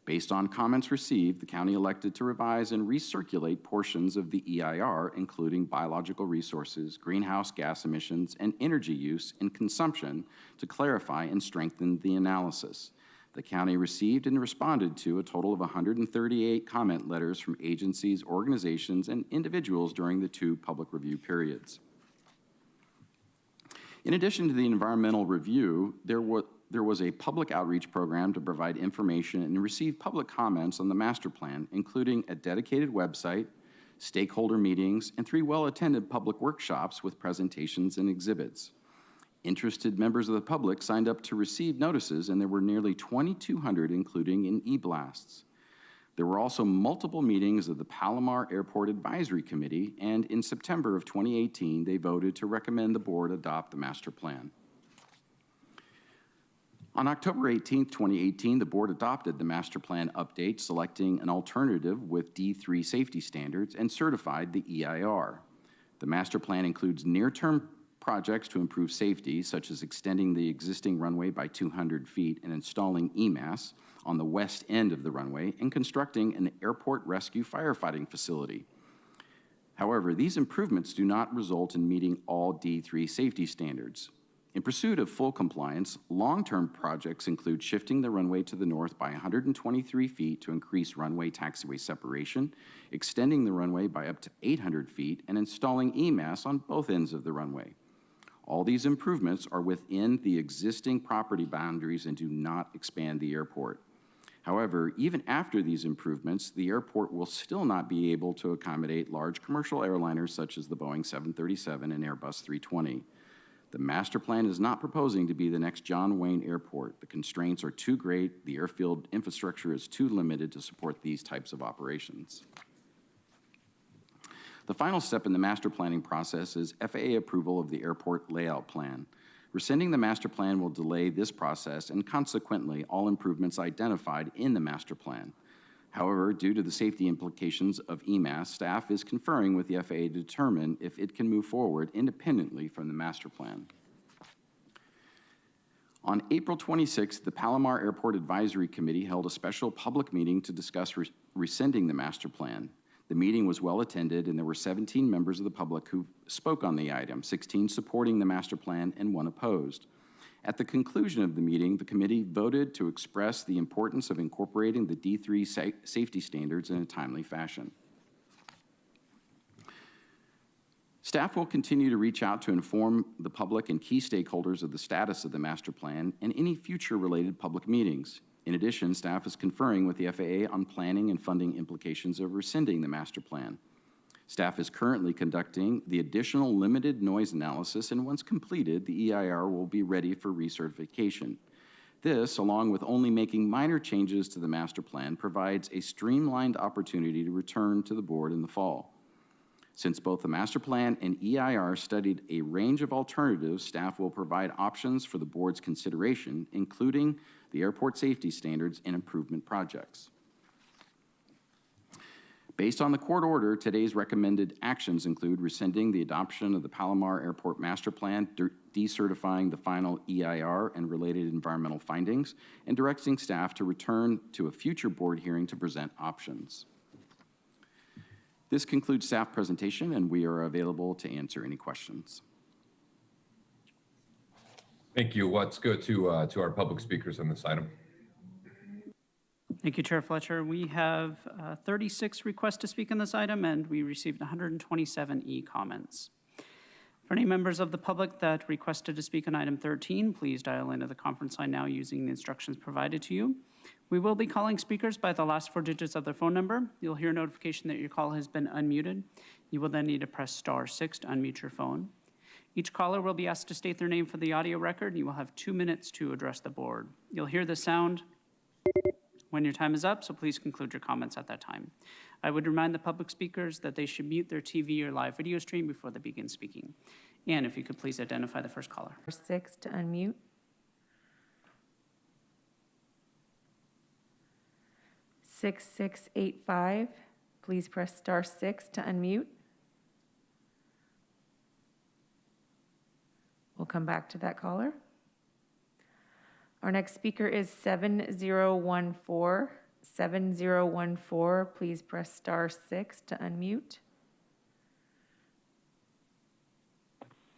Based on comments received, the county elected to revise and recirculate portions of the EIR, including biological resources, greenhouse gas emissions, and energy use and consumption, to clarify and strengthen the analysis. The county received and responded to a total of 138 comment letters from agencies, organizations, and individuals during the 2 public review periods. In addition to the environmental review, there was a public outreach program to provide information and receive public comments on the master plan, including a dedicated website, stakeholder meetings, and 3 well-attended public workshops with presentations and exhibits. Interested members of the public signed up to receive notices, and there were nearly 2,200, including in e-blasts. There were also multiple meetings of the Palomar Airport Advisory Committee, and in September of 2018, they voted to recommend the board adopt the master plan. On October 18, 2018, the board adopted the master plan update, selecting an alternative with D3 safety standards and certified the EIR. The master plan includes near-term projects to improve safety, such as extending the existing runway by 200 feet and installing EMAS on the west end of the runway and constructing an airport rescue firefighting facility. However, these improvements do not result in meeting all D3 safety standards. In pursuit of full compliance, long-term projects include shifting the runway to the north by 123 feet to increase runway taxiway separation, extending the runway by up to 800 feet, and installing EMAS on both ends of the runway. All these improvements are within the existing property boundaries and do not expand the airport. However, even after these improvements, the airport will still not be able to accommodate large commercial airliners such as the Boeing 737 and Airbus 320. The master plan is not proposing to be the next John Wayne Airport. The constraints are too great. The airfield infrastructure is too limited to support these types of operations. The final step in the master planning process is FAA approval of the airport layout plan. Rescinding the master plan will delay this process and consequently all improvements identified in the master plan. However, due to the safety implications of EMAS, staff is conferring with the FAA to determine if it can move forward independently from the master plan. On April 26th, the Palomar Airport Advisory Committee held a special public meeting to discuss rescinding the master plan. The meeting was well attended, and there were 17 members of the public who spoke on the item, 16 supporting the master plan and 1 opposed. At the conclusion of the meeting, the committee voted to express the importance of incorporating the D3 safety standards in a timely fashion. Staff will continue to reach out to inform the public and key stakeholders of the status of the master plan and any future related public meetings. In addition, staff is conferring with the FAA on planning and funding implications of rescinding the master plan. Staff is currently conducting the additional limited noise analysis, and once completed, the EIR will be ready for recertification. This, along with only making minor changes to the master plan, provides a streamlined opportunity to return to the board in the fall. Since both the master plan and EIR studied a range of alternatives, staff will provide options for the board's consideration, including the airport safety standards and improvement projects. Based on the court order, today's recommended actions include rescinding the adoption of the Palomar Airport Master Plan, decertifying the final EIR and related environmental findings, and directing staff to return to a future board hearing to present options. This concludes staff presentation, and we are available to answer any questions. Thank you. Let's go to our public speakers on this item. Thank you, Chair Fletcher. We have 36 requests to speak on this item, and we received 127 e-comments. For any members of the public that requested to speak on item 13, please dial into the conference line now using the instructions provided to you. We will be calling speakers by the last 4 digits of their phone number. You'll hear a notification that your call has been unmuted. You will then need to press *6 to unmute your phone. Each caller will be asked to state their name for the audio record, and you will have 2 minutes to address the board. You'll hear the sound when your time is up, so please conclude your comments at that time. I would remind the public speakers that they should mute their TV or live video stream before they begin speaking. And if you could please identify the first caller. 6 to unmute. 6685, please press *6 to unmute. We'll come back to that caller. Our next speaker is 7014. 7014, please press *6 to unmute.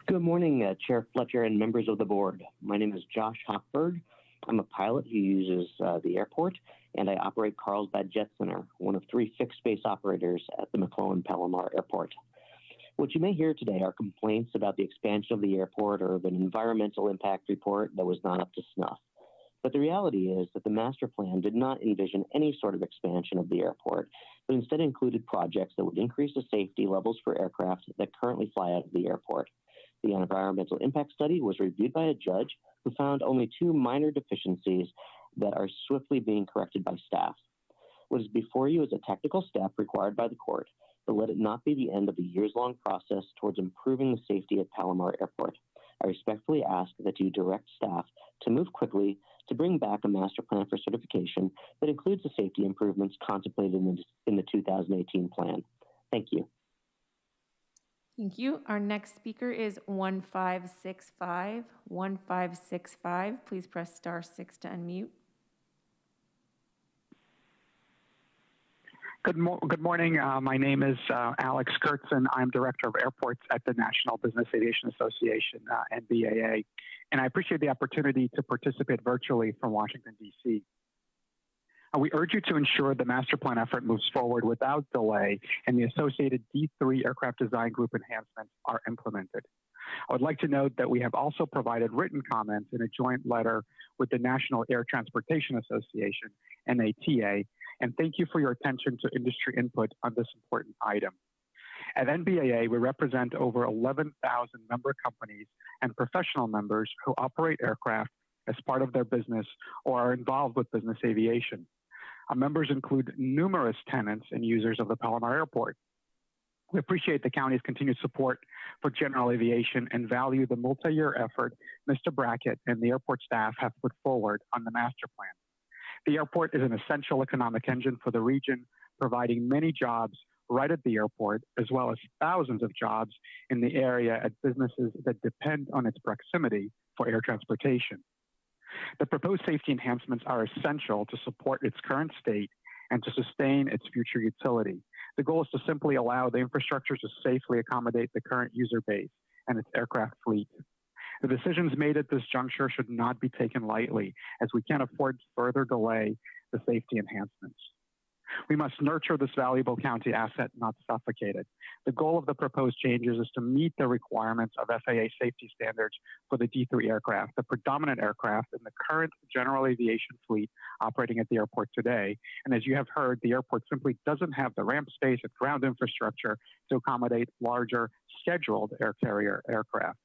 Good morning, Chair Fletcher and members of the board. My name is Josh Hochberg. I'm a pilot who uses the airport, and I operate Carlsbad Jet Center, one of 3 fixed-base operators at the McClellan Palomar Airport. What you may hear today are complaints about the expansion of the airport or of an environmental impact report that was not up to snuff. But the reality is that the master plan did not envision any sort of expansion of the airport, but instead included projects that would increase the safety levels for aircraft that currently fly out of the airport. The environmental impact study was reviewed by a judge who found only 2 minor deficiencies that are swiftly being corrected by staff. What is before you is a technical step required by the court, but let it not be the end of a years-long process towards improving the safety at Palomar Airport. I respectfully ask that you direct staff to move quickly to bring back a master plan for certification that includes the safety improvements contemplated in the 2018 plan. Thank you. Thank you. Our next speaker is 1565. 1565, please press *6 to unmute. Good morning. My name is Alex Gertzen. I'm Director of Airports at the National Business Aviation Association, NBAA, and I appreciate the opportunity to participate virtually from Washington, D.C. We urge you to ensure the master plan effort moves forward without delay and the associated D3 aircraft design group enhancements are implemented. I would like to note that we have also provided written comments in a joint letter with the National Air Transportation Association, NATA, and thank you for your attention to industry input on this important item. At NBAA, we represent over 11,000 member companies and professional members who operate aircraft as part of their business or are involved with business aviation. Our members include numerous tenants and users of the Palomar Airport. We appreciate the county's continued support for general aviation and value the multi-year effort Mr. Brackett and the airport staff have put forward on the master plan. The airport is an essential economic engine for the region, providing many jobs right at the airport, as well as thousands of jobs in the area at businesses that depend on its proximity for air transportation. The proposed safety enhancements are essential to support its current state and to sustain its future utility. The goal is to simply allow the infrastructure to safely accommodate the current user base and its aircraft fleet. The decisions made at this juncture should not be taken lightly, as we can't afford to further delay the safety enhancements. We must nurture this valuable county asset, not suffocate it. The goal of the proposed changes is to meet the requirements of FAA safety standards for the D3 aircraft, the predominant aircraft in the current general aviation fleet operating at the airport today. And as you have heard, the airport simply doesn't have the ramp space and ground infrastructure to accommodate larger scheduled air carrier aircraft.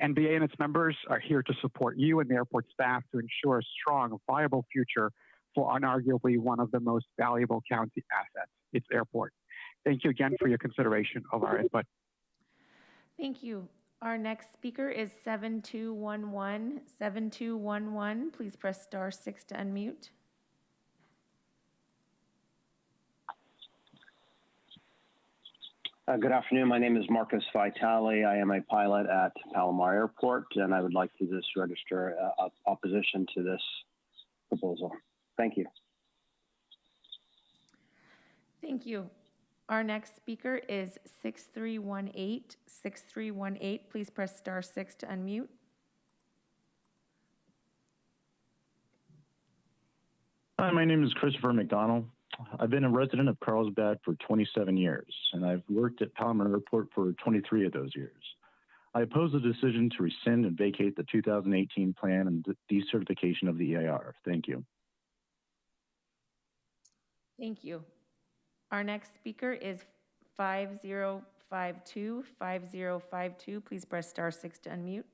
NBA and its members are here to support you and the airport staff to ensure a strong, viable future for unarguably one of the most valuable county assets, its airport. Thank you again for your consideration of our input. Thank you. Our next speaker is 7211. 7211, please press *6 to unmute. Good afternoon. My name is Marcus Vitale. I am a pilot at Palomar Airport, and I would like to just register opposition to this proposal. Thank you. Thank you. Our next speaker is 6318. 6318, please press *6 to unmute. Hi, my name is Christopher McDonald. I've been a resident of Carlsbad for 27 years, and I've worked at Palomar Airport for 23 of those years. I oppose the decision to rescind and vacate the 2018 plan and decertification of the EIR. Thank you. Thank you. Our next speaker is 5052. 5052, please press *6 to unmute.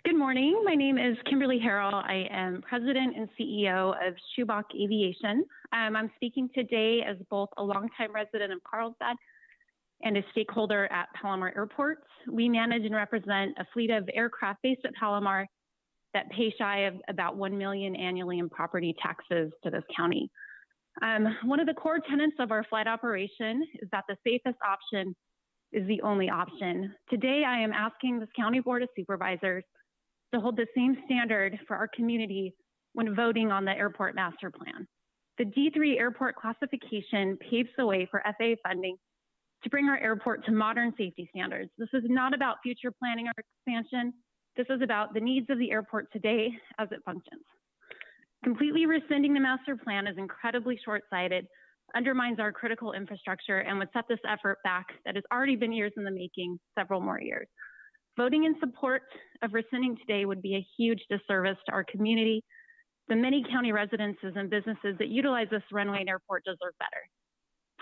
Good morning. My name is Kimberly Harrell. I am President and CEO of Ghg Aviation. I'm speaking today as both a longtime resident of Carlsbad and a stakeholder at Palomar Airport. We manage and represent a fleet of aircraft based at Palomar that pay shy of about $1 million annually in property taxes to this county. One of the core tenets of our flight operation is that the safest option is the only option. Today, I am asking this County Board of Supervisors to hold the same standard for our community when voting on the airport master plan. The D3 airport classification paves the way for FAA funding to bring our airport to modern safety standards. This is not about future planning or expansion. This is about the needs of the airport today as it functions. Completely rescinding the master plan is incredibly short-sighted, undermines our critical infrastructure, and would set this effort back that has already been years in the making, several more years. Voting in support of rescinding today would be a huge disservice to our community. The many county residences and businesses that utilize this runway and airport deserve better.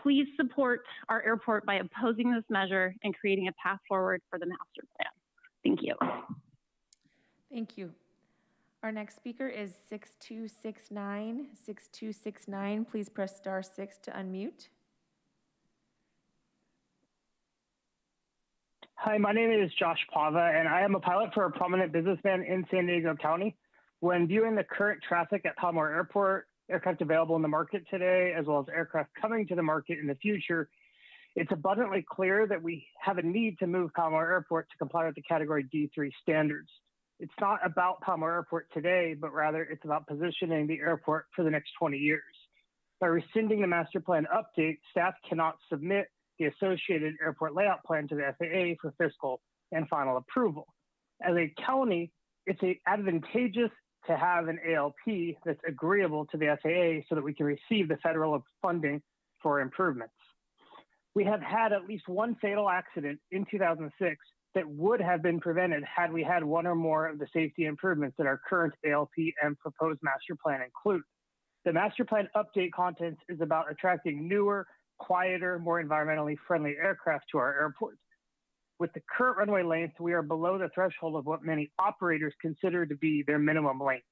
Please support our airport by opposing this measure and creating a path forward for the master plan. Thank you. Thank you. Our next speaker is 6269. 6269, please press *6 to unmute. Hi, my name is Josh Pava, and I am a pilot for a prominent businessman in San Diego County. When viewing the current traffic at Palomar Airport, aircraft available in the market today, as well as aircraft coming to the market in the future, it's abundantly clear that we have a need to move Palomar Airport to comply with the Category D3 standards. It's not about Palomar Airport today, but rather it's about positioning the airport for the next 20 years. By rescinding the master plan update, staff cannot submit the associated airport layout plan to the FAA for fiscal and final approval. As a county, it's advantageous to have an ALP that's agreeable to the FAA so that we can receive the federal funding for improvements. We have had at least one fatal accident in 2006 that would have been prevented had we had one or more of the safety improvements that our current ALP and proposed master plan include. The master plan update contents is about attracting newer, quieter, more environmentally friendly aircraft to our airport. With the current runway length, we are below the threshold of what many operators consider to be their minimum length.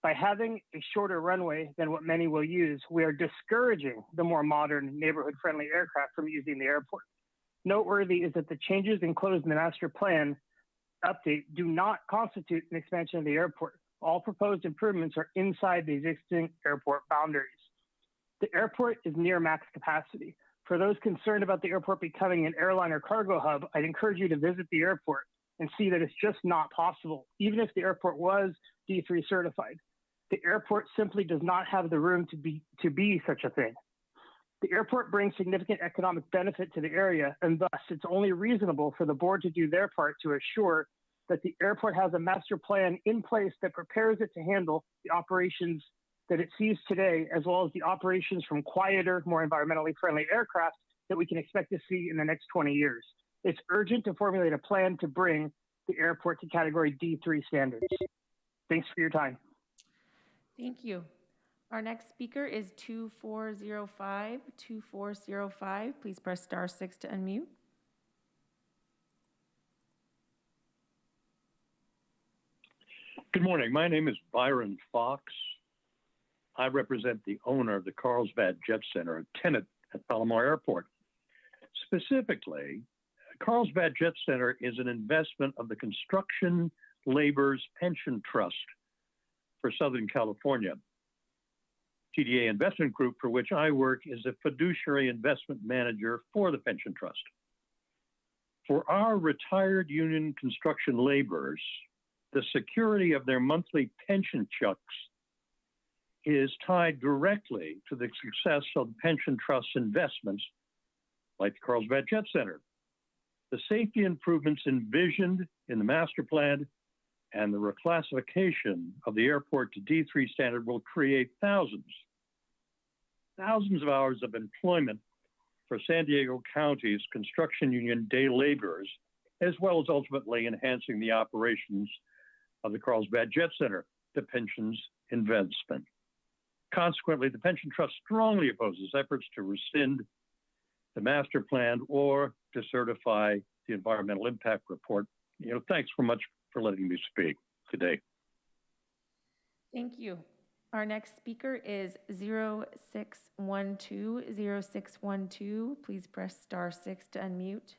By having a shorter runway than what many will use, we are discouraging the more modern, neighborhood-friendly aircraft from using the airport. Noteworthy is that the changes enclosed in the master plan update do not constitute an expansion of the airport. All proposed improvements are inside the existing airport boundaries. The airport is near max capacity. For those concerned about the airport becoming an airline or cargo hub, I'd encourage you to visit the airport and see that it's just not possible, even if the airport was D3 certified. The airport simply does not have the room to be such a thing. The airport brings significant economic benefit to the area, and thus it's only reasonable for the board to do their part to assure that the airport has a master plan in place that prepares it to handle the operations that it sees today, as well as the operations from quieter, more environmentally friendly aircraft that we can expect to see in the next 20 years. It's urgent to formulate a plan to bring the airport to category D3 standards. Thanks for your time. Thank you. Our next speaker is 2405. 2405. Please press *6 to unmute. Good morning. My name is Byron Fox. I represent the owner of the Carlsbad Jet Center, a tenant at Palomar Airport. Specifically, Carlsbad Jet Center is an investment of the Construction Laborers Pension Trust for Southern California. TDA Investment Group, for which I work, is a fiduciary investment manager for the pension trust. For our retired union construction laborers, the security of their monthly pension checks is tied directly to the success of the pension trust investments like the Carlsbad Jet Center. The safety improvements envisioned in the master plan and the reclassification of the airport to D3 standard will create thousands of hours of employment for San Diego County's construction union day laborers, as well as ultimately enhancing the operations of the Carlsbad Jet Center, the pensions investment. Consequently, the pension trust strongly opposes efforts to rescind the master plan or to certify the environmental impact report. Thanks so much for letting me speak today. Thank you. Our next speaker is 0612. 0612. Please press *6 to unmute.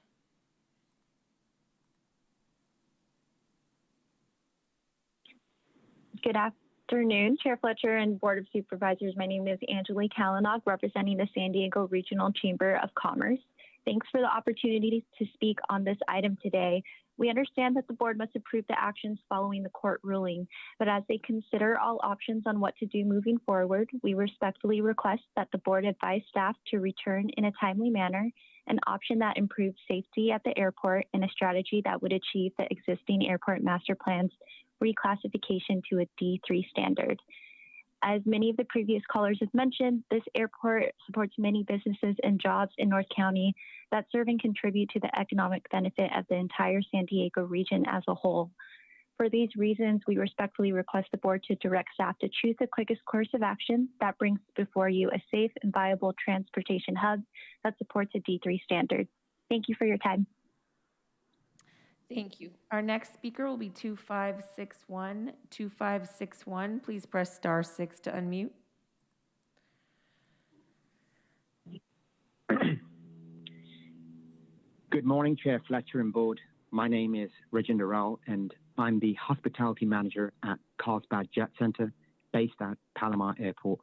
Good afternoon, Chair Fletcher and Board of Supervisors. My name is Angelique Kalinov, representing the San Diego Regional Chamber of Commerce. Thanks for the opportunity to speak on this item today. We understand that the board must approve the actions following the court ruling, but as they consider all options on what to do moving forward, we respectfully request that the board advise staff to return in a timely manner an option that improves safety at the airport and a strategy that would achieve the existing airport master plan's reclassification to a D3 standard. As many of the previous callers have mentioned, this airport supports many businesses and jobs in North County that serve and contribute to the economic benefit of the entire San Diego region as a whole. For these reasons, we respectfully request the board to direct staff to choose the quickest course of action that brings before you a safe and viable transportation hub that supports a D3 standard. Thank you for your time. Thank you. Our next speaker will be 2561. 2561. Please press *6 to unmute. Good morning, Chair Fletcher and Board. My name is Reginda Rowell, and I'm the Hospitality Manager at Carlsbad Jet Center, based at Palomar Airport.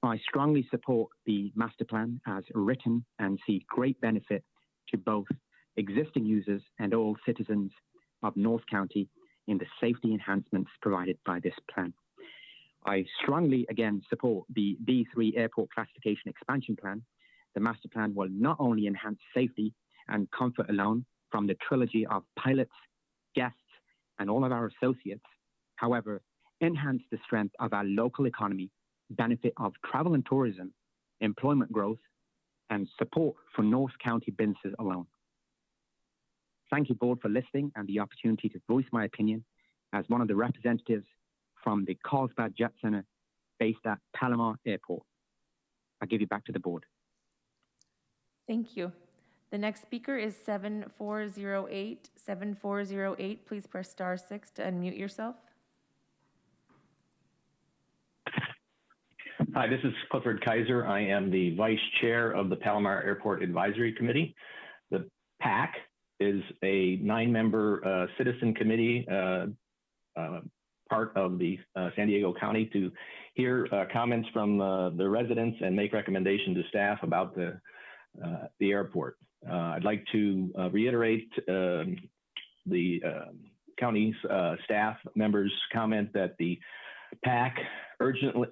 I strongly support the master plan as written and see great benefit to both existing users and all citizens of North County in the safety enhancements provided by this plan. I strongly, again, support the D3 airport classification expansion plan. The master plan will not only enhance safety and comfort alone from the trilogy of pilots, guests, and all of our associates, however, enhance the strength of our local economy, benefit of travel and tourism, employment growth, and support for North County businesses alone. Thank you, Board, for listening and the opportunity to voice my opinion as one of the representatives from the Carlsbad Jet Center based at Palomar Airport. I give you back to the board. Thank you. The next speaker is 7408. 7408, please press *6 to unmute yourself. Hi, this is Clifford Kaiser. I am the Vice Chair of the Palomar Airport Advisory Committee. The PAC is a 9-member citizen committee, part of the San Diego County, to hear comments from the residents and make recommendations to staff about the airport. I'd like to reiterate the county's staff members' comment that the PAC urgently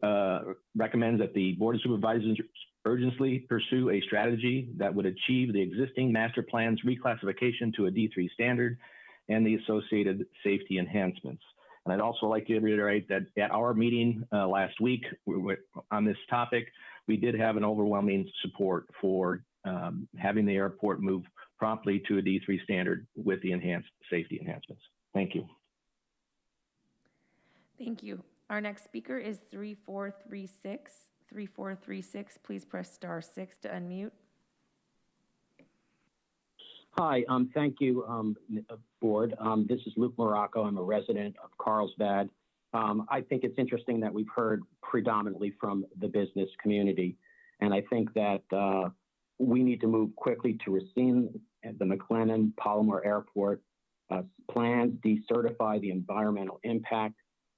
recommends that the Board of Supervisors urgently pursue a strategy that would achieve the existing master plan's reclassification to a D3 standard and the associated safety enhancements. And I'd also like to reiterate that at our meeting last week on this topic, we did have an overwhelming support for having the airport move promptly to a D3 standard with the enhanced safety enhancements. Thank you. Thank you. Our next speaker is 3436. 3436, please press *6 to unmute. Hi, thank you, board. This is Luke Morocco. I'm a resident of Carlsbad. I think it's interesting that we've heard predominantly from the business community, and I think that we need to move quickly to rescind the McLennan Palomar Airport plans, decertify the environmental impact.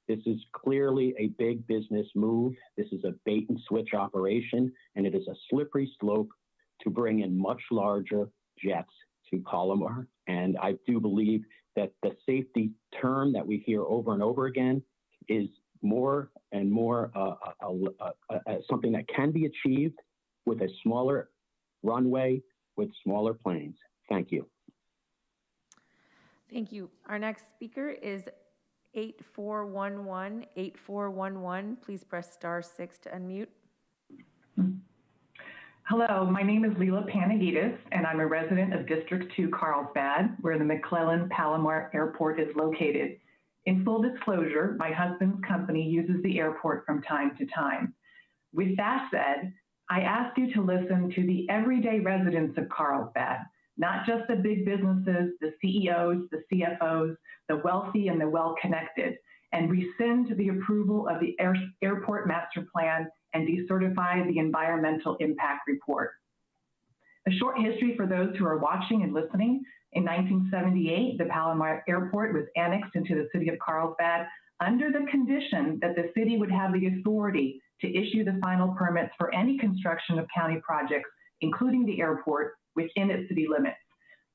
This is clearly a big business move. This is a bait and switch operation, and it is a slippery slope to bring in much larger jets to Palomar. And I do believe that the safety term that we hear over and over again is more and more something that can be achieved with a smaller runway with smaller planes. Thank you. Thank you. Our next speaker is 8411. 8411, please press *6 to unmute. Hello, my name is Leela Panagidis, and I'm a resident of District 2 Carlsbad, where the McClellan Palomar Airport is located. In full disclosure, my husband's company uses the airport from time to time. With that said, I ask you to listen to the everyday residents of Carlsbad, not just the big businesses, the CEOs, the CFOs, the wealthy and the well-connected, and rescind the approval of the airport master plan and decertify the environmental impact report. A short history for those who are watching and listening. In 1978, the Palomar Airport was annexed into the city of Carlsbad under the condition that the city would have the authority to issue the final permits for any construction of county projects, including the airport, within its city limits.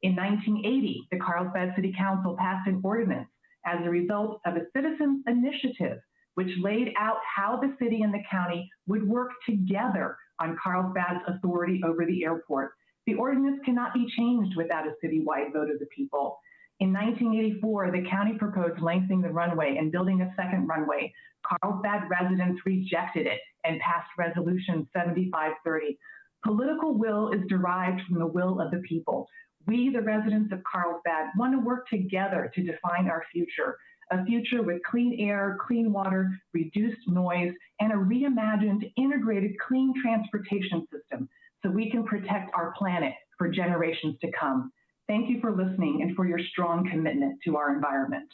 In 1980, the Carlsbad City Council passed an ordinance as a result of a citizens' initiative, which laid out how the city and the county would work together on Carlsbad's authority over the airport. The ordinance cannot be changed without a citywide vote of the people. In 1984, the county proposed lengthening the runway and building a second runway. Carlsbad residents rejected it and passed Resolution 7530. Political will is derived from the will of the people. We, the residents of Carlsbad, want to work together to define our future, a future with clean air, clean water, reduced noise, and a reimagined, integrated, clean transportation system so we can protect our planet for generations to come. Thank you for listening and for your strong commitment to our environment.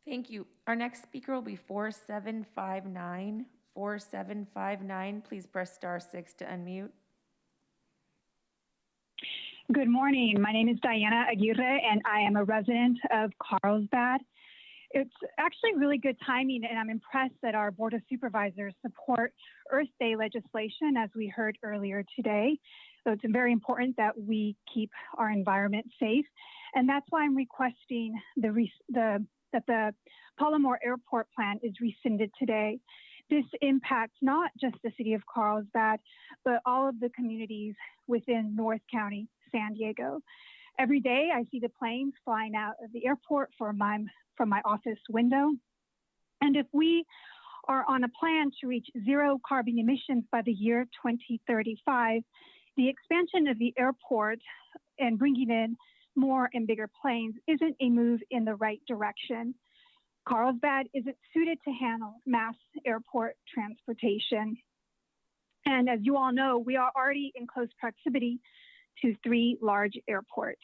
Thank you. Our next speaker will be 4759. 4759, please press *6 to unmute. Good morning. My name is Diana Aguirre, and I am a resident of Carlsbad. It's actually really good timing, and I'm impressed that our Board of Supervisors support Earth Day legislation, as we heard earlier today. So it's very important that we keep our environment safe, and that's why I'm requesting that the Palomar Airport plan is rescinded today. This impacts not just the city of Carlsbad, but all of the communities within North County, San Diego. Every day I see the planes flying out of the airport from my office window. And if we are on a plan to reach zero carbon emissions by the year 2035, the expansion of the airport and bringing in more and bigger planes isn't a move in the right direction. Carlsbad isn't suited to handle mass airport transportation. And as you all know, we are already in close proximity to 3 large airports.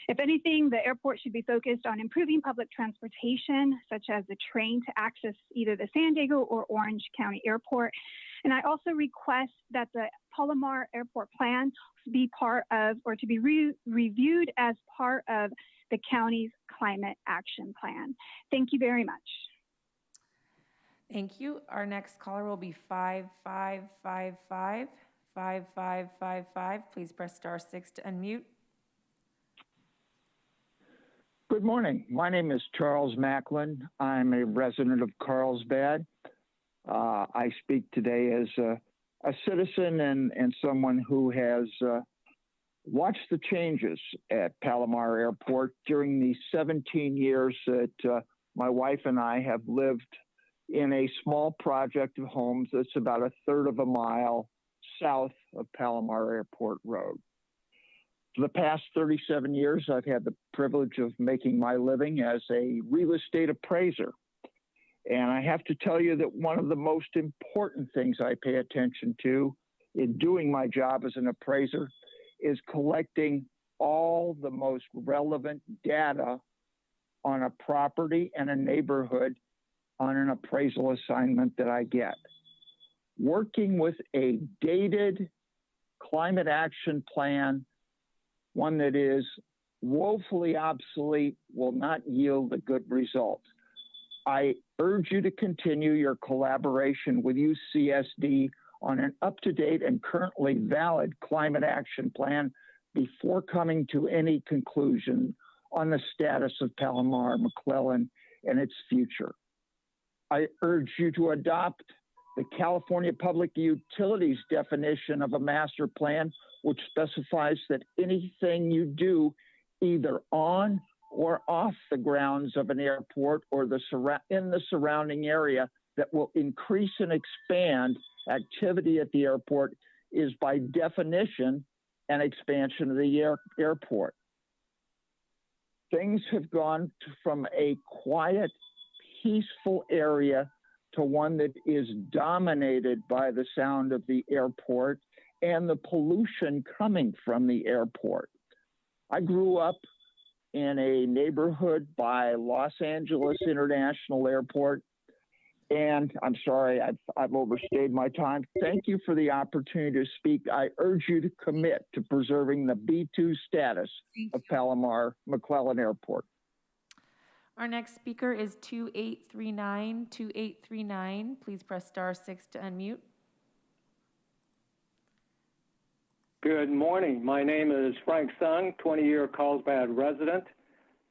If anything, the airport should be focused on improving public transportation, such as the train to access either the San Diego or Orange County Airport. And I also request that the Palomar Airport plan be part of, or to be reviewed as part of the county's climate action plan. Thank you very much. Thank you. Our next caller will be 5555. 5555. Please press *6 to unmute. Good morning. My name is Charles Macklin. I'm a resident of Carlsbad. I speak today as a citizen and someone who has watched the changes at Palomar Airport during the 17 years that my wife and I have lived in a small project of homes that's about 1/3 of a mile south of Palomar Airport Road. For the past 37 years, I've had the privilege of making my living as a real estate appraiser. And I have to tell you that one of the most important things I pay attention to in doing my job as an appraiser is collecting all the most relevant data on a property and a neighborhood on an appraisal assignment that I get. Working with a dated climate action plan, one that is woefully obsolete, will not yield a good result. I urge you to continue your collaboration with UCSD on an up-to-date and currently valid climate action plan before coming to any conclusion on the status of Palomar, McClellan, and its future. I urge you to adopt the California Public Utilities definition of a master plan, which specifies that anything you do either on or off the grounds of an airport or in the surrounding area that will increase and expand activity at the airport is by definition an expansion of the airport. Things have gone from a quiet, peaceful area to one that is dominated by the sound of the airport and the pollution coming from the airport. I grew up in a neighborhood by Los Angeles International Airport, and I'm sorry, I've overstayed my time. Thank you for the opportunity to speak. I urge you to commit to preserving the B2 status of Palomar McClellan Airport. Our next speaker is 2839. 2839. Please press *6 to unmute. Good morning. My name is Frank Sung, 20-year Carlsbad resident.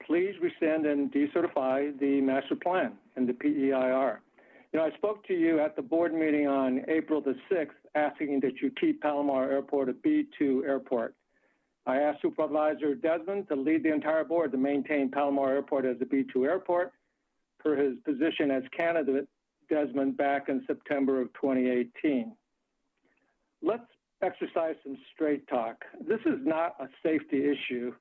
Please rescind and decertify the master plan and the PEIR. You know, I spoke to you at the board meeting on April the 6th, asking that you keep Palomar Airport a B2 airport. I asked Supervisor Desmond to lead the entire board to maintain Palomar Airport as a B2 airport per his position as candidate Desmond back in September of 2018. Let's exercise some straight talk. This is not a safety issue.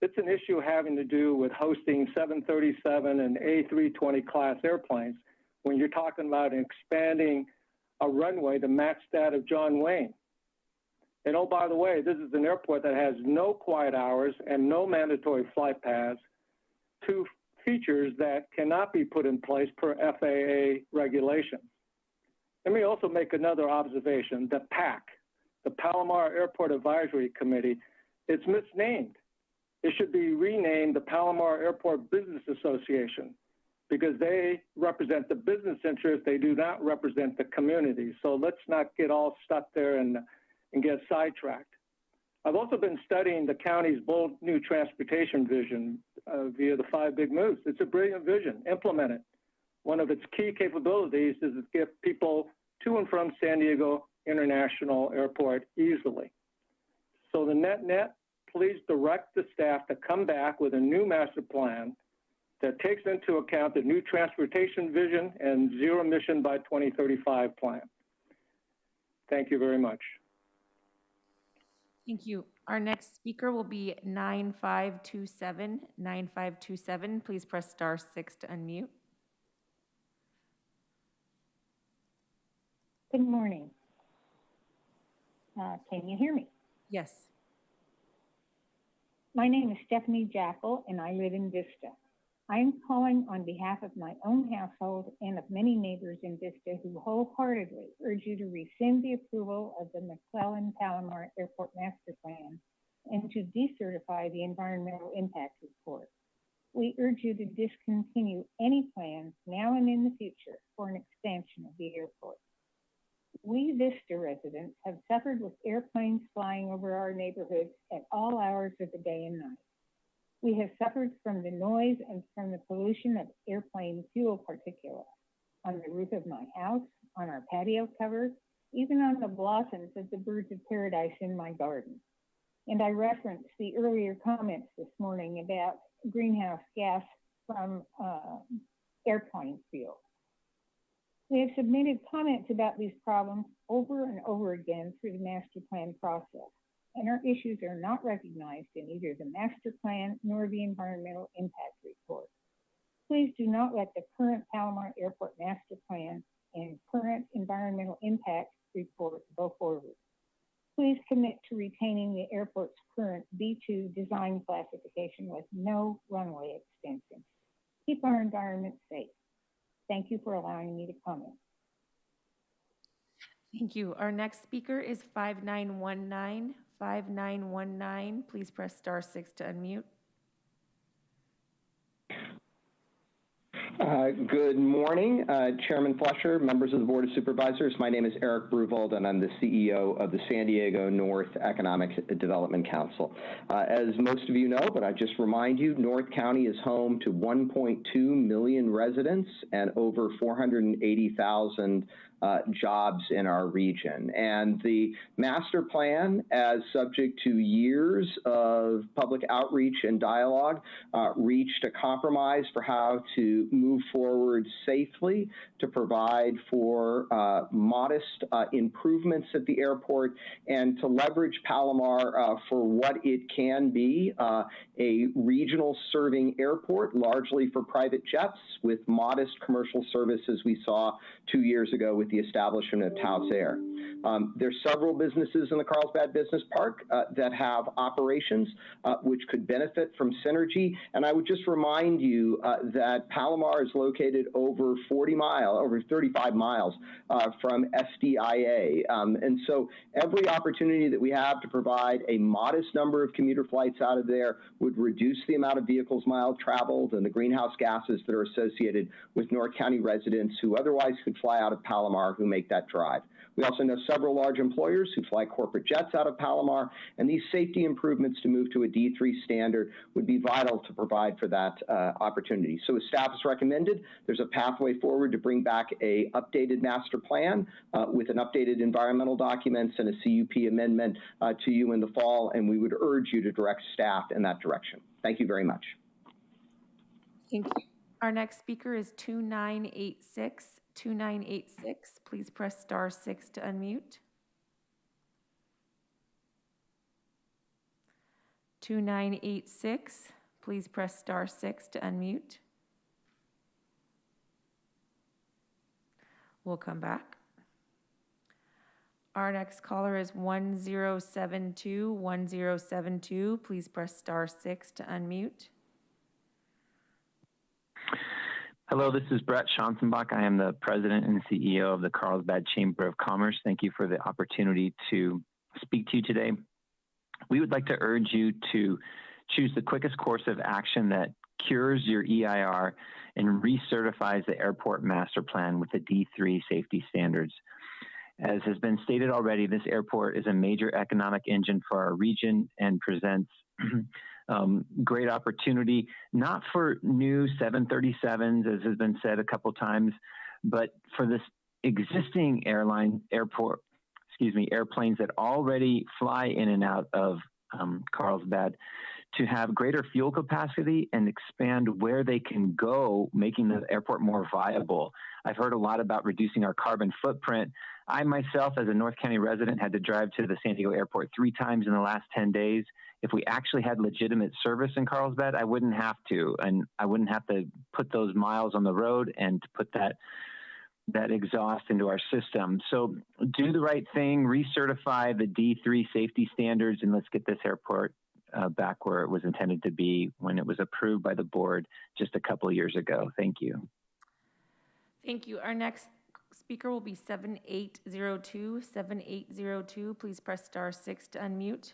It's an issue having to do with hosting 737 and A320 class airplanes when you're talking about expanding a runway to match that of John Wayne. And oh, by the way, this is an airport that has no quiet hours and no mandatory flight paths, two features that cannot be put in place per FAA regulations. Let me also make another observation. The PAC, the Palomar Airport Advisory Committee, it's misnamed. It should be renamed the Palomar Airport Business Association because they represent the business interests. They do not represent the community. So let's not get all stuck there and get sidetracked. I've also been studying the county's bold new transportation vision via the 5 big moves. It's a brilliant vision. Implement it. One of its key capabilities is to get people to and from San Diego International Airport easily. So the net, please direct the staff to come back with a new master plan that takes into account the new transportation vision and zero emission by 2035 plan. Thank you very much. Thank you. Our next speaker will be 9527. 9527. Please press *6 to unmute. Good morning. Can you hear me? Yes. My name is Stephanie Jackal, and I live in Vista. I am calling on behalf of my own household and of many neighbors in Vista who wholeheartedly urge you to rescind the approval of the McClellan-Palomar Airport Master Plan and to decertify the environmental impact report. We urge you to discontinue any plans now and in the future for an expansion of the airport. We Vista residents have suffered with airplanes flying over our neighborhoods at all hours of the day and night. We have suffered from the noise and from the pollution of airplane fuel particulate on the roof of my house, on our patio covers, even on the blossoms of the birds of paradise in my garden. And I referenced the earlier comments this morning about greenhouse gas from airplane fuel. We have submitted comments about these problems over and over again through the master plan process, and our issues are not recognized in either the master plan nor the environmental impact report. Please do not let the current Palomar Airport master plan and current environmental impact report go forward. Please commit to retaining the airport's current B2 design classification with no runway extension. Keep our environment safe. Thank you for allowing me to comment. Thank you. Our next speaker is 5919. 5919, please press *6 to unmute. Good morning, Chairman Fletcher, members of the Board of Supervisors. My name is Eric Bruvold, and I'm the CEO of the San Diego North Economic Development Council. As most of you know, but I just remind you, North County is home to 1.2 million residents and over 480,000 jobs in our region. And the master plan, as subject to years of public outreach and dialogue, reached a compromise for how to move forward safely to provide for modest improvements at the airport and to leverage Palomar for what it can be, a regional serving airport, largely for private jets, with modest commercial services we saw 2 years ago with the establishment of Taos Air. There's several businesses in the Carlsbad Business Park that have operations which could benefit from synergy. And I would just remind you that Palomar is located over 35 miles from SDIA. And so every opportunity that we have to provide a modest number of commuter flights out of there would reduce the amount of vehicles miles traveled and the greenhouse gases that are associated with North County residents who otherwise could fly out of Palomar who make that drive. We also know several large employers who fly corporate jets out of Palomar, and these safety improvements to move to a D3 standard would be vital to provide for that opportunity. So as staff has recommended, there's a pathway forward to bring back a updated master plan with an updated environmental documents and a CUP amendment to you in the fall, and we would urge you to direct staff in that direction. Thank you very much. Thank you. Our next speaker is 2986. 2986, please press *6 to unmute. 2986, please press *6 to unmute. We'll come back. Our next caller is 1072. 1072, please press *6 to unmute. Hello, this is Brett Schanzenbach. I am the President and CEO of the Carlsbad Chamber of Commerce. Thank you for the opportunity to speak to you today. We would like to urge you to choose the quickest course of action that cures your EIR and recertifies the airport master plan with the D3 safety standards. As has been stated already, this airport is a major economic engine for our region and presents great opportunity, not for new 737s, as has been said a couple times, but for this existing airplanes that already fly in and out of Carlsbad, to have greater fuel capacity and expand where they can go, making the airport more viable. I've heard a lot about reducing our carbon footprint. I myself, as a North County resident, had to drive to the San Diego airport 3 times in the last 10 days. If we actually had legitimate service in Carlsbad, I wouldn't have to, and I wouldn't have to put those miles on the road and to put that that exhaust into our system. So do the right thing, recertify the D3 safety standards, and let's get this airport back where it was intended to be when it was approved by the board just a couple of years ago. Thank you. Thank you. Our next speaker will be 7802. 7802, please press *6 to unmute.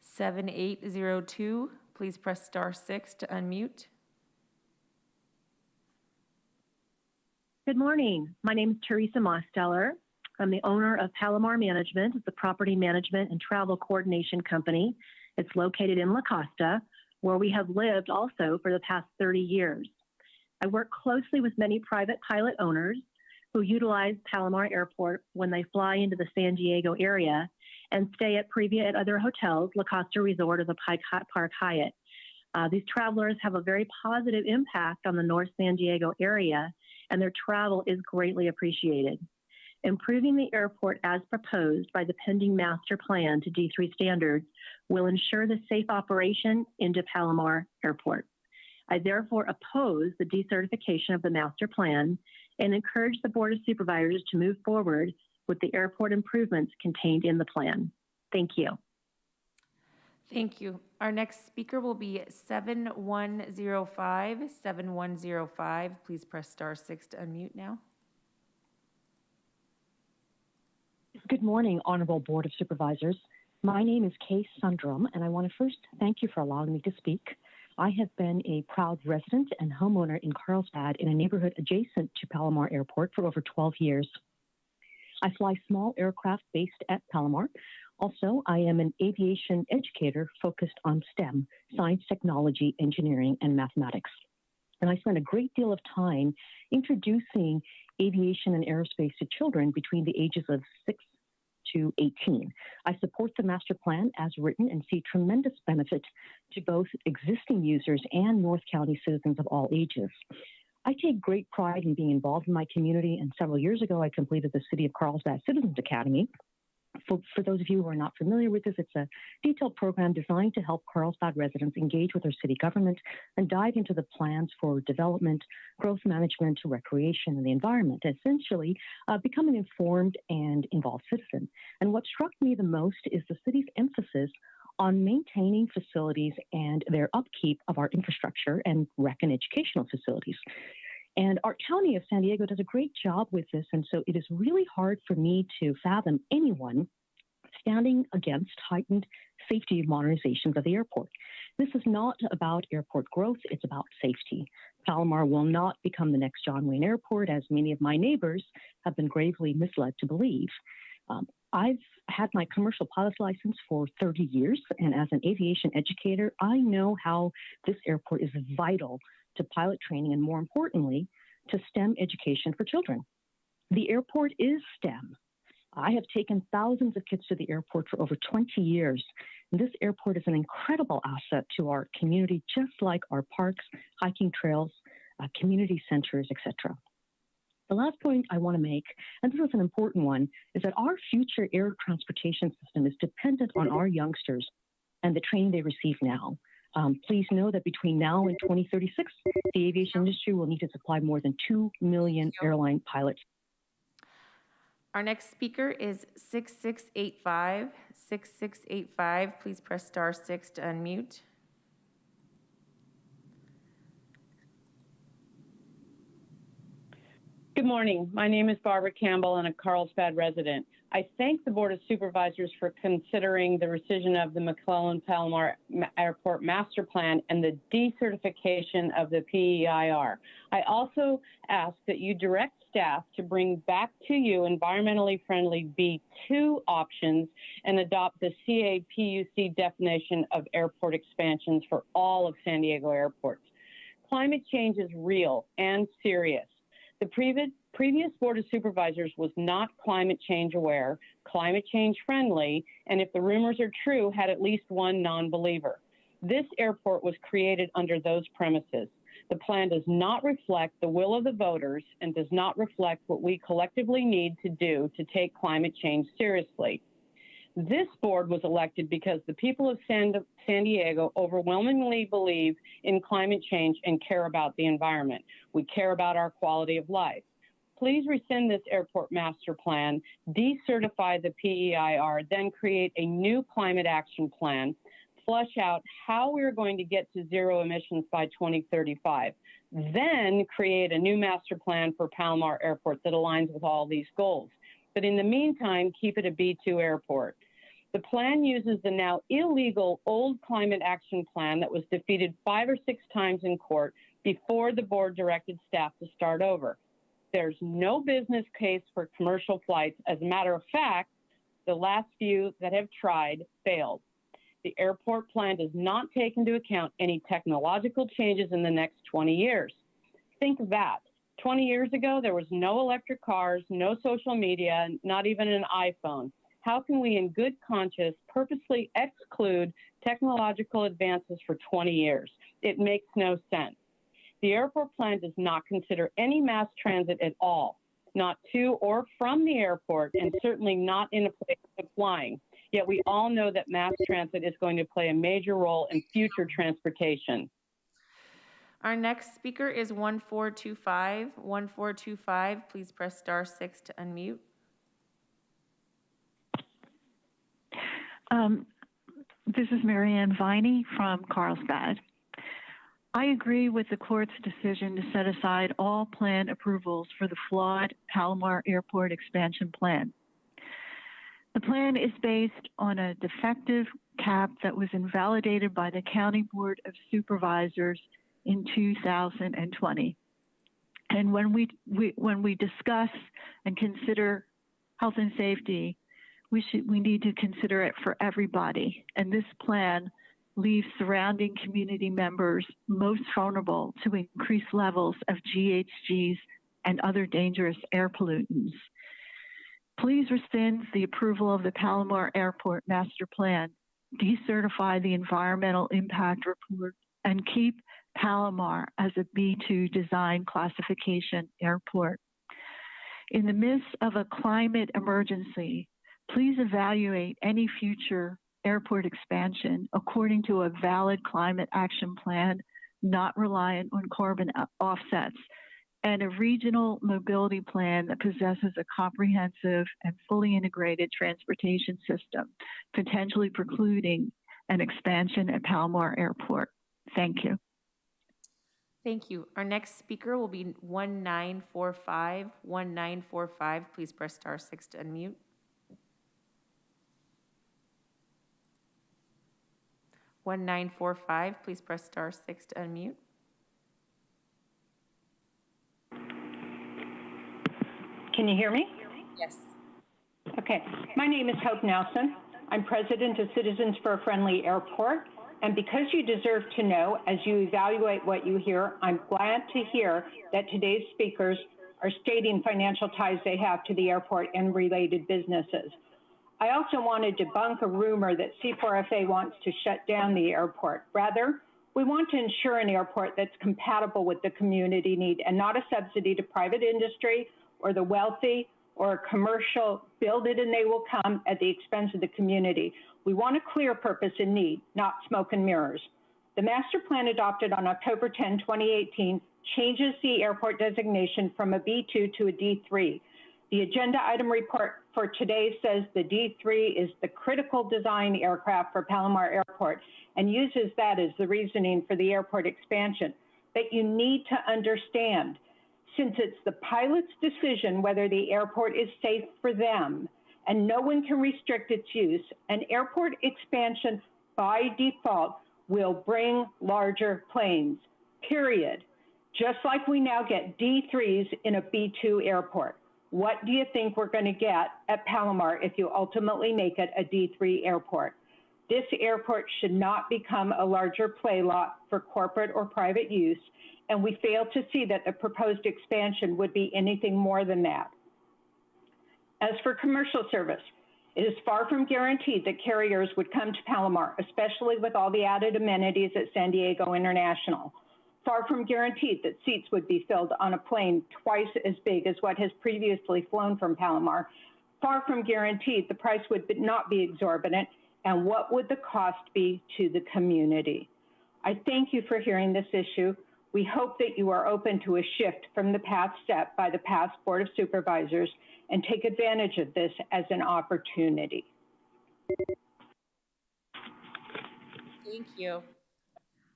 7802, please press *6 to unmute. Good morning. My name is Teresa Mosteller. I'm the owner of Palomar Management. It's a property management and travel coordination company. It's located in La Costa, where we have lived also for the past 30 years. I work closely with many private pilot owners who utilize Palomar Airport when they fly into the San Diego area and stay at other hotels, La Costa Resort or the Park Hyatt. These travelers have a very positive impact on the North San Diego area, and their travel is greatly appreciated. Improving the airport as proposed by the pending master plan to D3 standards will ensure the safe operation into Palomar Airport. I therefore oppose the decertification of the master plan and encourage the Board of Supervisors to move forward with the airport improvements contained in the plan. Thank you. Thank you. Our next speaker will be 7105. 7105, please press *6 to unmute now. Good morning, Honorable Board of Supervisors. My name is Kay Sundrum, and I want to first thank you for allowing me to speak. I have been a proud resident and homeowner in Carlsbad in a neighborhood adjacent to Palomar Airport for over 12 years. I fly small aircraft based at Palomar. Also, I am an aviation educator focused on STEM, science, technology, engineering, and mathematics. And I spend a great deal of time introducing aviation and aerospace to children between the ages of 6 to 18. I support the master plan as written and see tremendous benefit to both existing users and North County citizens of all ages. I take great pride in being involved in my community, and several years ago I completed the City of Carlsbad Citizens Academy. For those of you who are not familiar with this, it's a detailed program designed to help Carlsbad residents engage with their city government and dive into the plans for development, growth management, recreation, and the environment, essentially become an informed and involved citizen. And what struck me the most is the city's emphasis on maintaining facilities and their upkeep of our infrastructure and rec and educational facilities. And our county of San Diego does a great job with this, and so it is really hard for me to fathom anyone standing against heightened safety modernizations of the airport. This is not about airport growth, it's about safety. Palomar will not become the next John Wayne Airport, as many of my neighbors have been gravely misled to believe. I've had my commercial pilot's license for 30 years, and as an aviation educator, I know how this airport is vital to pilot training and, more importantly, to STEM education for children. The airport is STEM. I have taken thousands of kids to the airport for over 20 years. And this airport is an incredible asset to our community, just like our parks, hiking trails, community centers, etc. The last point I want to make, and this is an important one, is that our future air transportation system is dependent on our youngsters and the training they receive now. Please know that between now and 2036, the aviation industry will need to supply more than 2 million airline pilots. Our next speaker is 6685. 6685, please press *6 to unmute. Good morning. My name is Barbara Campbell and a Carlsbad resident. I thank the Board of Supervisors for considering the rescission of the McClellan-Palomar Airport Master Plan and the decertification of the PEIR. I also ask that you direct staff to bring back to you environmentally friendly B2 options and adopt the CAPUC definition of airport expansions for all of San Diego airports. Climate change is real and serious. The previous Board of Supervisors was not climate change aware, climate change friendly, and if the rumors are true, had at least one non-believer. This airport was created under those premises. The plan does not reflect the will of the voters and does not reflect what we collectively need to do to take climate change seriously. This board was elected because the people of San Diego overwhelmingly believe in climate change and care about the environment. We care about our quality of life. Please rescind this airport master plan, decertify the PEIR, then create a new climate action plan, flush out how we're going to get to zero emissions by 2035, then create a new master plan for Palomar Airport that aligns with all these goals. But in the meantime, keep it a B2 airport. The plan uses the now illegal old climate action plan that was defeated 5 or 6 times in court before the board directed staff to start over. There's no business case for commercial flights. As a matter of fact, the last few that have tried failed. The airport plan does not take into account any technological changes in the next 20 years. Think of that. 20 years ago, there was no electric cars, no social media, not even an iPhone. How can we, in good conscience, purposely exclude technological advances for 20 years? It makes no sense. The airport plan does not consider any mass transit at all, not to or from the airport, and certainly not in a place of flying. Yet we all know that mass transit is going to play a major role in future transportation. Our next speaker is 1425. 1425, please press *6 to unmute. This is Marianne Viney from Carlsbad. I agree with the court's decision to set aside all plan approvals for the flawed Palomar Airport expansion plan. The plan is based on a defective cap that was invalidated by the County Board of Supervisors in 2020. And when we discuss and consider health and safety, we need to consider it for everybody. And this plan leaves surrounding community members most vulnerable to increased levels of GHGs and other dangerous air pollutants. Please rescind the approval of the Palomar Airport Master Plan, decertify the environmental impact report, and keep Palomar as a B2 design classification airport. In the midst of a climate emergency, please evaluate any future airport expansion according to a valid climate action plan, not reliant on carbon offsets, and a regional mobility plan that possesses a comprehensive and fully integrated transportation system, potentially precluding an expansion at Palomar Airport. Thank you. Thank you. Our next speaker will be 1945. 1945, please press *6 to unmute. Please press *6 to unmute. Can you hear me? Yes. Okay. My name is Hope Nelson. I'm president of Citizens for a Friendly Airport. And because you deserve to know as you evaluate what you hear, I'm glad to hear that today's speakers are stating financial ties they have to the airport and related businesses. I also want to debunk a rumor that C4FA wants to shut down the airport. Rather, we want to ensure an airport that's compatible with the community need and not a subsidy to private industry or the wealthy or a commercial build it and they will come at the expense of the community. We want a clear purpose and need, not smoke and mirrors. The master plan adopted on October 10, 2018 changes the airport designation from a B2 to a D3. The agenda item report for today says the D3 is the critical design aircraft for Palomar Airport and uses that as the reasoning for the airport expansion. But you need to understand, since it's the pilot's decision whether the airport is safe for them and no one can restrict its use, an airport expansion by default will bring larger planes, period. Just like we now get D3s in a B2 airport. What do you think we're going to get at Palomar if you ultimately make it a D3 airport? This airport should not become a larger play lot for corporate or private use, and we fail to see that the proposed expansion would be anything more than that. As for commercial service, it is far from guaranteed that carriers would come to Palomar, especially with all the added amenities at San Diego International. Far from guaranteed that seats would be filled on a plane twice as big as what has previously flown from Palomar. Far from guaranteed, the price would not be exorbitant, and what would the cost be to the community? I thank you for hearing this issue. We hope that you are open to a shift from the path set by the past Board of Supervisors and take advantage of this as an opportunity. Thank you.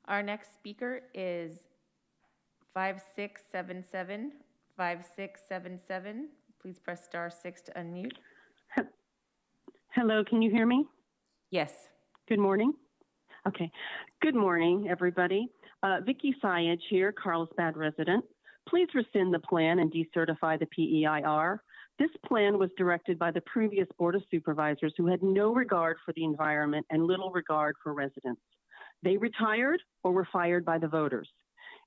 Our next speaker is 5677. 5677. Please press *6 to unmute. Hello, can you hear me? Yes. Good morning. Okay. Good morning, everybody. Vicki Sayed here, Carlsbad resident. Please rescind the plan and decertify the PEIR. This plan was directed by the previous Board of Supervisors who had no regard for the environment and little regard for residents. They retired or were fired by the voters.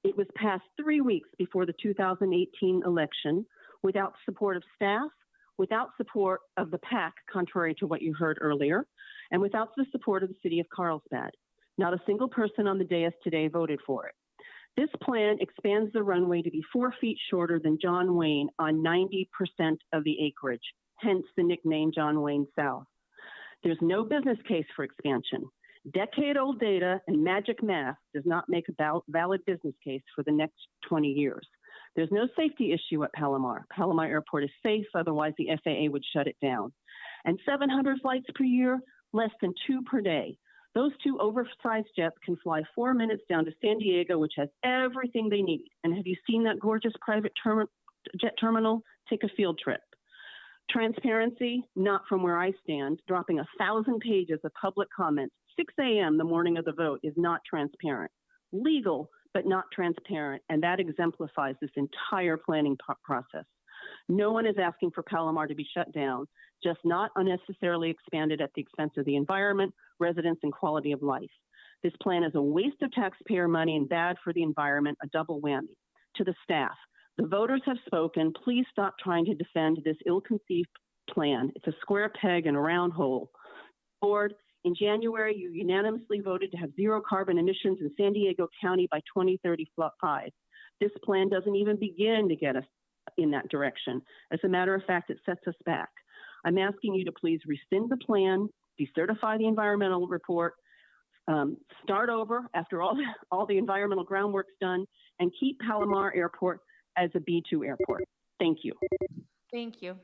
It was passed 3 weeks before the 2018 election without support of staff, without support of the PAC, contrary to what you heard earlier, and without the support of the city of Carlsbad. Not a single person on the dais today voted for it. This plan expands the runway to be 4 feet shorter than John Wayne on 90% of the acreage, hence the nickname John Wayne South. There's no business case for expansion. Decade-old data and magic math does not make a valid business case for the next 20 years. There's no safety issue at Palomar. Palomar Airport is safe, otherwise the FAA would shut it down. And 700 flights per year, less than 2 per day. Those 2 oversized jets can fly 4 minutes down to San Diego, which has everything they need. And have you seen that gorgeous private jet terminal? Take a field trip. Transparency, not from where I stand. Dropping 1,000 pages of public comments, 6 a.m. the morning of the vote, is not transparent. Legal, but not transparent, and that exemplifies this entire planning process. No one is asking for Palomar to be shut down, just not unnecessarily expanded at the expense of the environment, residents, and quality of life. This plan is a waste of taxpayer money and bad for the environment, a double whammy. To the staff, the voters have spoken. Please stop trying to defend this ill-conceived plan. It's a square peg in a round hole. Board, in January, you unanimously voted to have 0 carbon emissions in San Diego County by 2035. This plan doesn't even begin to get us in that direction. As a matter of fact, it sets us back. I'm asking you to please rescind the plan, decertify the environmental report, start over after all the environmental groundwork's done, and keep Palomar Airport as a B2 airport. Thank you. Thank you.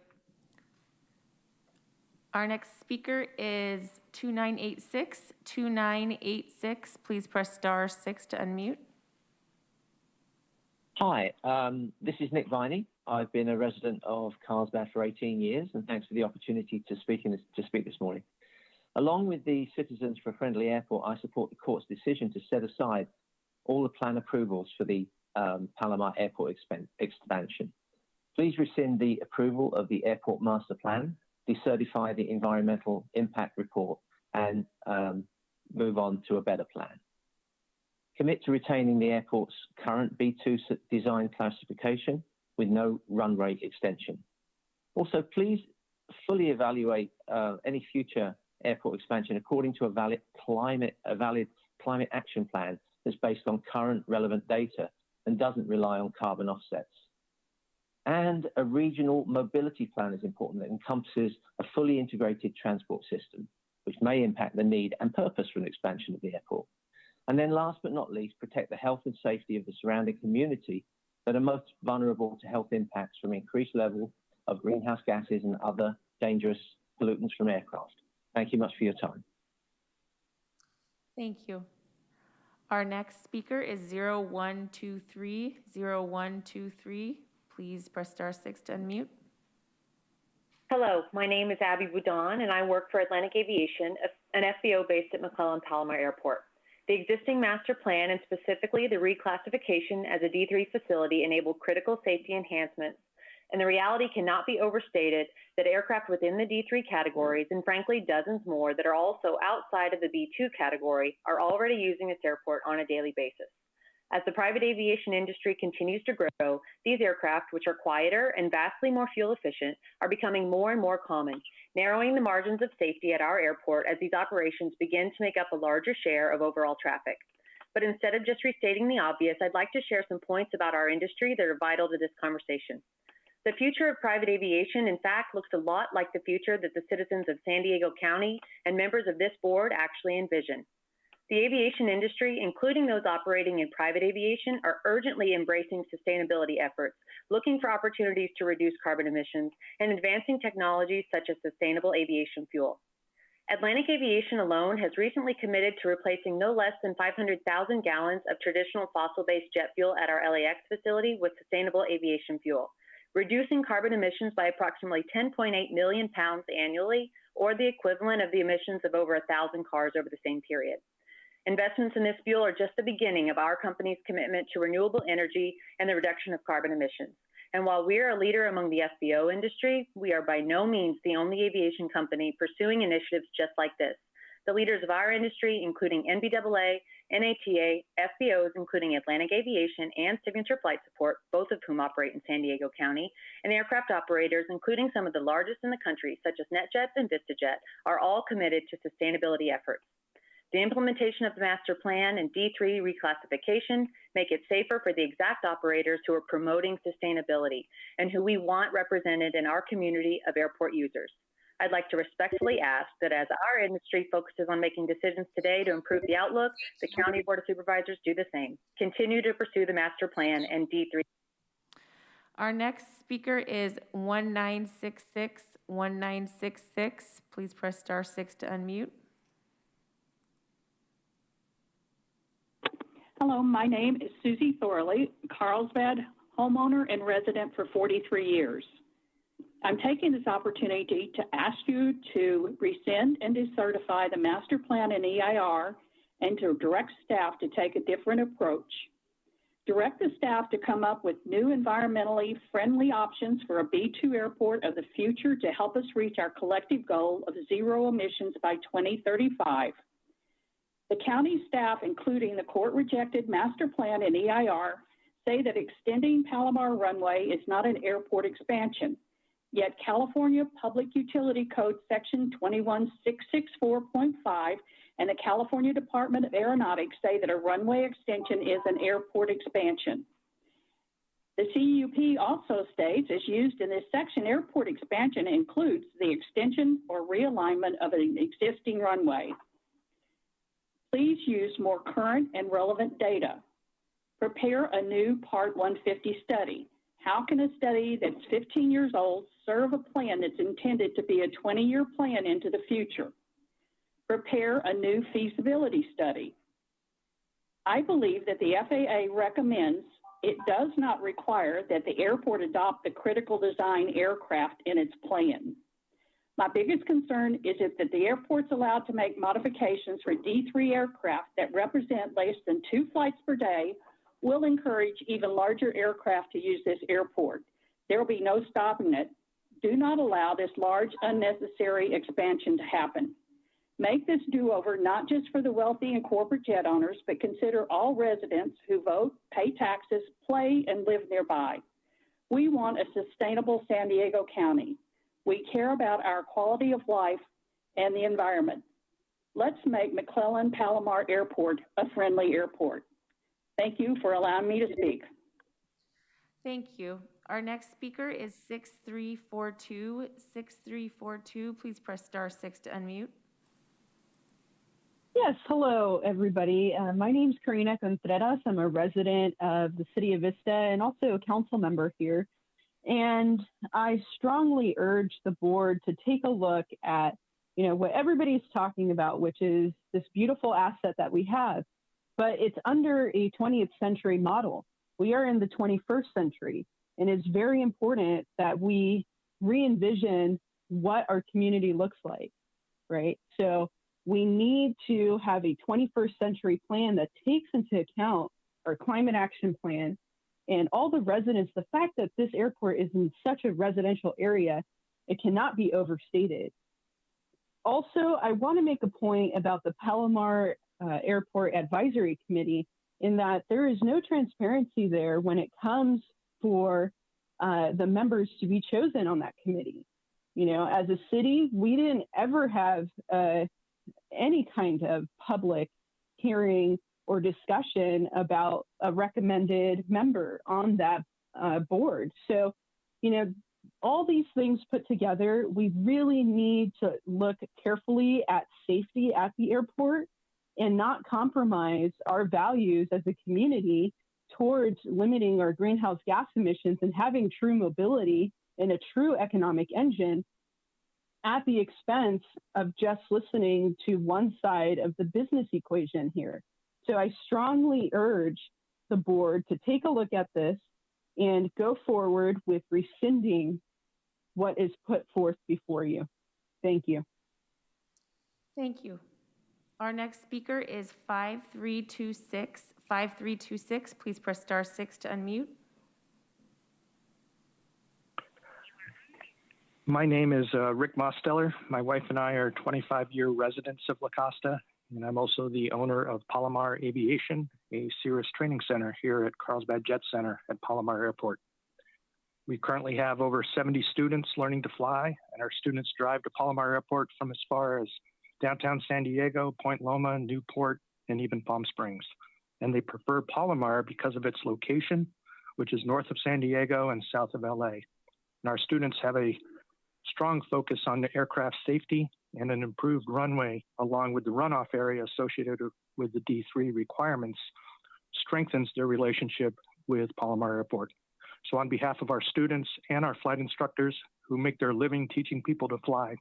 Our next speaker is 2986. 2986, please press *6 to unmute. Hi, this is Nick Viney. I've been a resident of Carlsbad for 18 years, and thanks for the opportunity to speak this morning. Along with the Citizens for a Friendly Airport, I support the court's decision to set aside all the plan approvals for the Palomar Airport expansion. Please rescind the approval of the airport master plan, decertify the environmental impact report, and move on to a better plan. Commit to retaining the airport's current B2 design classification with no run rate extension. Also, please fully evaluate any future airport expansion according to a valid climate action plan that's based on current relevant data and doesn't rely on carbon offsets. And a regional mobility plan is important that encompasses a fully integrated transport system, which may impact the need and purpose for an expansion of the airport. And then last but not least, protect the health and safety of the surrounding community that are most vulnerable to health impacts from increased level of greenhouse gases and other dangerous pollutants from aircraft. Thank you much for your time. Thank you. Our next speaker is 0123. 0123. Please press *6 to unmute. Hello, my name is Abby Boudon, and I work for Atlantic Aviation, an FBO based at McClellan Palomar Airport. The existing master plan, and specifically the reclassification as a D3 facility, enabled critical safety enhancements, and the reality cannot be overstated that aircraft within the D3 categories, and frankly dozens more that are also outside of the B2 category, are already using this airport on a daily basis. As the private aviation industry continues to grow, these aircraft, which are quieter and vastly more fuel efficient, are becoming more and more common, narrowing the margins of safety at our airport as these operations begin to make up a larger share of overall traffic. But instead of just restating the obvious, I'd like to share some points about our industry that are vital to this conversation. The future of private aviation, in fact, looks a lot like the future that the citizens of San Diego County and members of this board actually envision. The aviation industry, including those operating in private aviation, are urgently embracing sustainability efforts, looking for opportunities to reduce carbon emissions, and advancing technologies such as sustainable aviation fuel. Atlantic Aviation alone has recently committed to replacing no less than 500,000 gallons of traditional fossil-based jet fuel at our LAX facility with sustainable aviation fuel, reducing carbon emissions by approximately 10.8 million pounds annually, or the equivalent of the emissions of over 1,000 cars over the same period. Investments in this fuel are just the beginning of our company's commitment to renewable energy and the reduction of carbon emissions. And while we are a leader among the FBO industry, we are by no means the only aviation company pursuing initiatives just like this. The leaders of our industry, including NBAA, NATA, FBOs, including Atlantic Aviation and Signature Flight Support, both of whom operate in San Diego County, and aircraft operators, including some of the largest in the country, such as NetJets and VistaJet, are all committed to sustainability efforts. The implementation of the master plan and D3 reclassification make it safer for the exact operators who are promoting sustainability and who we want represented in our community of airport users. I'd like to respectfully ask that as our industry focuses on making decisions today to improve the outlook, the County Board of Supervisors do the same. Continue to pursue the master plan and D3. Our next speaker is 1966-1966. Please press *6 to unmute. Hello, my name is Susie Thorley, Carlsbad homeowner and resident for 43 years. I'm taking this opportunity to ask you to rescind and decertify the master plan and EIR and to direct staff to take a different approach. Direct the staff to come up with new environmentally friendly options for a B2 airport of the future to help us reach our collective goal of zero emissions by 2035. The county staff, including the court-rejected master plan and EIR, say that extending Palomar runway is not an airport expansion. Yet California Public Utility Code Section 21664.5 and the California Department of Aeronautics say that a runway extension is an airport expansion. The CUP also states, as used in this section, airport expansion includes the extension or realignment of an existing runway. Please use more current and relevant data. Prepare a new Part 150 study. How can a study that's 15 years old serve a plan that's intended to be a 20-year plan into the future? Prepare a new feasibility study. I believe that the FAA recommends it does not require that the airport adopt the critical design aircraft in its plan. My biggest concern is that the airport's allowed to make modifications for D3 aircraft that represent less than 2 flights per day will encourage even larger aircraft to use this airport. There will be no stopping it. Do not allow this large, unnecessary expansion to happen. Make this do-over not just for the wealthy and corporate jet owners, but consider all residents who vote, pay taxes, play, and live nearby. We want a sustainable San Diego County. We care about our quality of life and the environment. Let's make McClellan Palomar Airport a friendly airport. Thank you for allowing me to speak. Thank you. Our next speaker is 6342. 6342, please press *6 to unmute. Yes, hello, everybody. My name is Karina Contreras. I'm a resident of the city of Vista and also a council member here. And I strongly urge the board to take a look at, what everybody's talking about, which is this beautiful asset that we have, but it's under a 20th century model. We are in the 21st century, and it's very important that we re-envision what our community looks like, right? So we need to have a 21st century plan that takes into account our climate action plan and all the residents. The fact that this airport is in such a residential area, it cannot be overstated. Also, I want to make a point about the Palomar Airport Advisory Committee in that there is no transparency there when it comes for the members to be chosen on that committee. As a city, we didn't ever have any kind of public hearing or discussion about a recommended member on that board. So You know, all these things put together, we really need to look carefully at safety at the airport and not compromise our values as a community towards limiting our greenhouse gas emissions and having true mobility and a true economic engine at the expense of just listening to one side of the business equation here. So I strongly urge the board to take a look at this and go forward with rescinding what is put forth before you. Thank you. Thank you. Our next speaker is 5326. 5326, please press *6 to unmute. My name is Rick Mosteller. My wife and I are 25-year residents of La Costa, and I'm also the owner of Palomar Aviation, a Cirrus training center here at Carlsbad Jet Center at Palomar Airport. We currently have over 70 students learning to fly, and our students drive to Palomar Airport from as far as downtown San Diego, Point Loma, Newport, and even Palm Springs. And they prefer Palomar because of its location, which is north of San Diego and south of LA. And our students have a strong focus on the aircraft safety, and an improved runway along with the runoff area associated with the D3 requirements strengthens their relationship with Palomar Airport. So on behalf of our students and our flight instructors who make their living teaching people to fly,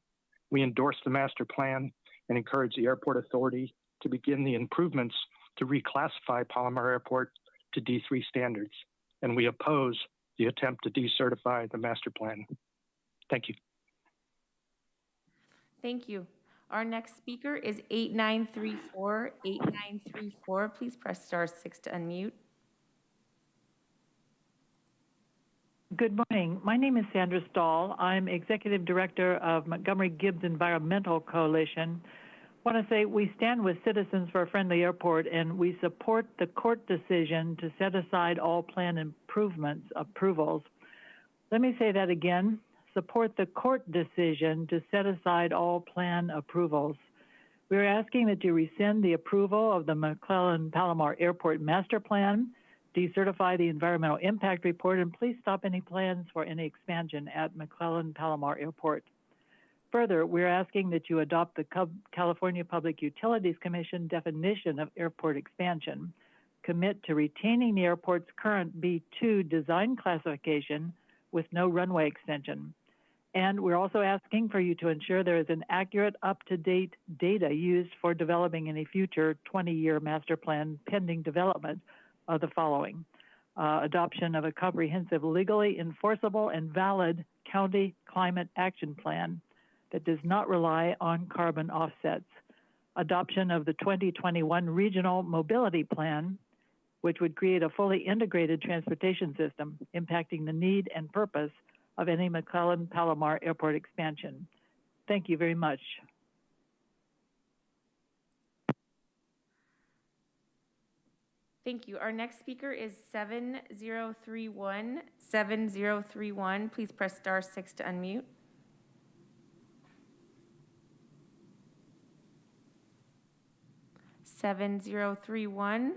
we endorse the master plan and encourage the airport authority to begin the improvements to reclassify Palomar Airport to D3 standards. And we oppose the attempt to decertify the master plan. Thank you. Thank you. Our next speaker is 8934. 8934, please press *6 to unmute. Good morning. My name is Sandra Stahl. I'm Executive Director of Montgomery Gibbs Environmental Coalition. I want to say we stand with Citizens for a Friendly Airport, and we support the court decision to set aside all plan improvements approvals. Let me say that again. Support the court decision to set aside all plan approvals. We're asking that you rescind the approval of the McClellan-Palomar Airport Master Plan, decertify the environmental impact report, and please stop any plans for any expansion at McClellan-Palomar Airport. Further, we're asking that you adopt the California Public Utilities Commission definition of airport expansion, commit to retaining the airport's current B2 design classification with no runway extension. And we're also asking for you to ensure there is an accurate, up-to-date data used for developing any future 20-year master plan pending development of the following. Adoption of a comprehensive, legally enforceable and valid county climate action plan that does not rely on carbon offsets. Adoption of the 2021 Regional Mobility Plan, which would create a fully integrated transportation system impacting the need and purpose of any McClellan-Palomar Airport expansion. Thank you very much. Thank you. Our next speaker is 7031. 7031, please press *6 to unmute.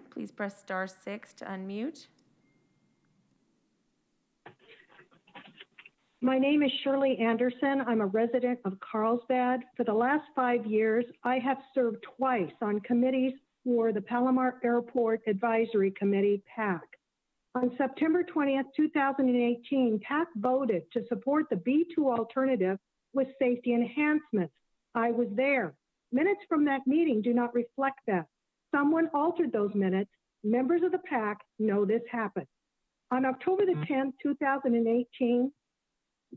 Please press *6 to unmute. My name is Shirley Anderson. I'm a resident of Carlsbad. For the last 5 years, I have served twice on committees for the Palomar Airport Advisory Committee, PAC. On September 20th, 2018, PAC voted to support the B2 alternative with safety enhancements. I was there. Minutes from that meeting do not reflect that. Someone altered those minutes. Members of the PAC know this happened. On October the 10th, 2018,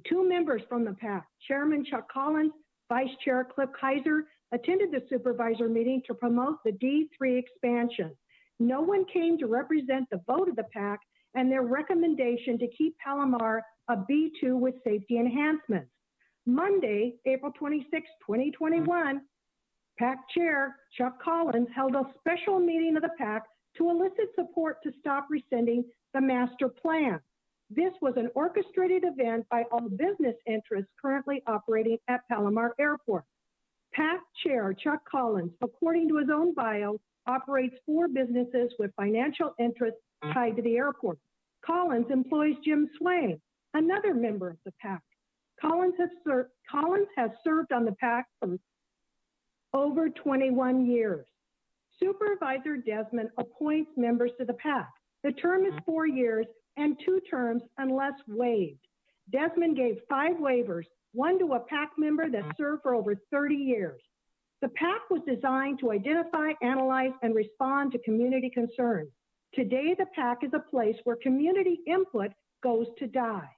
2 members from the PAC, Chairman Chuck Collins, Vice Chair Cliff Kaiser, attended the supervisor meeting to promote the D3 expansion. No one came to represent the vote of the PAC and their recommendation to keep Palomar a B2 with safety enhancements. Monday, April 26, 2021, PAC Chair Chuck Collins held a special meeting of the PAC to elicit support to stop rescinding the master plan. This was an orchestrated event by all business interests currently operating at Palomar Airport. PAC Chair Chuck Collins, according to his own bio, operates 4 businesses with financial interests tied to the airport. Collins employs Jim Swain, another member of the PAC. Collins has served on the PAC for over 21 years. Supervisor Desmond appoints members to the PAC. The term is 4 years and 2 terms unless waived. Desmond gave 5 waivers, one to a PAC member that served for over 30 years. The PAC was designed to identify, analyze, and respond to community concerns. Today, the PAC is a place where community input goes to die.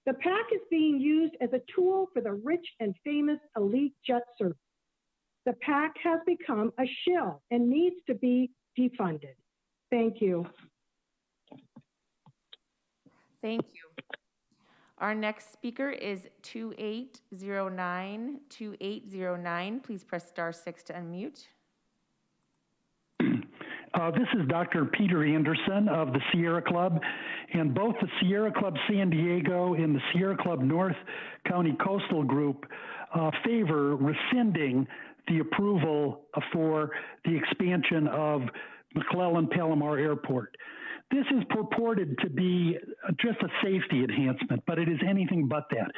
The PAC is being used as a tool for the rich and famous elite jet search. The PAC has become a shill and needs to be defunded. Thank you. Thank you. Our next speaker is 2809. Please press *6 to unmute. This is Dr. Peter Anderson of the Sierra Club, and both the Sierra Club San Diego and the Sierra Club North County Coastal Group favor rescinding the approval for the expansion of McClellan-Palomar Airport. This is purported to be just a safety enhancement, but it is anything but that.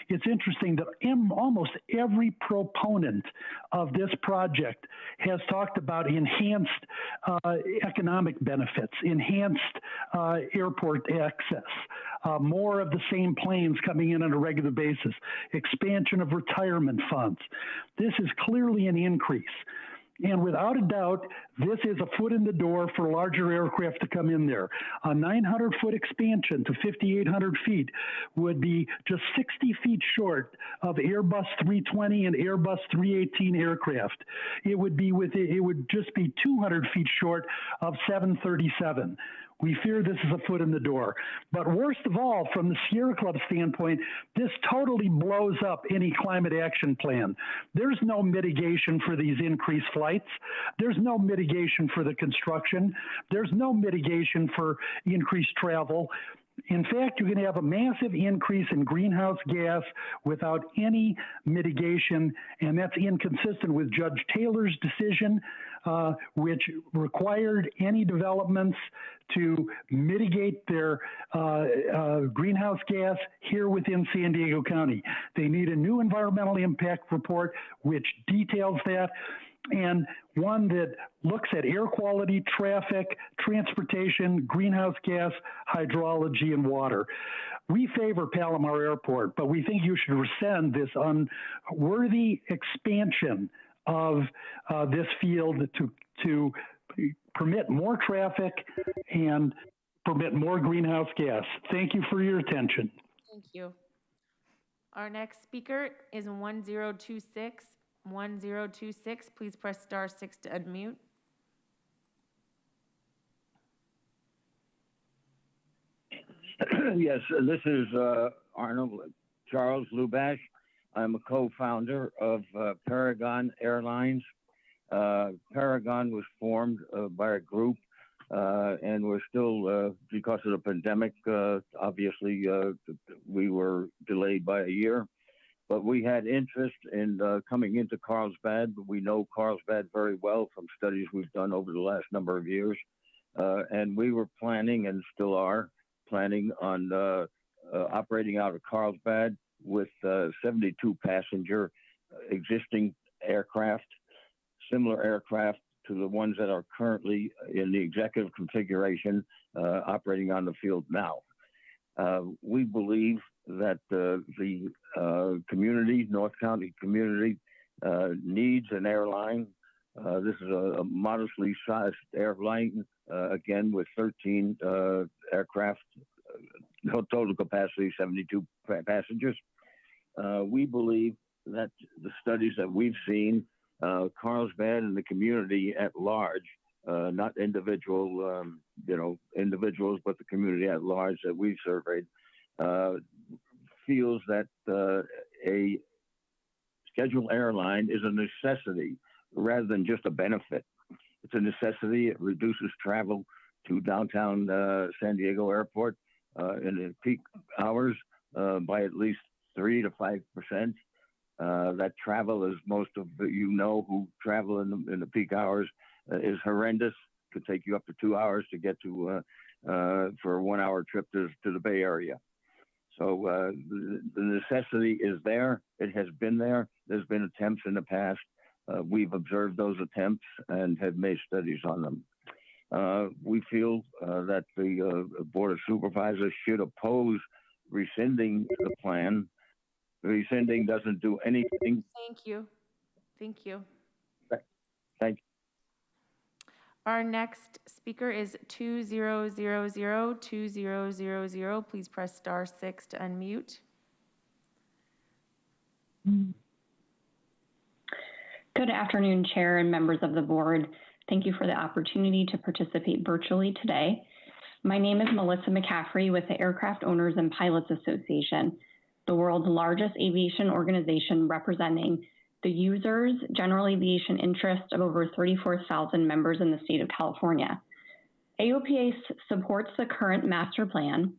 It's interesting that almost every proponent of this project has talked about enhanced economic benefits, enhanced airport access, more of the same planes coming in on a regular basis, expansion of retirement funds. This is clearly an increase. And without a doubt, this is a foot in the door for larger aircraft to come in there. A 900-foot expansion to 5,800 feet would be just 60 feet short of Airbus 320 and Airbus 318 aircraft. It would just be 200 feet short of 737. We fear this is a foot in the door. But worst of all, from the Sierra Club standpoint, this totally blows up any climate action plan. There's no mitigation for these increased flights. There's no mitigation for the construction. There's no mitigation for increased travel. In fact, you're going to have a massive increase in greenhouse gas without any mitigation, and that's inconsistent with Judge Taylor's decision, which required any developments to mitigate their greenhouse gas here within San Diego County. They need a new environmental impact report which details that, and one that looks at air quality, traffic, transportation, greenhouse gas, hydrology, and water. We favor Palomar Airport, but we think you should rescind this unworthy expansion of this field to permit more traffic and permit more greenhouse gas. Thank you for your attention. Thank you. Our next speaker is 1026. 1026, please press *6 to unmute. Yes, this is Arnold Charles Lubash. I'm a co-founder of Paragon Airlines. Paragon was formed by a group, and we're still, because of the pandemic, obviously we were delayed by a year. But we had interest in coming into Carlsbad. We know Carlsbad very well from studies we've done over the last number of years. And we were planning, and still are, planning on operating out of Carlsbad with 72 passenger existing aircraft, similar aircraft to the ones that are currently in the executive configuration operating on the field now. We believe that the community, North County community, needs an airline. This is a modestly sized airline, again, with 13 aircraft, total capacity 72 passengers. We believe that the studies that we've seen, Carlsbad and the community at large, not individuals, but the community at large that we've surveyed, feels that a scheduled airline is a necessity rather than just a benefit. It's a necessity. It reduces travel to downtown San Diego Airport in the peak hours by at least 3 to 5%. That travel, as most of you know who travel in the peak hours, is horrendous. Could take you up to 2 hours to get to for a 1 hour trip to the Bay Area. So the necessity is there. It has been there. There's been attempts in the past. We've observed those attempts and have made studies on them. We feel that the Board of Supervisors should oppose rescinding the plan. Rescinding doesn't do anything. Thank you. Thank you. Thank you. Our next speaker is 20002000. Please press *6 to unmute. Good afternoon, Chair and members of the board. Thank you for the opportunity to participate virtually today. My name is Melissa McCaffrey with the Aircraft Owners and Pilots Association, the world's largest aviation organization representing the users' general aviation interest of over 34,000 members in the state of California. AOPA supports the current master plan.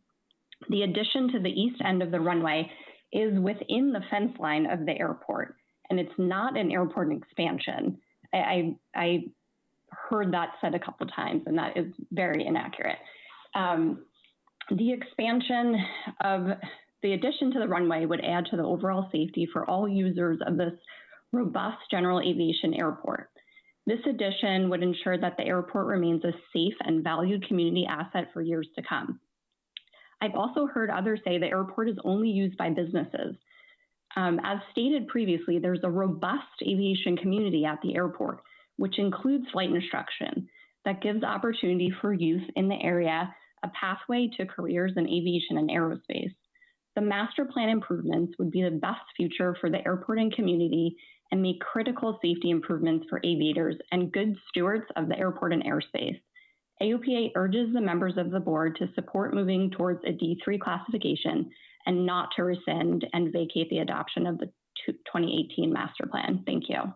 The addition to the east end of the runway is within the fence line of the airport, and it's not an airport expansion. I heard that said a couple times, and that is very inaccurate. The expansion of the addition to the runway would add to the overall safety for all users of this robust general aviation airport. This addition would ensure that the airport remains a safe and valued community asset for years to come. I've also heard others say the airport is only used by businesses. As stated previously, there's a robust aviation community at the airport, which includes flight instruction that gives opportunity for youth in the area a pathway to careers in aviation and aerospace. The master plan improvements would be the best future for the airport and community and make critical safety improvements for aviators and good stewards of the airport and airspace. AOPA urges the members of the board to support moving towards a D3 classification and not to rescind and vacate the adoption of the 2018 master plan. Thank you.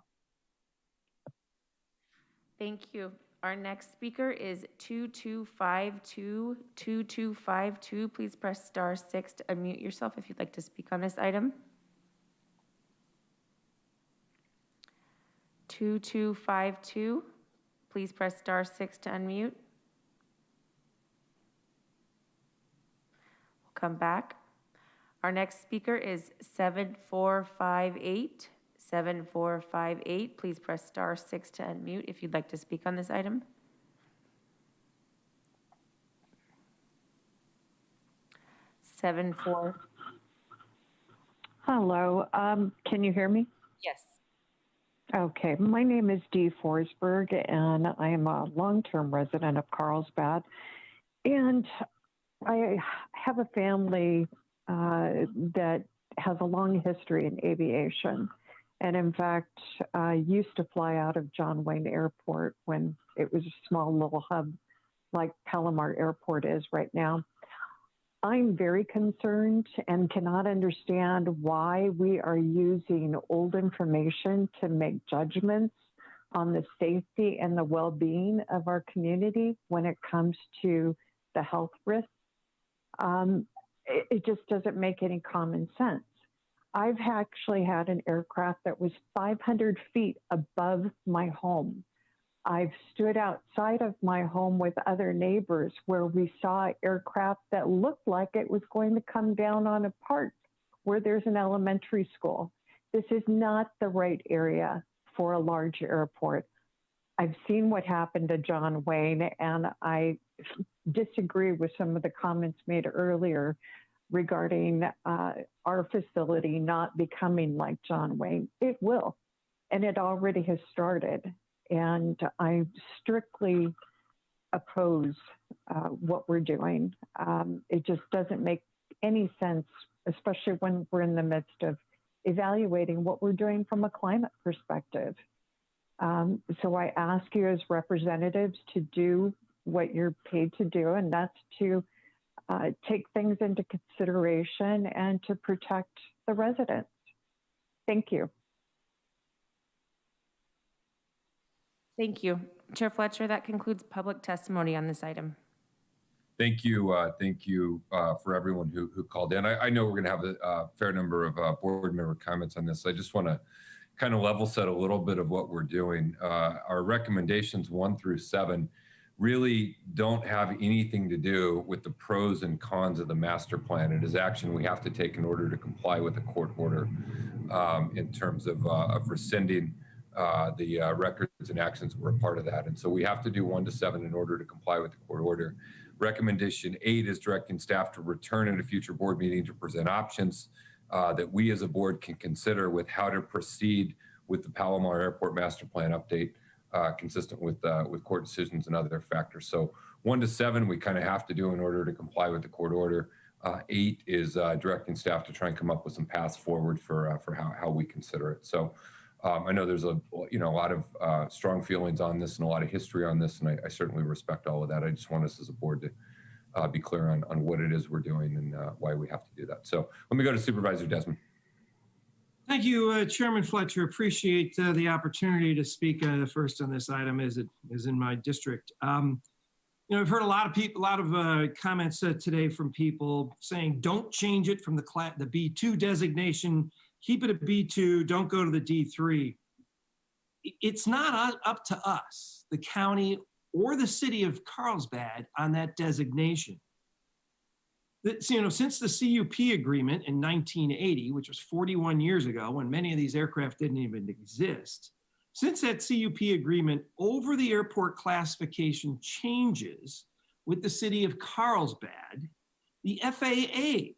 Thank you. Our next speaker is 2252. Please press *6 to unmute yourself if you'd like to speak on this item. 2252. Please press *6 to unmute. We'll come back. Our next speaker is 7458. 7458. Please press *6 to unmute if you'd like to speak on this item. Hello. Can you hear me? Yes. Okay. My name is Dee Forsberg, and I am a long-term resident of Carlsbad. And I have a family that has a long history in aviation. And in fact, I used to fly out of John Wayne Airport when it was a small little hub like Palomar Airport is right now. I'm very concerned and cannot understand why we are using old information to make judgments on the safety and the well-being of our community when it comes to the health risks. It just doesn't make any common sense. I've actually had an aircraft that was 500 feet above my home. I've stood outside of my home with other neighbors where we saw aircraft that looked like it was going to come down on a park where there's an elementary school. This is not the right area for a large airport. I've seen what happened to John Wayne, and I disagree with some of the comments made earlier regarding our facility not becoming like John Wayne. It will, and it already has started. And I strictly oppose what we're doing. It just doesn't make any sense, especially when we're in the midst of evaluating what we're doing from a climate perspective. So I ask you as representatives to do what you're paid to do, and that's to take things into consideration and to protect the residents. Thank you. Thank you. Chair Fletcher, that concludes public testimony on this item. Thank you. Thank you for everyone who called in. I know we're going to have a fair number of board member comments on this. I just want to kind of level set a little bit of what we're doing. Our recommendations 1 through 7 really don't have anything to do with the pros and cons of the master plan. It is action we have to take in order to comply with the court order in terms of rescinding the records and actions that were a part of that. And so we have to do 1 to 7 in order to comply with the court order. Recommendation 8 is directing staff to return at a future board meeting to present options that we as a board can consider with how to proceed with the Palomar Airport Master Plan update, consistent with court decisions and other factors. So 1 to 7 we kind of have to do in order to comply with the court order. 8 is directing staff to try and come up with some paths forward for how we consider it. So I know there's a lot of strong feelings on this and a lot of history on this, and I certainly respect all of that. I just want us as a board to be clear on what it is we're doing and why we have to do that. So let me go to Supervisor Desmond. Thank you, Chairman Fletcher. Appreciate the opportunity to speak first on this item as it is in my district. I've heard a lot of comments today from people saying, don't change it from the B2 designation, keep it a B2, don't go to the D3. It's not up to us, the county or the city of Carlsbad, on that designation. Since the CUP agreement in 1980, which was 41 years ago when many of these aircraft didn't even exist, since that CUP agreement, over the airport classification changes with the city of Carlsbad, the FAA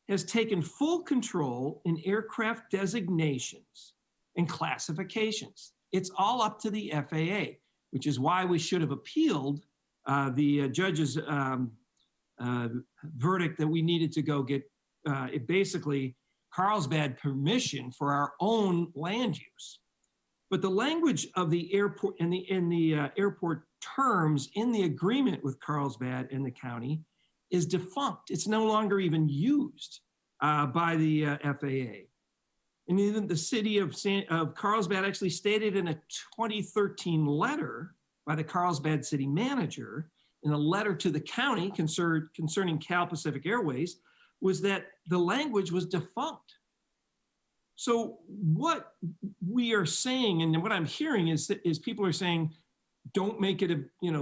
has taken full control in aircraft designations and classifications. It's all up to the FAA, which is why we should have appealed the judge's verdict that we needed to go get basically Carlsbad permission for our own land use. But the language of the airport in the airport terms in the agreement with Carlsbad and the county is defunct. It's no longer even used by the FAA. And even the city of Carlsbad actually stated in a 2013 letter by the Carlsbad city manager in a letter to the county concerning Cal Pacific Airways was that the language was defunct. So what we are saying, and what I'm hearing is people are saying, don't make it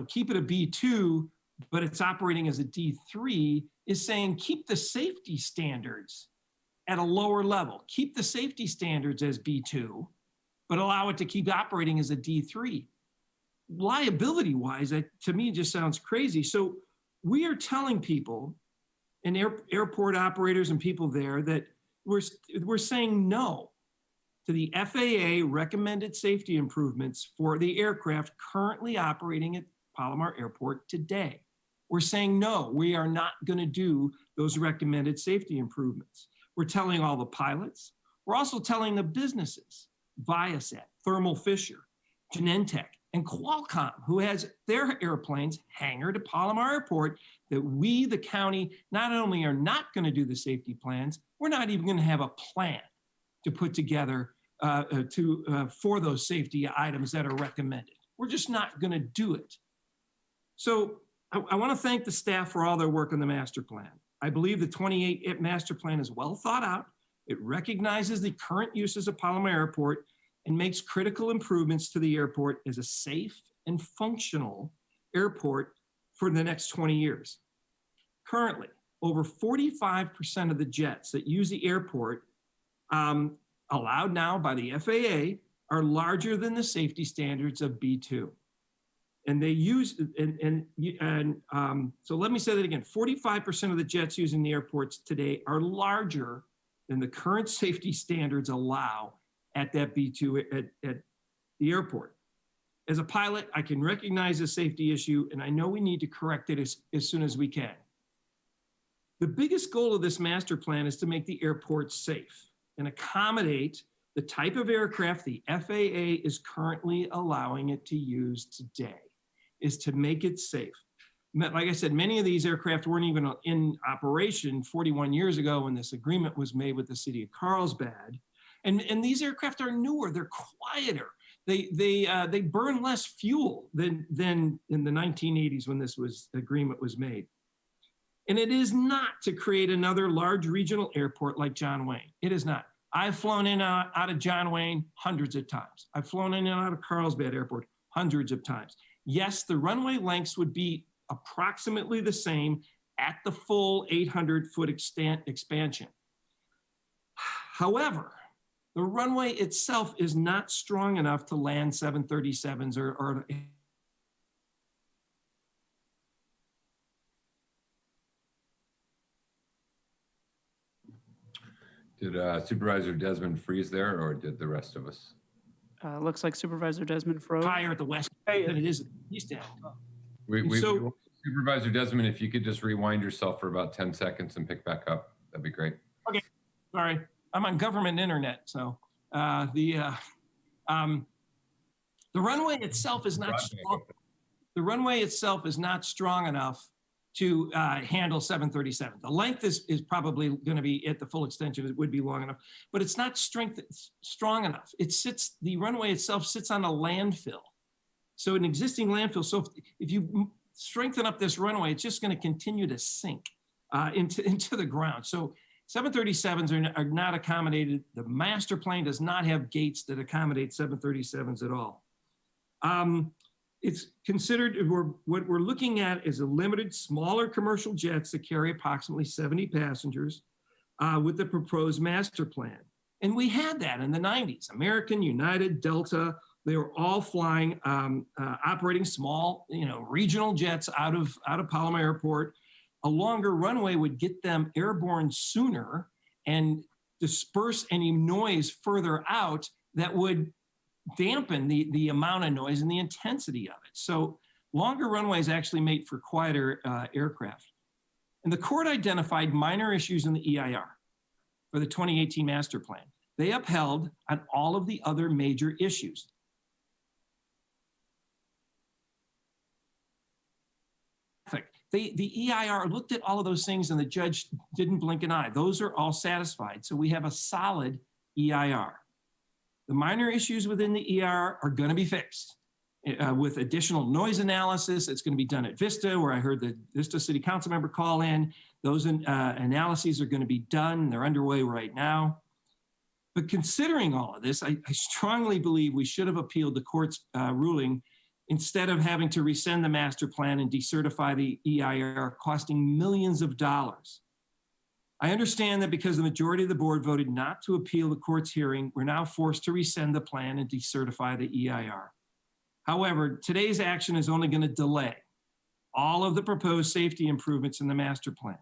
keep it a B2, but it's operating as a D3, is saying keep the safety standards at a lower level. Keep the safety standards as B2, but allow it to keep operating as a D3. Liability-wise, to me, just sounds crazy. So we are telling people and airport operators and people there that we're saying no to the FAA recommended safety improvements for the aircraft currently operating at Palomar Airport today. We're saying no, we are not going to do those recommended safety improvements. We're telling all the pilots. We're also telling the businesses, Viasat, Thermo Fisher, Genentech, and Qualcomm, who has their airplanes hangared at Palomar Airport, that we, the county, not only are not going to do the safety plans, we're not even going to have a plan to put together for those safety items that are recommended. We're just not going to do it. So I want to thank the staff for all their work on the master plan. I believe the 28 master plan is well thought out. It recognizes the current uses of Palomar Airport and makes critical improvements to the airport as a safe and functional airport for the next 20 years. Currently, over 45% of the jets that use the airport allowed now by the FAA are larger than the safety standards of B2. And they use, so let me say that again, 45% of the jets using the airports today are larger than the current safety standards allow at that B2 at the airport. As a pilot, I can recognize a safety issue, and I know we need to correct it as soon as we can. The biggest goal of this master plan is to make the airport safe and accommodate the type of aircraft the FAA is currently allowing it to use today, is to make it safe. Like I said, many of these aircraft weren't even in operation 41 years ago when this agreement was made with the city of Carlsbad. And these aircraft are newer, they're quieter. They burn less fuel than in the 1980s when this agreement was made. And it is not to create another large regional airport like John Wayne. It is not. I've flown in out of John Wayne hundreds of times. I've flown in and out of Carlsbad Airport hundreds of times. yes, the runway lengths would be approximately the same at the full 800-foot expansion. However, the runway itself is not strong enough to land 737s or Did Supervisor Desmond freeze there, or did the rest of us? Looks like Supervisor Desmond froze. higher at the west than it is at the east end. Supervisor Desmond, if you could just rewind yourself for about 10 seconds and pick back up, that'd be great. Okay, sorry, I'm on government internet, so the runway itself is not strong. The runway itself is not strong enough to handle 737. The length is probably going to be at the full extension. It would be long enough, but it's not strong enough. The runway itself sits on a landfill. So an existing landfill. So if you strengthen up this runway, it's just going to continue to sink into the ground. So 737s are not accommodated. The master plan does not have gates that accommodate 737s at all. It's considered, what we're looking at is a limited, smaller commercial jets that carry approximately 70 passengers with the proposed master plan. And we had that in the 90s. American, United, Delta, they were all flying, operating small, regional jets out of Palomar Airport. A longer runway would get them airborne sooner and disperse any noise further out that would dampen the amount of noise and the intensity of it. So longer runways actually make for quieter aircraft. And the court identified minor issues in the EIR for the 2018 master plan. They upheld on all of the other major issues. The EIR looked at all of those things and the judge didn't blink an eye. Those are all satisfied. So we have a solid EIR. The minor issues within the EIR are going to be fixed with additional noise analysis. It's going to be done at Vista, where I heard the Vista City Council member call in. Those analyses are going to be done. They're underway right now. But considering all of this, I strongly believe we should have appealed the court's ruling instead of having to rescind the master plan and decertify the EIR, costing millions of dollars. I understand that because the majority of the board voted not to appeal the court's hearing, we're now forced to rescind the plan and decertify the EIR. However, today's action is only going to delay all of the proposed safety improvements in the master plan.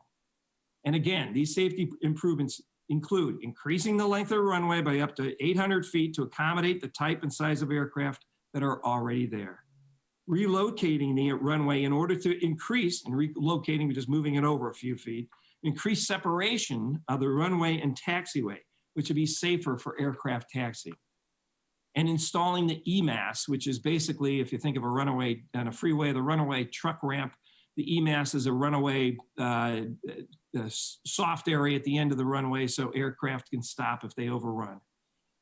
And again, these safety improvements include increasing the length of the runway by up to 800 feet to accommodate the type and size of aircraft that are already there. Relocating the runway in order to increase, and relocating, just moving it over a few feet, increase separation of the runway and taxiway, which would be safer for aircraft taxi. And installing the EMAS, which is basically, if you think of a runway on a freeway, the runway truck ramp, the EMAS is a runway soft area at the end of the runway so aircraft can stop if they overrun.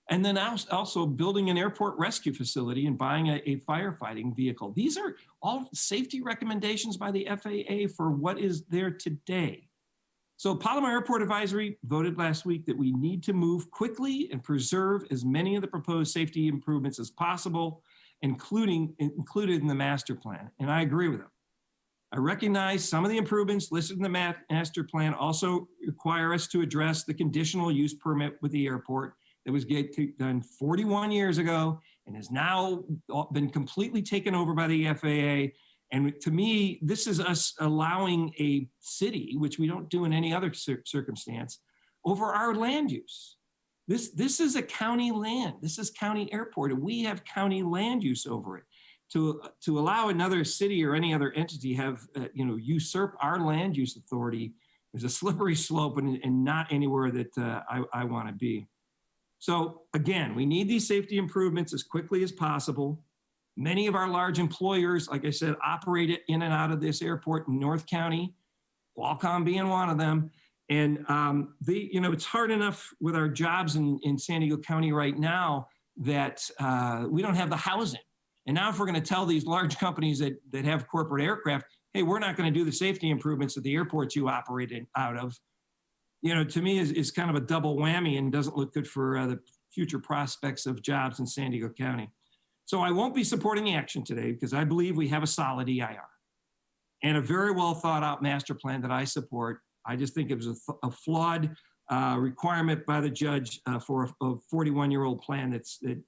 And then also building an airport rescue facility and buying a firefighting vehicle. These are all safety recommendations by the FAA for what is there today. So Palomar Airport Advisory voted last week that we need to move quickly and preserve as many of the proposed safety improvements as possible, included in the master plan. And I agree with them. I recognize some of the improvements listed in the master plan also require us to address the conditional use permit with the airport that was done 41 years ago and has now been completely taken over by the FAA. And to me, this is us allowing a city, which we don't do in any other circumstance, over our land use. This is a county land. This is county airport, and we have county land use over it. To allow another city or any other entity have usurp our land use authority is a slippery slope and not anywhere that I want to be. So again, we need these safety improvements as quickly as possible. Many of our large employers, like I said, operate in and out of this airport in North County, Qualcomm being one of them. And it's hard enough with our jobs in San Diego County right now that we don't have the housing. And now if we're going to tell these large companies that have corporate aircraft, hey, we're not going to do the safety improvements at the airports you operate out of, to me is kind of a double whammy and doesn't look good for the future prospects of jobs in San Diego County. So I won't be supporting the action today because I believe we have a solid EIR and a very well thought out master plan that I support. I just think it was a flawed requirement by the judge for a 41-year-old plan that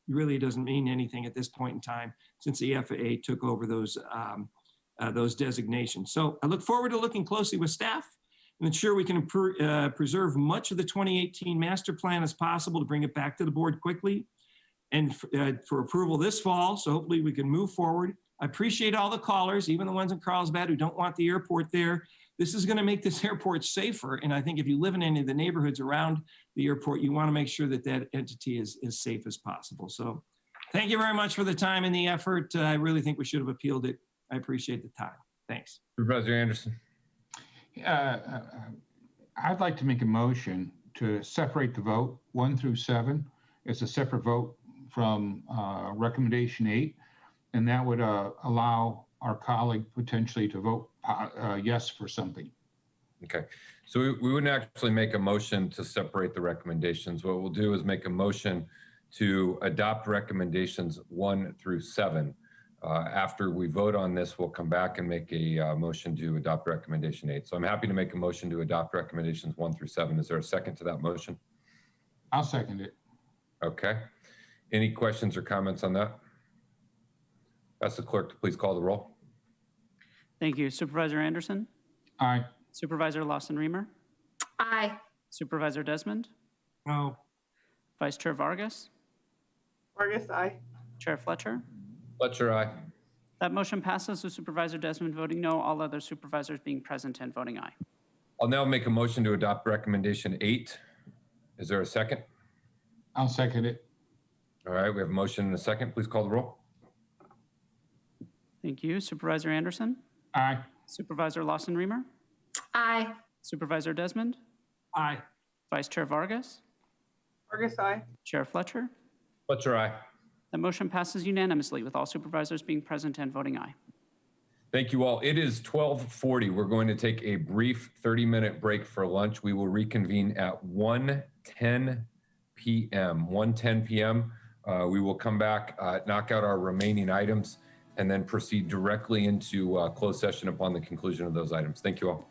really doesn't mean anything at this point in time since the FAA took over those designations. So I look forward to looking closely with staff and ensure we can preserve much of the 2018 master plan as possible to bring it back to the board quickly and for approval this fall. So hopefully we can move forward. I appreciate all the callers, even the ones in Carlsbad who don't want the airport there. This is going to make this airport safer. And I think if you live in any of the neighborhoods around the airport, you want to make sure that that entity is as safe as possible. So thank you very much for the time and the effort. I really think we should have appealed it. I appreciate the time. Thanks. Supervisor Anderson. I'd like to make a motion to separate the vote 1 through 7 as a separate vote from recommendation 8. And that would allow our colleague potentially to vote yes for something. Okay, so we wouldn't actually make a motion to separate the recommendations. What we'll do is make a motion to adopt recommendations 1 through 7. After we vote on this, we'll come back and make a motion to adopt recommendation 8. So I'm happy to make a motion to adopt recommendations 1 through 7. Is there a second to that motion? I'll second it. Okay. Any questions or comments on that? Ask the clerk to please call the roll. Thank you. Supervisor Anderson? Aye. Supervisor Lawson-Remer? Aye. Supervisor Desmond? No. Vice Chair Vargas? Vargas, aye. Chair Fletcher? Fletcher, aye. That motion passes with Supervisor Desmond voting no, all other supervisors being present and voting aye. I'll now make a motion to adopt recommendation 8. Is there a second? I'll second it. All right, we have a motion and a second. Please call the roll. Thank you. Supervisor Anderson? Aye. Supervisor Lawson-Remer? Aye. Supervisor Desmond? Aye. Vice Chair Vargas? Vargas, aye. Chair Fletcher? Fletcher, aye. That motion passes unanimously with all supervisors being present and voting aye. Thank you all. It is 12:40. We're going to take a brief 30-minute break for lunch. We will reconvene at 1:10 p.m. 1:10 p.m. We will come back, knock out our remaining items, and then proceed directly into closed session upon the conclusion of those items. Thank you all.